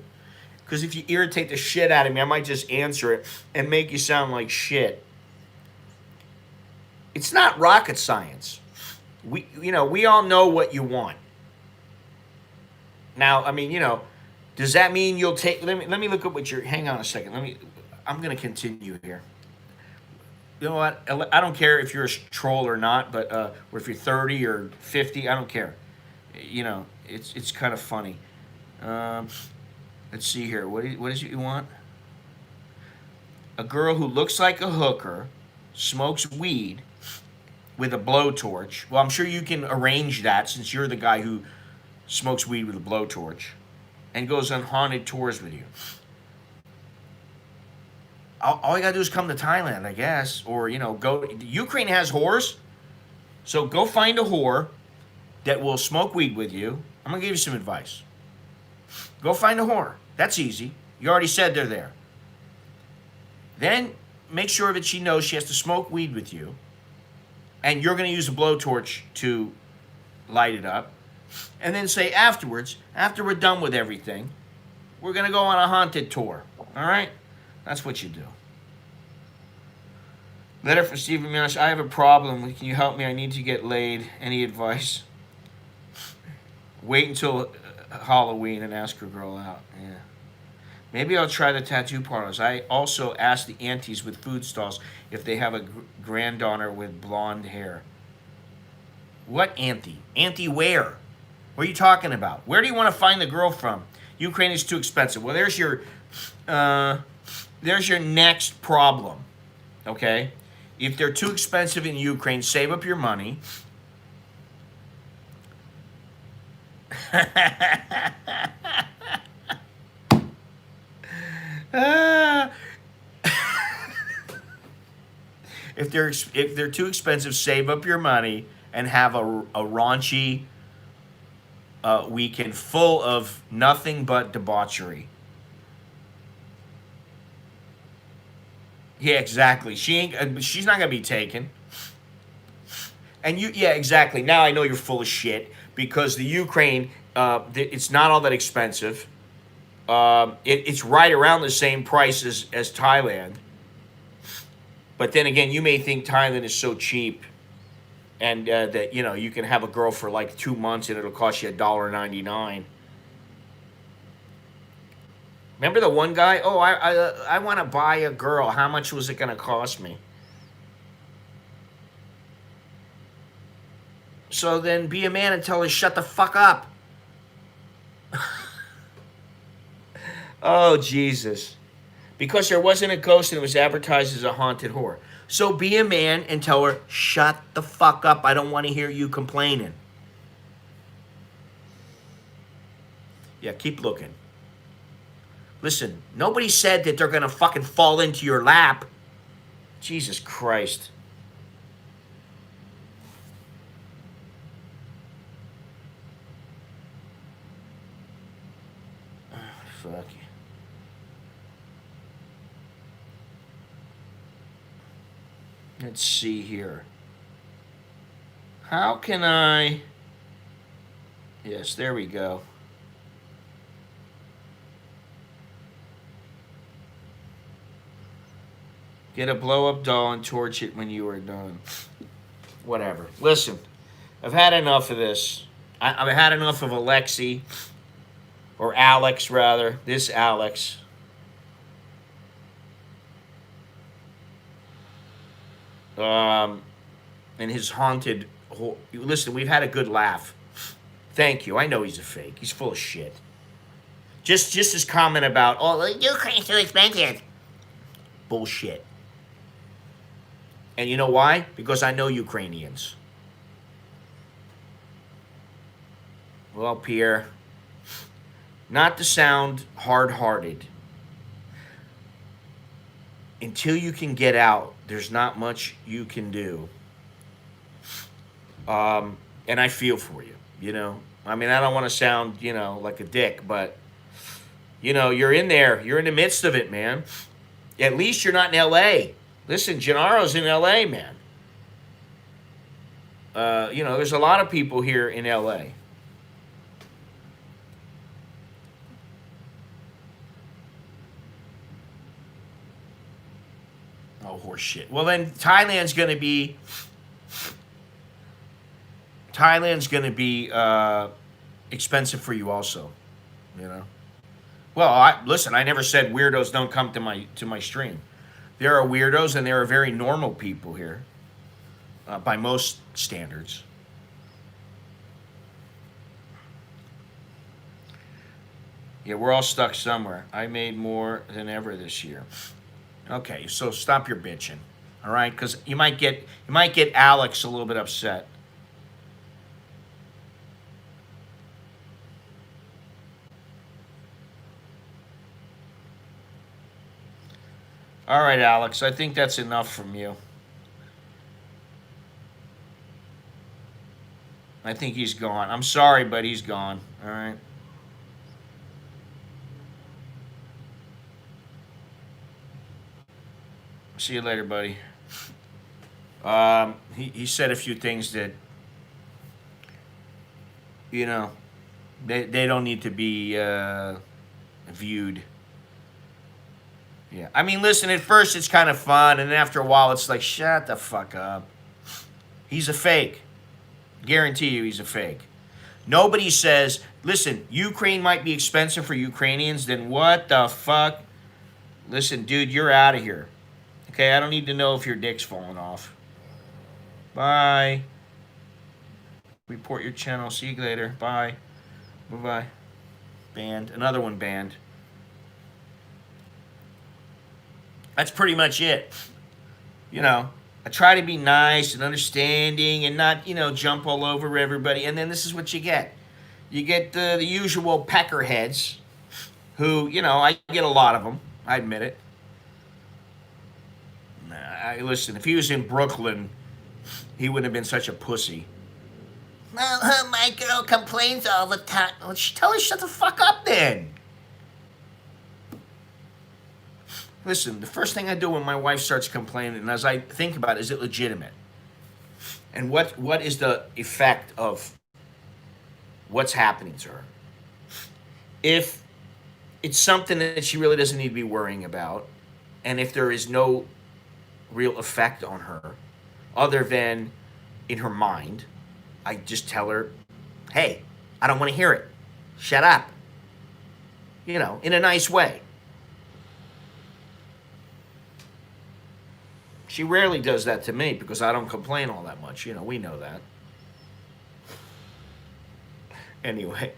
Because if you irritate the shit out of me, I might just answer it and make you sound like shit. It's not rocket science. We all know what you want. Now, I mean, does that mean you'll take? Let me look at what you're. Hang on a second. I'm gonna continue here. You know what? I don't care if you're a troll or not, but or if you're 30 or 50, I don't care. It's kind of funny. Let's see here. What is it you want? A girl who looks like a hooker, smokes weed with a blowtorch. Well, I'm sure you can arrange that since you're the guy who smokes weed with a blowtorch and goes on haunted tours with you. All you gotta do is come to Thailand, I guess, or go. Ukraine has whores, so go find a whore that will smoke weed with you. I'm gonna give you some advice. Go find a whore. That's easy. You already said they're there. Then make sure that she knows she has to smoke weed with you, and you're gonna use a blowtorch to light it up, and then say afterwards, after we're done with everything, we're gonna go on a haunted tour. All right? That's what you do. Letter from Stephen Miash. I have a problem. Can you help me? I need to get laid. Any advice? Wait until Halloween and ask a girl out. Yeah. Maybe I'll try the tattoo parlors. I also asked the aunties with food stalls if they have a granddaughter with blonde hair. What auntie? Auntie where? What are you talking about? Where do you want to find the girl from? Ukraine is too expensive. Well, there's your next problem, okay? If they're too expensive in Ukraine, save up your money. If they're too expensive, save up your money and have a raunchy weekend full of nothing but debauchery. Yeah, exactly. She's not gonna be taken. And yeah, exactly. Now I know you're full of shit because the Ukraine, it's not all that expensive. It's right around the same price as Thailand. But then again, you may think Thailand is so cheap, and that you can have a girl for like 2 months and it'll cost you $1.99. Remember the one guy? Oh, I want to buy a girl. How much was it going to cost me? So then be a man and tell her, shut the fuck up. Oh, Jesus. Because there wasn't a ghost and it was advertised as a haunted whore. So be a man and tell her, shut the fuck up. I don't want to hear you complaining. Yeah, keep looking. Listen, nobody said that they're going to fucking fall into your lap. Jesus Christ. Oh, fuck you. Let's see here. How can I... Yes, there we go. Get a blow-up doll and torch it when you are done. Whatever. Listen, I've had enough of this. I've had enough of Alexi. Or Alex, rather. This Alex. And his haunted... Listen, we've had a good laugh. Thank you. I know he's a fake. He's full of shit. Just his comment about, oh, Ukraine's too expensive. Bullshit. And you know why? Because I know Ukrainians. Well, Pierre, not to sound hard-hearted, until you can get out, there's not much you can do. And I feel for you, you know. I mean, I don't want to sound, like a dick, but you're in there. You're in the midst of it, man. At least you're not in L.A. Listen, Gennaro's in L.A., man. There's a lot of people here in L.A. Oh, horse shit. Well, then Thailand's gonna be expensive for you also. You know. Well, listen. I never said weirdos don't come to my stream. There are weirdos, and there are very normal people here, by most standards. Yeah, we're all stuck somewhere. I made more than ever this year. Okay, so stop your bitching, all right? Because you might get Alex a little bit upset. All right, Alex. I think that's enough from you. I think he's gone. I'm sorry, but he's gone. All right. See you later, buddy. He said a few things that you know they don't need to be viewed. Yeah, I mean, listen. At first, it's kind of fun, and then after a while, it's like, shut the fuck up. He's a fake. Guarantee you, he's a fake. Nobody says, listen, Ukraine might be expensive for Ukrainians. Then what the fuck? Listen, dude, you're out of here. Okay, I don't need to know if your dick's falling off. Bye. Report your channel. See you later. Bye. Bye bye. Banned. Another one banned. That's pretty much it. You know, I try to be nice and understanding and not, jump all over everybody. And then this is what you get. You get the usual peckerheads who, I get a lot of them. I admit it. Listen, if he was in Brooklyn, he wouldn't have been such a pussy. Well, my girl complains all the time. Well, tell her shut the fuck up then. Listen, the first thing I do when my wife starts complaining, and as I think about it, is it legitimate? And what is the effect of what's happening to her? If it's something that she really doesn't need to be worrying about, and if there is no real effect on her, other than in her mind, I just tell her, hey, I don't want to hear it. Shut up. In a nice way. She rarely does that to me because I don't complain all that much. We know that. Anyway.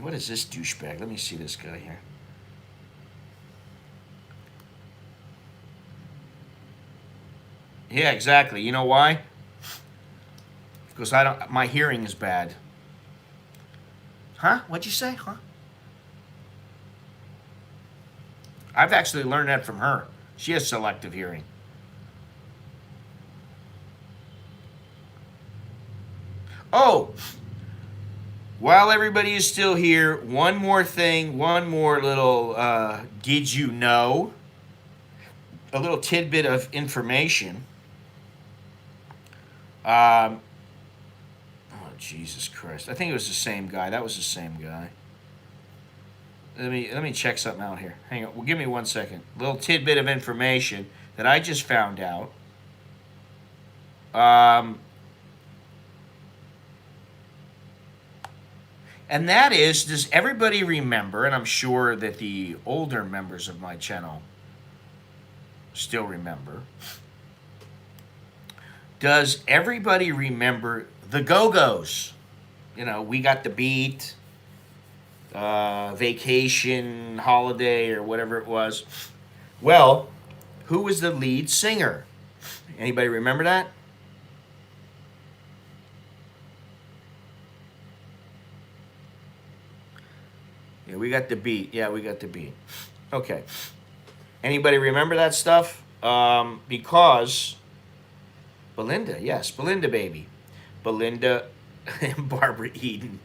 What is this douchebag? Let me see this guy here. Yeah, exactly. You know why? Because my hearing is bad. Huh? What'd you say? Huh? I've actually learned that from her. She has selective hearing. Oh, while everybody is still here, one more thing, one more little did you know? A little tidbit of information. Oh, Jesus Christ. I think it was the same guy. That was the same guy. Let me check something out here. Hang on. Well, give me 1 second. Little tidbit of information that I just found out. And that is, does everybody remember, and I'm sure that the older members of my channel still remember, does everybody remember the Go-Go's? We Got the Beat, Vacation, Holiday, or whatever it was. Well, who was the lead singer? Anybody remember that? Yeah, we got the beat. Yeah, we got the beat. Okay. Anybody remember that stuff? Because Belinda, yes, Belinda baby. Belinda and Barbara Eden.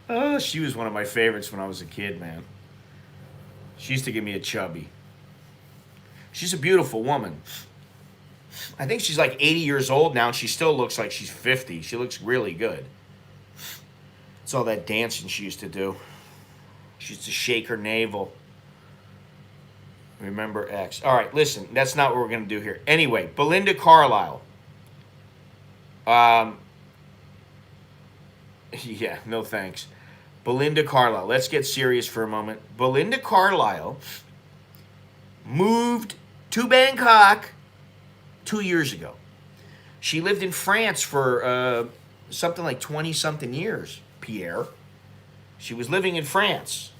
Oh, she was one of my favorites when I was a kid, man. She used to give me a chubby. She's a beautiful woman. I think she's like 80 years old now, and she still looks like she's 50. She looks really good. It's all that dancing she used to do. She used to shake her navel. Remember X. All right, listen, that's not what we're going to do here. Anyway, Belinda Carlisle. Yeah, no thanks. Belinda Carlisle. Let's get serious for a moment. Belinda Carlisle moved to Bangkok 2 years ago. She lived in France for something like 20-something years, Pierre. She was living in France.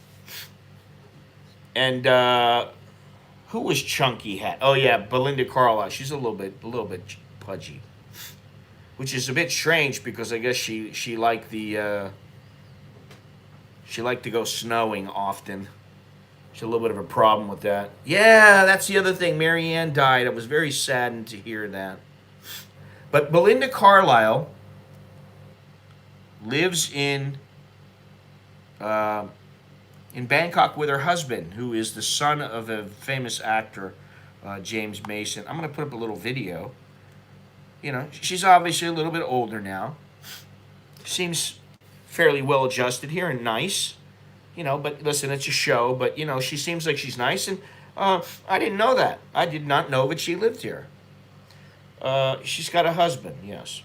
And who was Chunky Hat? Oh yeah, Belinda Carlisle. She's a little bit pudgy, which is a bit strange because I guess she liked the she liked to go snowing often. She's a little bit of a problem with that. Yeah, that's the other thing. Marianne died. I was very saddened to hear that. But Belinda Carlisle lives in Bangkok with her husband, who is the son of a famous actor, James Mason. I'm going to put up a little video. You know, she's obviously a little bit older now. Seems fairly well adjusted here and nice. You know, but listen, it's a show. But, you know, she seems like she's nice. And I didn't know that. I did not know that she lived here. She's got a husband, yes.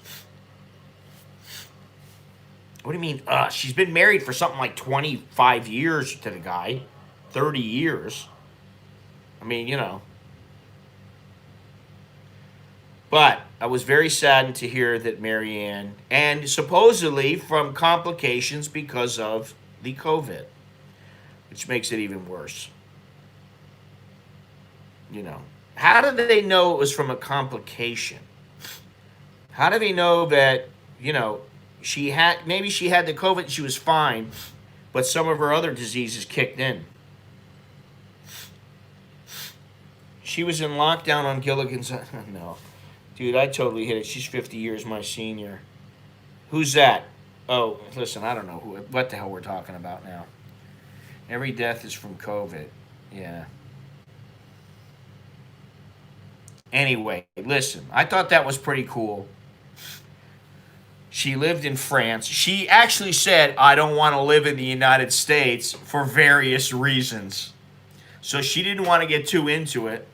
What do you mean, she's been married for something like 25 years to the guy. 30 years. I mean, you know. But I was very saddened to hear that Marianne, and supposedly from complications because of the COVID, which makes it even worse. You know. How did they know it was from a complication? How do they know that, you know, maybe she had the COVID and she was fine, but some of her other diseases kicked in? She was in lockdown on Gilligan's. No. Dude, I totally hit it. She's 50 years my senior. Who's that? Oh, listen, I don't know what the hell we're talking about now. Every death is from COVID. Yeah. Anyway, listen, I thought that was pretty cool. She lived in France. She actually said, I don't want to live in the United States for various reasons. So she didn't want to get too into it.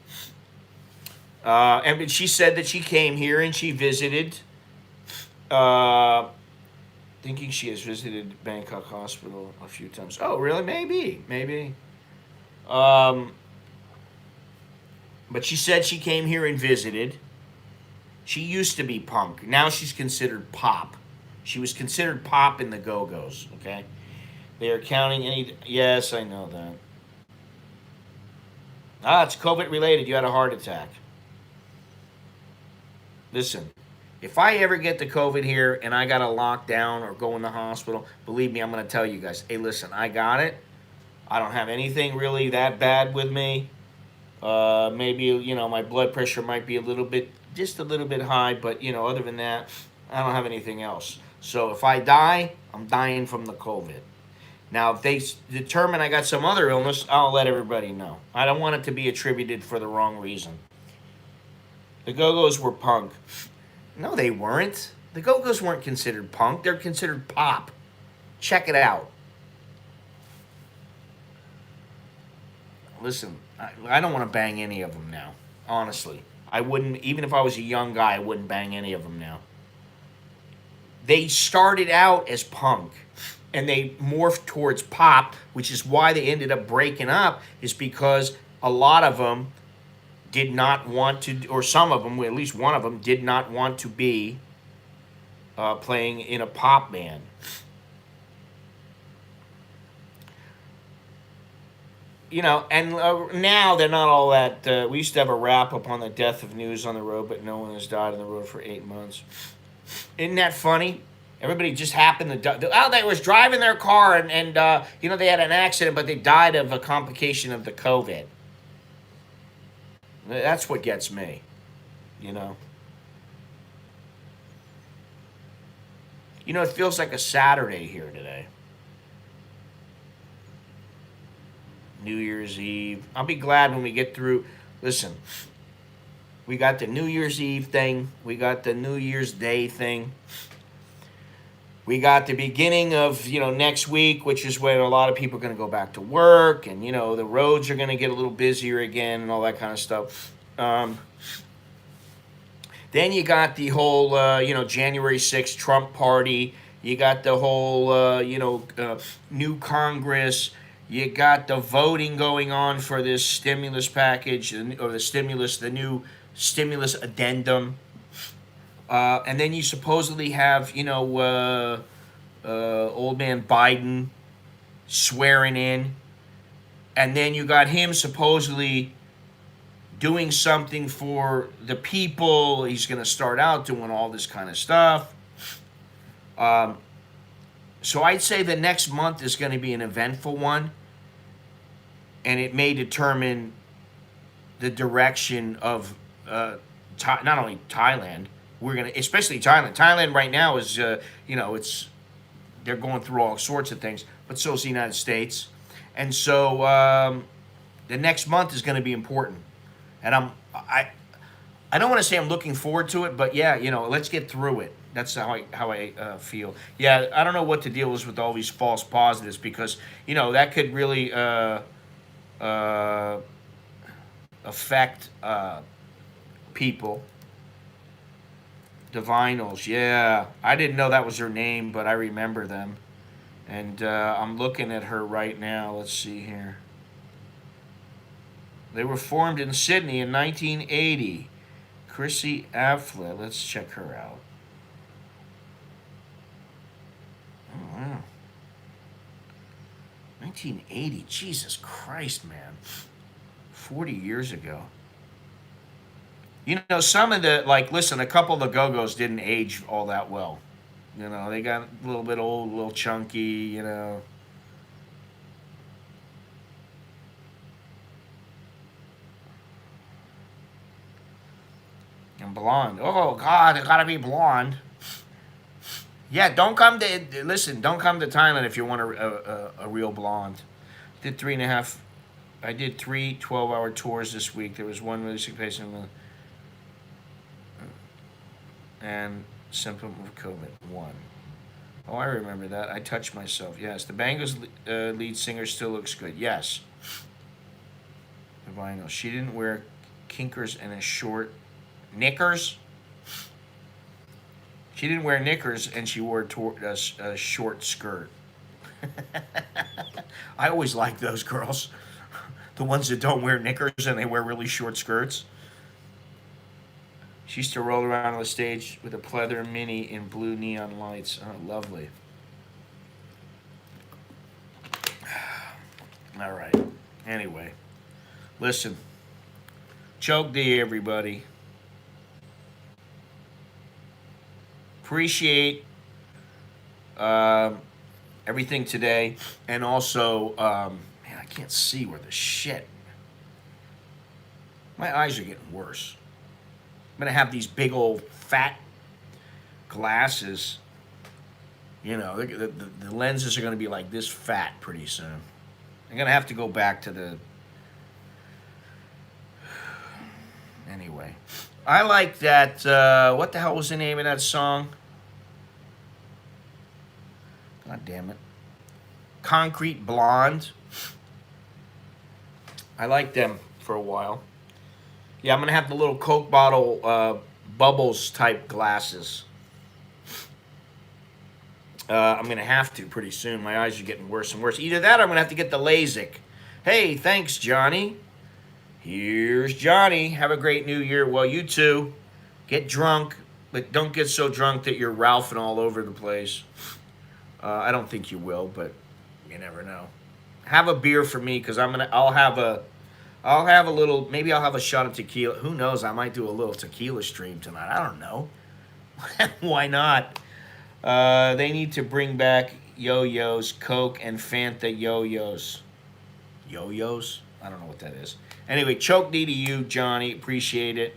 And she said that she came here and she visited, thinking she has visited Bangkok Hospital a few times. Oh, really? Maybe. But she said she came here and visited. She used to be punk. Now she's considered pop. She was considered pop in the Go-Go's, okay? They are counting any... Yes, I know that. It's COVID related. You had a heart attack. Listen, if I ever get the COVID here and I got to lock down or go in the hospital, believe me, I'm going to tell you guys, hey, listen, I got it. I don't have anything really that bad with me. Maybe, you know, my blood pressure might be just a little bit high, but, you know, other than that, I don't have anything else. So if I die, I'm dying from the COVID. Now, if they determine I got some other illness, I'll let everybody know. I don't want it to be attributed for the wrong reason. The Go-Go's were punk. No, they weren't. The Go-Go's weren't considered punk. They're considered pop. Check it out. Listen, I don't want to bang any of them now. Honestly. I wouldn't, even if I was a young guy, I wouldn't bang any of them now. They started out as punk. And they morphed towards pop, which is why they ended up breaking up, is because a lot of them did not want to, or some of them, at least one of them, did not want to be playing in a pop band. You know, and now they're not all that, we used to have a wrap-up on the death of news on the road, but no one has died on the road for 8 months. Isn't that funny? Everybody just happened to die. Oh, they was driving their car and you know, they had an accident, but they died of a complication of the COVID. That's what gets me, you know. You know, it feels like a Saturday here today. New Year's Eve. I'll be glad when we get through. Listen, we got the New Year's Eve thing. We got the New Year's Day thing. We got the beginning of, you know, next week, which is when a lot of people are going to go back to work. And, you know, the roads are going to get a little busier again and all that kind of stuff. Then you got the whole, you know, January 6th Trump party. You got the whole, you know, new Congress. You got the voting going on for this stimulus package, or the new stimulus addendum. And then you supposedly have, you know, old man Biden swearing in. And then you got him supposedly doing something for the people. He's going to start out doing all this kind of stuff. So I'd say the next month is going to be an eventful one. And it may determine the direction of not only Thailand. We're going to, especially Thailand. Thailand right now is, you know, they're going through all sorts of things. But so is the United States. And so the next month is going to be important. And I don't want to say I'm looking forward to it, but yeah, you know, let's get through it. That's how I feel. Yeah, I don't know what the deal is with all these false positives, because, you know, that could really affect people. The Vinyls, yeah. I didn't know that was her name, but I remember them. And I'm looking at her right now. Let's see here. They were formed in Sydney in 1980. Chrissy Affleck. Let's check her out. Oh, wow. 1980. Jesus Christ, man. 40 years ago. You know, some of the, like, listen, a couple of the Go-Go's didn't age all that well. You know, they got a little bit old, a little chunky, you know. And blonde. Oh, God, it gotta be blonde. Yeah, don't come to, listen, don't come to Thailand if you want a real blonde. Did 3.5, I did 3 12-hour tours this week. There was one really sick patient and symptom of COVID, 1. Oh, I remember that. I touched myself. Yes, the Bangles lead singer still looks good. Yes. The vinyl. She didn't wear kinkers and a short knickers. She didn't wear knickers, and she wore a short skirt. I always like those girls. The ones that don't wear knickers and they wear really short skirts. She used to roll around on the stage with a pleather mini in blue neon lights. Oh, lovely. All right. Anyway, listen. Choke day, everybody. Appreciate everything today. And also, man, I can't see where the shit. My eyes are getting worse. I'm going to have these big old fat glasses. You know, the lenses are going to be like this fat pretty soon. I'm going to have to go back to the... Anyway. I like that, what the hell was the name of that song? God damn it. Concrete Blonde. I liked them for a while. Yeah, I'm going to have the little Coke bottle bubbles type glasses. I'm going to have to pretty soon. My eyes are getting worse and worse. Either that or I'm going to have to get the LASIK. Hey, thanks, Johnny. Here's Johnny. Have a great new year. Well, you too. Get drunk, but don't get so drunk that you're Ralphing all over the place. I don't think you will, but you never know. Have a beer for me, because I'll have a little, maybe I'll have a shot of tequila. Who knows? I might do a little tequila stream tonight. I don't know. Why not? They need to bring back yo-yos, Coke, and Fanta yo-yos. Yo-yos? I don't know what that is. Anyway, choke knee to you, Johnny. Appreciate it.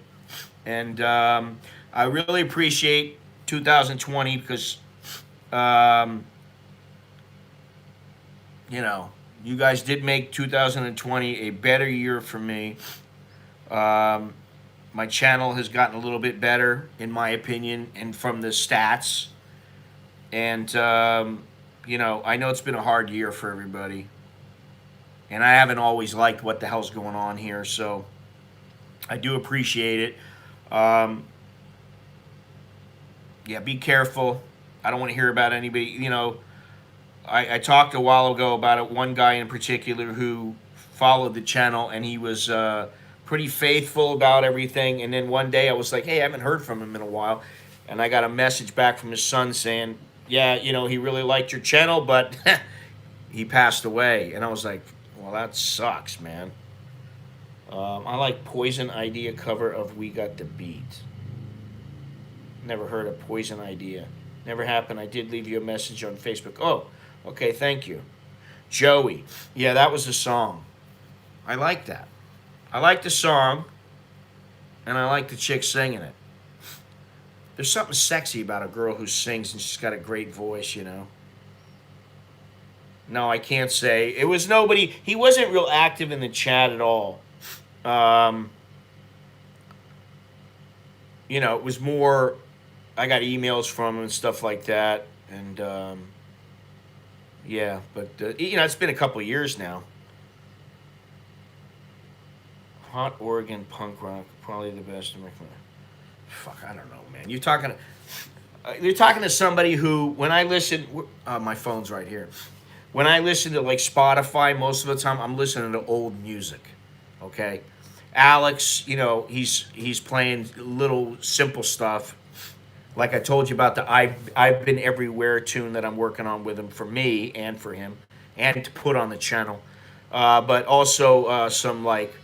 And I really appreciate 2020 because, um, you know, you guys did make 2020 a better year for me. Um, my channel has gotten a little bit better, in my opinion, and from the stats. And, you know, I know it's been a hard year for everybody. And I haven't always liked what the hell's going on here, so I do appreciate it. Yeah, be careful. I don't want to hear about anybody. You know, I talked a while ago about it, one guy in particular who followed the channel, and he was pretty faithful about everything. And then one day I was like, hey, I haven't heard from him in a while. And I got a message back from his son saying, yeah, you know, he really liked your channel, but he passed away. And I was like, well, that sucks, man. I like Poison Idea cover of We Got the Beat. Never heard of Poison Idea. Never happened. I did leave you a message on Facebook. Oh, okay, thank you. Joey. Yeah, that was a song. I like that. I like the song, and I like the chick singing it. There's something sexy about a girl who sings and she's got a great voice, you know. No, I can't say. It was nobody. He wasn't real active in the chat at all. You know, it was more, I got emails from him and stuff like that. And, yeah, but, you know, it's been a couple of years now. Hot Oregon punk rock, probably the best American. Fuck, I don't know, man. You're talking to somebody who, when I listen, my phone's right here. When I listen to like Spotify, most of the time I'm listening to old music. Okay, Alex, you know, he's playing little simple stuff. Like I told you about the I've Been Everywhere tune that I'm working on with him for me and for him, and to put on the channel. But also some like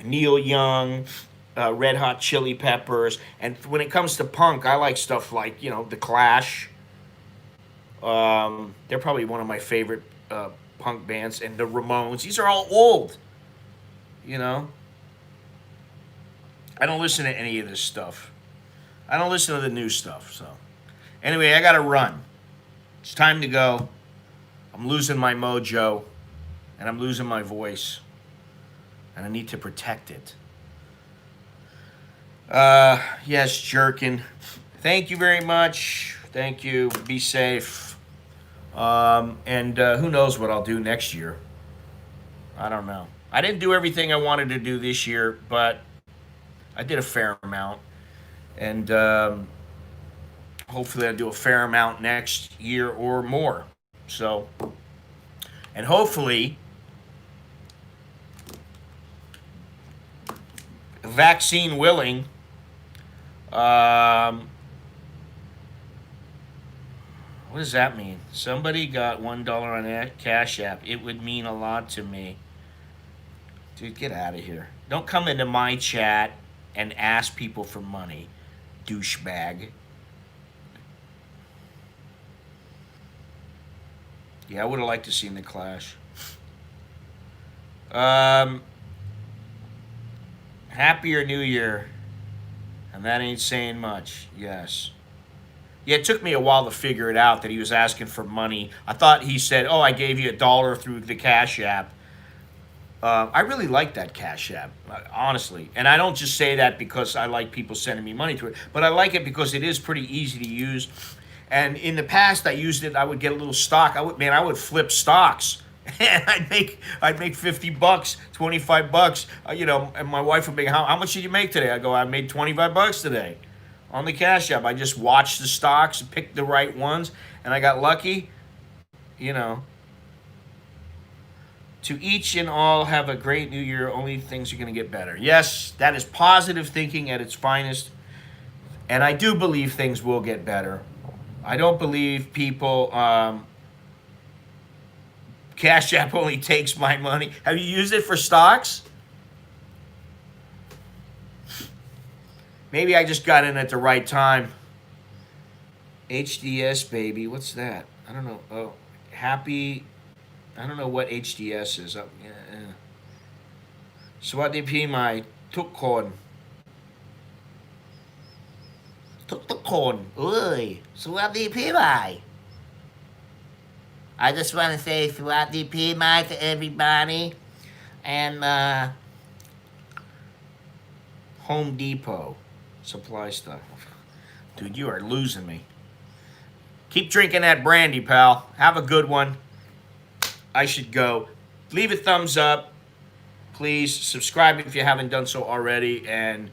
Neil Young, Red Hot Chili Peppers, and when it comes to punk, I like stuff like, you know, the Clash. They're probably one of my favorite punk bands, and the Ramones. These are all old, you know. I don't listen to any of this stuff. I don't listen to the new stuff. So, anyway, I gotta run. It's time to go. I'm losing my mojo, and I'm losing my voice, and I need to protect it. Yes, Jerkin. Thank you very much. Thank you. Be safe. And who knows what I'll do next year. I don't know. I didn't do everything I wanted to do this year, but I did a fair amount. And hopefully I'll do a fair amount next year or more. So, and hopefully, vaccine willing, what does that mean? Somebody got $1 on that Cash App. It would mean a lot to me. Dude, get out of here. Don't come into my chat and ask people for money, douchebag. Yeah, I would have liked to seen the Clash. Happier New Year. And that ain't saying much. Yes. Yeah, it took me a while to figure it out that he was asking for money. I thought he said, oh, I gave you $1 through the Cash App. I really like that Cash App, honestly. And I don't just say that because I like people sending me money through it, but I like it because it is pretty easy to use. And in the past, I used it, I would get a little stock. I would flip stocks. And I'd make $50, $25, you know, and my wife would be, how much did you make today? I go, I made $25 today on the Cash App. I just watched the stocks, picked the right ones, and I got lucky, you know. To each and all, have a great new year. Only things are going to get better. Yes, that is positive thinking at its finest. And I do believe things will get better. I don't believe people, Cash App only takes my money. Have you used it for stocks? Maybe I just got in at the right time. HDS, baby. What's that? I don't know. Oh, happy. I don't know what HDS is. Yeah. Swati P. My Tukon. Tukon. Oi. Swati P. My. I just want to say Swati P. My to everybody. And, Home Depot. Supply stuff. Dude, you are losing me. Keep drinking that brandy, pal. Have a good one. I should go. Leave a thumbs up. Please subscribe if you haven't done so already. And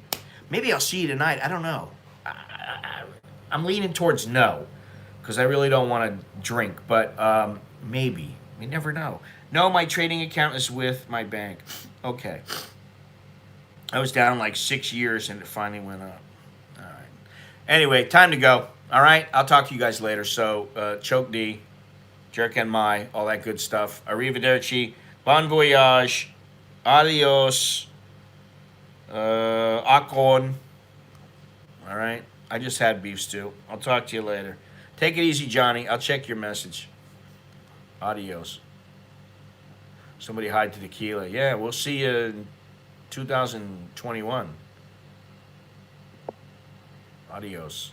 maybe I'll see you tonight. I don't know. I'm leaning towards no. Because I really don't want to drink. But maybe. You never know. No, my trading account is with my bank. Okay. I was down like 6 years and it finally went up. All right. Anyway, time to go. All right. I'll talk to you guys later. So, Choke D, Jerk and My, all that good stuff. Arrivederci. Bon voyage. Adios. Akon. All right. I just had beef stew. I'll talk to you later. Take it easy, Johnny. I'll check your message. Adios. Somebody hide to tequila. Yeah, we'll see you in 2021. Adios.